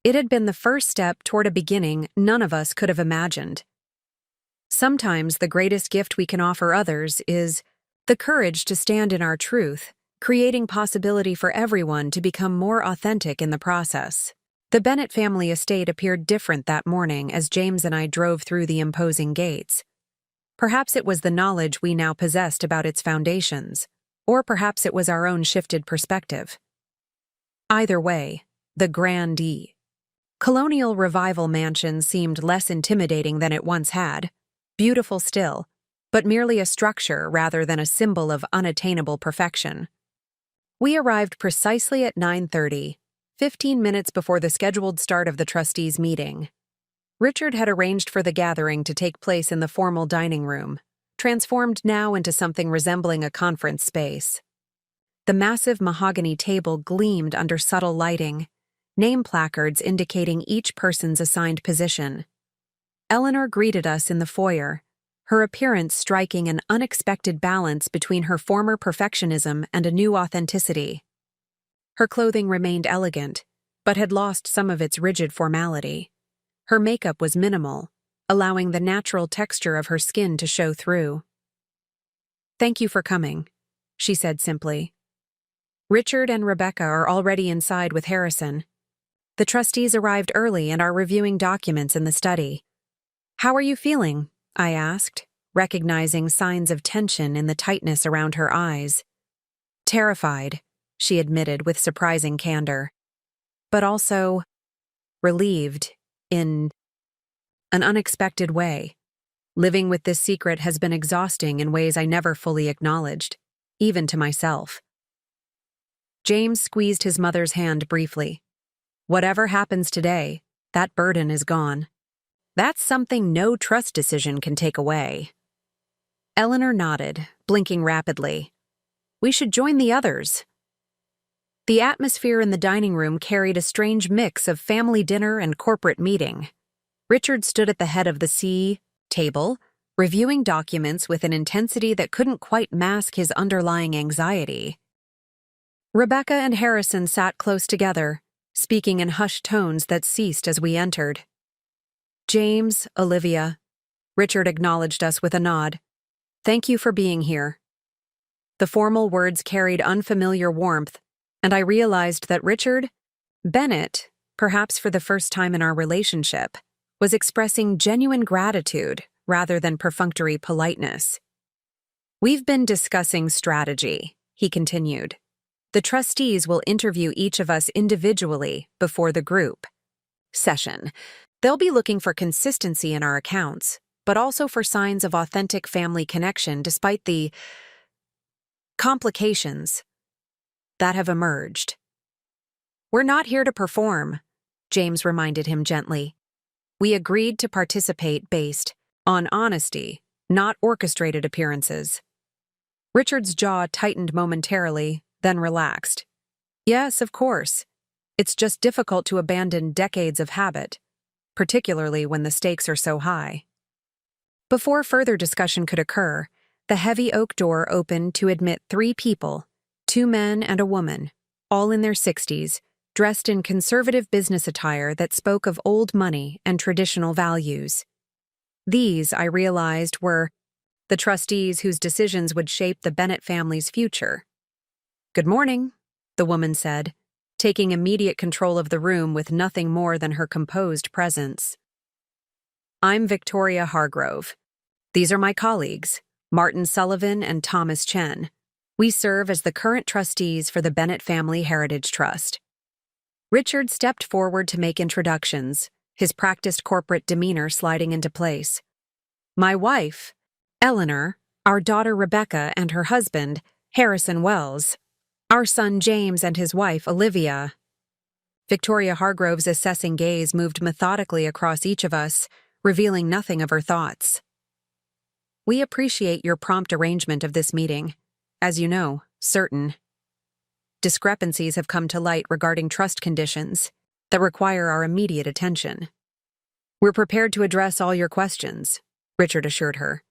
It had been the first step toward a beginning none of us could have imagined. Sometimes the greatest gift we can offer others is the courage to stand in our truth, creating possibility for everyone to become more authentic in the process. The Bennett family estate appeared different that morning as James and I drove through the imposing gates. Perhaps it was the knowledge we now possessed about its foundations, or perhaps it was our own shifted perspective. Either way, the grandee. Colonial Revival Mansion seemed less intimidating than it once had, beautiful still, but merely a structure rather than a symbol of unattainable perfection. We arrived precisely at 9:30, 15 minutes before the scheduled start of the trustees' meeting. Richard had arranged for the gathering to take place in the formal dining room, transformed now into something resembling a conference space. The massive mahogany table gleamed under subtle lighting, name placards indicating each person's assigned position. Eleanor greeted us in the foyer, her appearance striking an unexpected balance between her former perfectionism and a new authenticity. Her clothing remained elegant, but had lost some of its rigid formality. Her makeup was minimal, allowing the natural texture of her skin to show through. "Thank you for coming," she said simply. "Richard and Rebecca are already inside with Harrison. The trustees arrived early and are reviewing documents in the study." "How are you feeling?" I asked, recognizing signs of tension in the tightness around her eyes. "Terrified," she admitted with surprising candor, "but also relieved in an unexpected way. Living with this secret has been exhausting in ways I never fully acknowledged, even to myself." James squeezed his mother's hand briefly. "Whatever happens today, that burden is gone. That's something no trust decision can take away." Eleanor nodded, blinking rapidly. "We should join the others." The atmosphere in the dining room carried a strange mix of family dinner and corporate meeting. Richard stood at the head of the C table, reviewing documents with an intensity that couldn't quite mask his underlying anxiety. Rebecca and Harrison sat close together, speaking in hushed tones that ceased as we entered. "James, Olivia," Richard acknowledged us with a nod. "Thank you for being here." The formal words carried unfamiliar warmth, and I realized that Richard Bennett, perhaps for the first time in our relationship, was expressing genuine gratitude rather than perfunctory politeness. "We've been discussing strategy," he continued. "The trustees will interview each of us individually before the group session. They'll be looking for consistency in our accounts, but also for signs of authentic family connection despite the complications that have emerged." "We're not here to perform," James reminded him gently. "We agreed to participate based on honesty, not orchestrated appearances. Richard's jaw tightened momentarily, then relaxed. Yes, of course. It's just difficult to abandon decades of habit, particularly when the stakes are so high. Before further discussion could occur, the heavy oak door opened to admit 3 people, 2 men and a woman, all in their 60s, dressed in conservative business attire that spoke of old money and traditional values. These, I realized, were the trustees whose decisions would shape the Bennett family's future. "Good morning," the woman said, taking immediate control of the room with nothing more than her composed presence. "I'm Victoria Hargrove. These are my colleagues, Martin Sullivan and Thomas Chen. We serve as the current trustees for the Bennett Family Heritage Trust." Richard stepped forward to make introductions, his practiced corporate demeanor sliding into place. "My wife, Eleanor, our daughter Rebecca and her husband, Harrison Wells, our son James and his wife Olivia." Victoria Hargrove's assessing gaze moved methodically across each of us, revealing nothing of her thoughts. "We appreciate your prompt arrangement of this meeting. As you know, certain discrepancies have come to light regarding trust conditions that require our immediate attention. We're prepared to address all your questions," Richard assured her,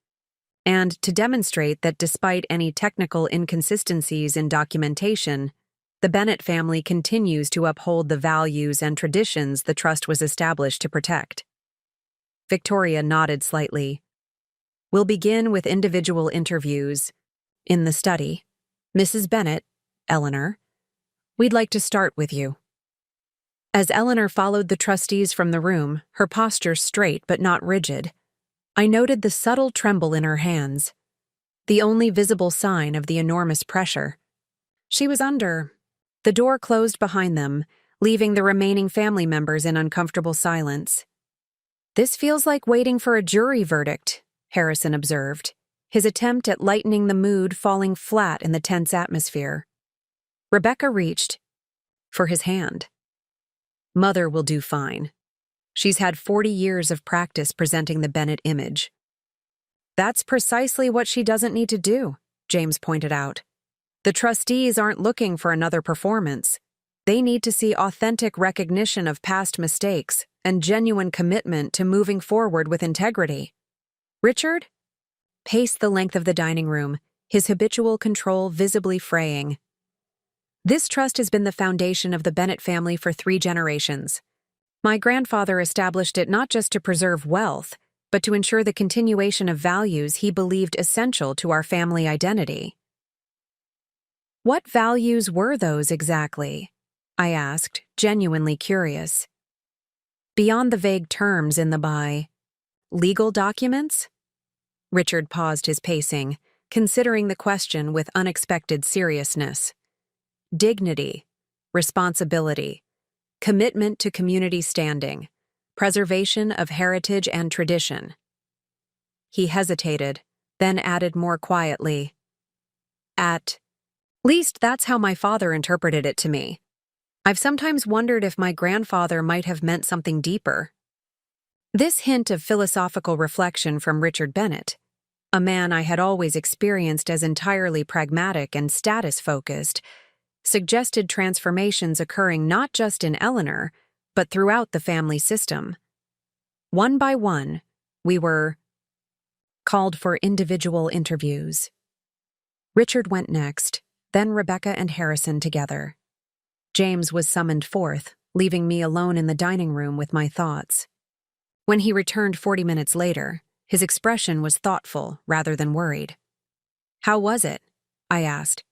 "and to demonstrate that despite any technical inconsistencies in documentation, the Bennett family continues to uphold the values and traditions the trust was established to protect." Victoria nodded slightly. "We'll begin with individual interviews. In the study, Mrs. Bennett, Eleanor, we'd like to start with you." As Eleanor followed the trustees from the room, her posture straight but not rigid, I noted the subtle tremble in her hands, the only visible sign of the enormous pressure she was under. The door closed behind them, leaving the remaining family members in uncomfortable silence. "This feels like waiting for a jury verdict," Harrison observed, his attempt at lightening the mood falling flat in the tense atmosphere. Rebecca reached for his hand. "Mother will do fine. She's had 40 years of practice presenting the Bennett image." "That's precisely what she doesn't need to do," James pointed out. "The trustees aren't looking for another performance. They need to see authentic recognition of past mistakes and genuine commitment to moving forward with integrity." Richard paced the length of the dining room, his habitual control visibly fraying. "This trust has been the foundation of the Bennett family for 3 generations. My grandfather established it not just to preserve wealth, but to ensure the continuation of values he believed essential to our family identity." "What values were those exactly?" I asked, genuinely curious. "Beyond the vague terms in the legal documents?" Richard paused his pacing, considering the question with unexpected seriousness. "Dignity, responsibility, commitment to community standing, preservation of heritage and tradition." He hesitated, then added more quietly, "At least that's how my father interpreted it to me. I've sometimes wondered if my grandfather might have meant something deeper." This hint of philosophical reflection from Richard Bennett, a man I had always experienced as entirely pragmatic and status-focused, suggested transformations occurring not just in Eleanor, but throughout the family system. One by one, we were called for individual interviews. Richard went next, then Rebecca and Harrison together. James was summoned forth, leaving me alone in the dining room with my thoughts. When he returned 40 minutes later, his expression was thoughtful rather than worried. "How was it?" I asked.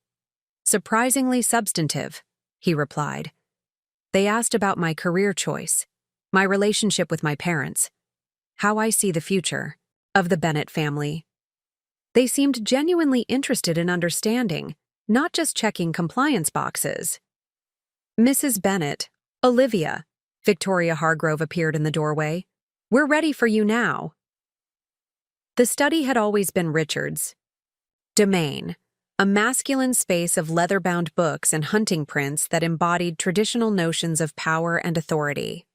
"Surprisingly substantive," he replied. "They asked about my career choice, my relationship with my parents, how I see the future of the Bennett family. They seemed genuinely interested in understanding, not just checking compliance boxes." "Mrs. Bennett, Olivia," Victoria Hargrove appeared in the doorway. "We're ready for you now." The study had always been Richard's domain, a masculine space of leather-bound books and hunting prints that embodied traditional notions of power and authority.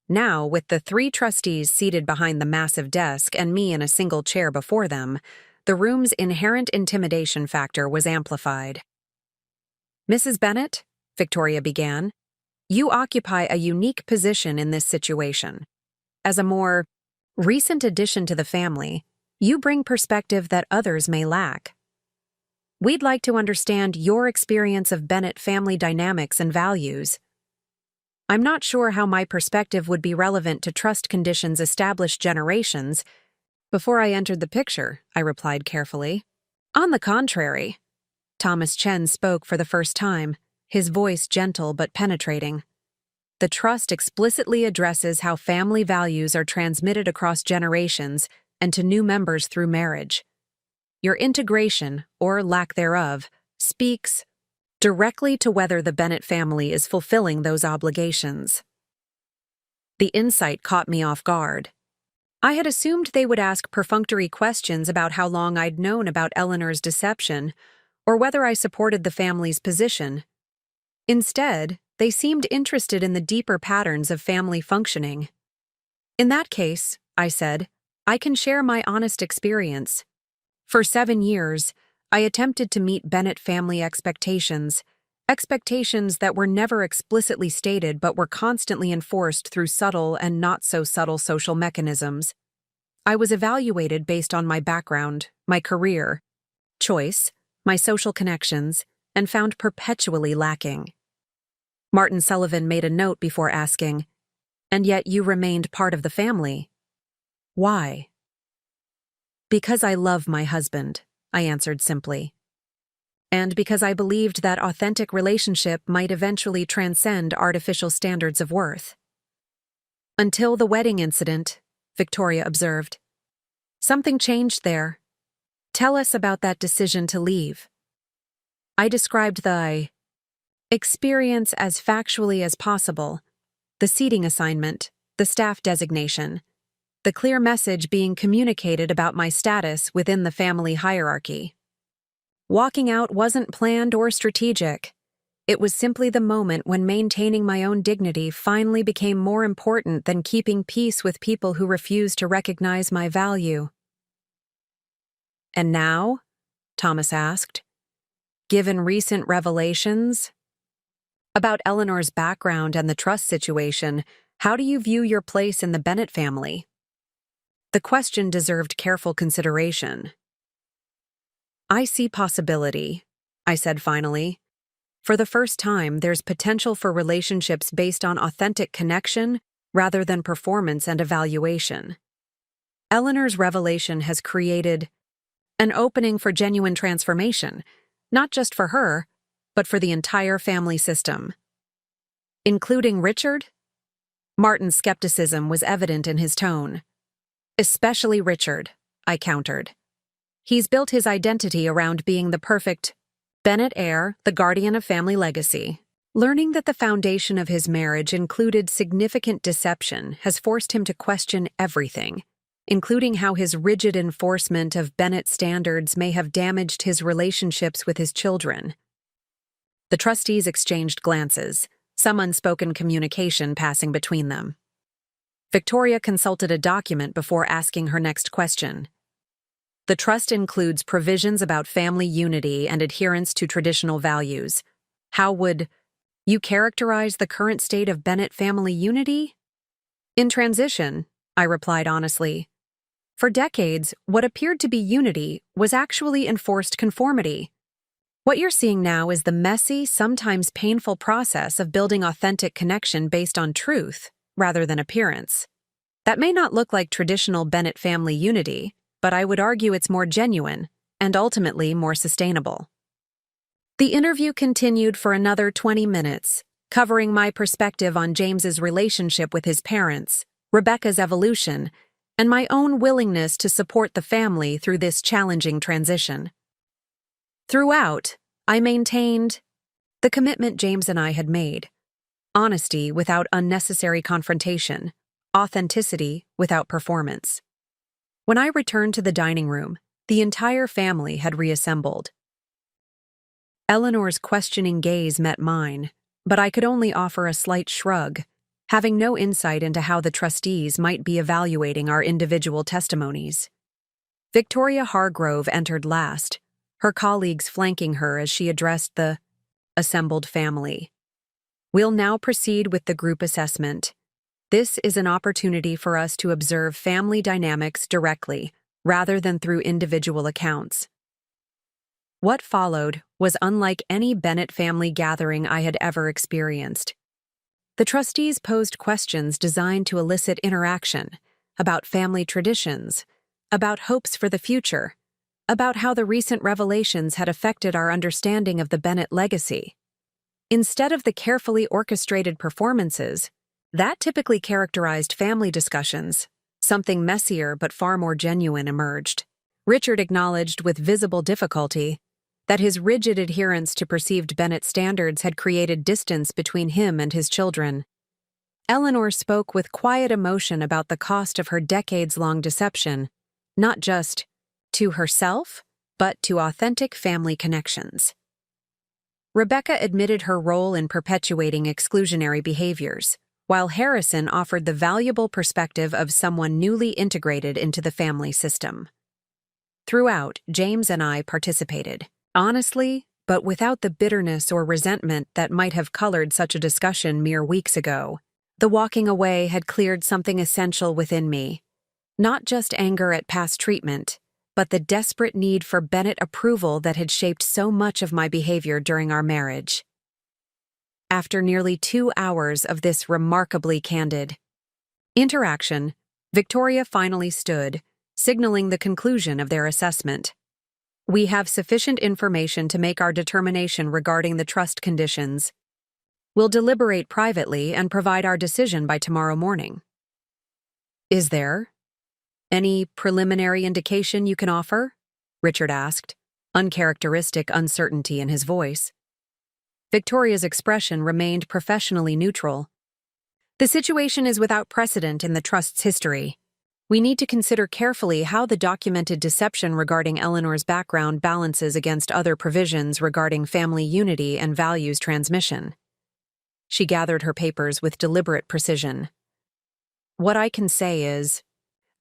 Now, with the three trustees seated behind the massive desk and me in a single chair before them, the room's inherent intimidation factor was amplified. "Mrs. Bennet," Victoria began, "you occupy a unique position in this situation. As a more recent addition to the family, you bring perspective that others may lack. We'd like to understand your experience of Bennet family dynamics and values. I'm not sure how my perspective would be relevant to trust conditions established generations. Before I entered the picture," I replied carefully. "On the contrary." Thomas Chen spoke for the first time, his voice gentle but penetrating. "The trust explicitly addresses how family values are transmitted across generations and to new members through marriage. Your integration, or lack thereof, speaks directly to whether the Bennet family is fulfilling those obligations." The insight caught me off guard. I had assumed they would ask perfunctory questions about how long I'd known about Eleanor's deception, or whether I supported the family's position. Instead, they seemed interested in the deeper patterns of family functioning. "In that case," I said, "I can share my honest experience. For 7 years, I attempted to meet Bennet family expectations that were never explicitly stated but were constantly enforced through subtle and not-so-subtle social mechanisms. I was evaluated based on my background, my career, choice, my social connections, and found perpetually lacking." Martin Sullivan made a note before asking, "And yet you remained part of the family. Why?" "Because I love my husband," I answered simply. "And because I believed that authentic relationship might eventually transcend artificial standards of worth." "Until the wedding incident," Victoria observed. "Something changed there. Tell us about that decision to leave." I described the experience as factually as possible: the seating assignment, the staff designation, the clear message being communicated about my status within the family hierarchy. Walking out wasn't planned or strategic. It was simply the moment when maintaining my own dignity finally became more important than keeping peace with people who refused to recognize my value. "And now?" Thomas asked. "Given recent revelations about Eleanor's background and the trust situation, how do you view your place in the Bennet family?" The question deserved careful consideration. "I see possibility," I said finally. "For the first time, there's potential for relationships based on authentic connection rather than performance and evaluation. Eleanor's revelation has created an opening for genuine transformation, not just for her, but for the entire family system." "Including Richard?" Martin's skepticism was evident in his tone. "Especially Richard," I countered. "He's built his identity around being the perfect Bennet heir, the guardian of family legacy. Learning that the foundation of his marriage included significant deception has forced him to question everything, including how his rigid enforcement of Bennet standards may have damaged his relationships with his children." The trustees exchanged glances, some unspoken communication passing between them. Victoria consulted a document before asking her next question. "The trust includes provisions about family unity and adherence to traditional values. How would you characterize the current state of Bennet family unity?" "In transition," I replied honestly. "For decades, what appeared to be unity was actually enforced conformity. What you're seeing now is the messy, sometimes painful process of building authentic connection based on truth, rather than appearance. That may not look like traditional Bennet family unity, but I would argue it's more genuine, and ultimately more sustainable." The interview continued for another 20 minutes, covering my perspective on James's relationship with his parents, Rebecca's evolution, and my own willingness to support the family through this challenging transition. Throughout, I maintained the commitment James and I had made: honesty without unnecessary confrontation, authenticity without performance. When I returned to the dining room, the entire family had reassembled. Eleanor's questioning gaze met mine, but I could only offer a slight shrug. having no insight into how the trustees might be evaluating our individual testimonies. Victoria Hargrove entered last, her colleagues flanking her as she addressed the assembled family. We'll now proceed with the group assessment. This is an opportunity for us to observe family dynamics directly, rather than through individual accounts. What followed was unlike any Bennett family gathering I had ever experienced. The trustees posed questions designed to elicit interaction about family traditions, about hopes for the future, about how the recent revelations had affected our understanding of the Bennett legacy. Instead of the carefully orchestrated performances that typically characterized family discussions, something messier but far more genuine emerged. Richard acknowledged with visible difficulty that his rigid adherence to perceived Bennett standards had created distance between him and his children. Eleanor spoke with quiet emotion about the cost of her decades-long deception, not just to herself, but to authentic family connections. Rebecca admitted her role in perpetuating exclusionary behaviors, while Harrison offered the valuable perspective of someone newly integrated into the family system. Throughout, James and I participated, honestly, but without the bitterness or resentment that might have colored such a discussion mere weeks ago. The walking away had cleared something essential within me, not just anger at past treatment, but the desperate need for Bennett approval that had shaped so much of my behavior during our marriage. After nearly 2 hours of this remarkably candid interaction, Victoria finally stood, signaling the conclusion of their assessment. We have sufficient information to make our determination regarding the trust conditions. We'll deliberate privately and provide our decision by tomorrow morning. Is there any preliminary indication you can offer? Richard asked, uncharacteristic uncertainty in his voice. Victoria's expression remained professionally neutral. The situation is without precedent in the trust's history. We need to consider carefully how the documented deception regarding Eleanor's background balances against other provisions regarding family unity and values transmission. She gathered her papers with deliberate precision. What I can say is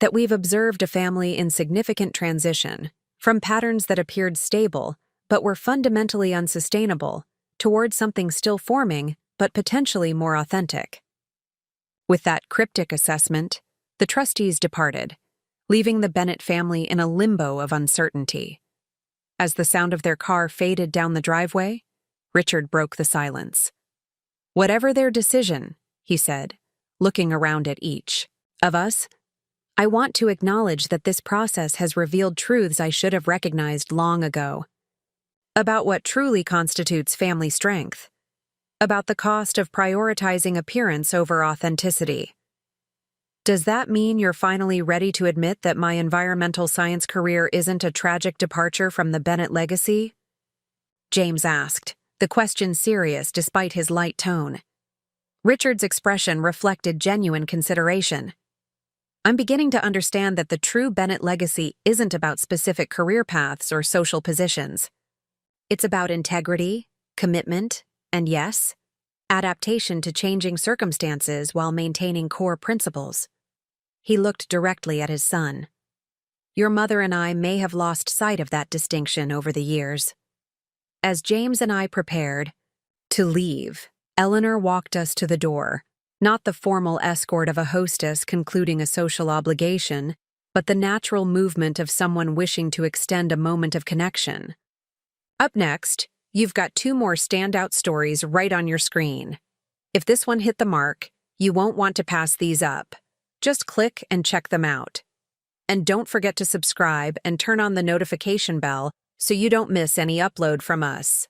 that we've observed a family in significant transition from patterns that appeared stable but were fundamentally unsustainable towards something still forming but potentially more authentic. With that cryptic assessment, the trustees departed, leaving the Bennett family in a limbo of uncertainty. As the sound of their car faded down the driveway, Richard broke the silence. Whatever their decision, he said, looking around at each of us, I want to acknowledge that this process has revealed truths I should have recognized long ago. About what truly constitutes family strength. About the cost of prioritizing appearance over authenticity. Does that mean you're finally ready to admit that my environmental science career isn't a tragic departure from the Bennett legacy? James asked, the question serious despite his light tone. Richard's expression reflected genuine consideration. I'm beginning to understand that the true Bennett legacy isn't about specific career paths or social positions. It's about integrity, commitment, and yes, adaptation to changing circumstances while maintaining core principles. He looked directly at his son. Your mother and I may have lost sight of that distinction over the years. As James and I prepared to leave, Eleanor walked us to the door, not the formal escort of a hostess concluding a social obligation, but the natural movement of someone wishing to extend a moment of connection. Up next, you've got 2 more standout stories right on your screen. If this one hit the mark, you won't want to pass these up. Just click and check them out. And don't forget to subscribe and turn on the notification bell so you don't miss any upload from us.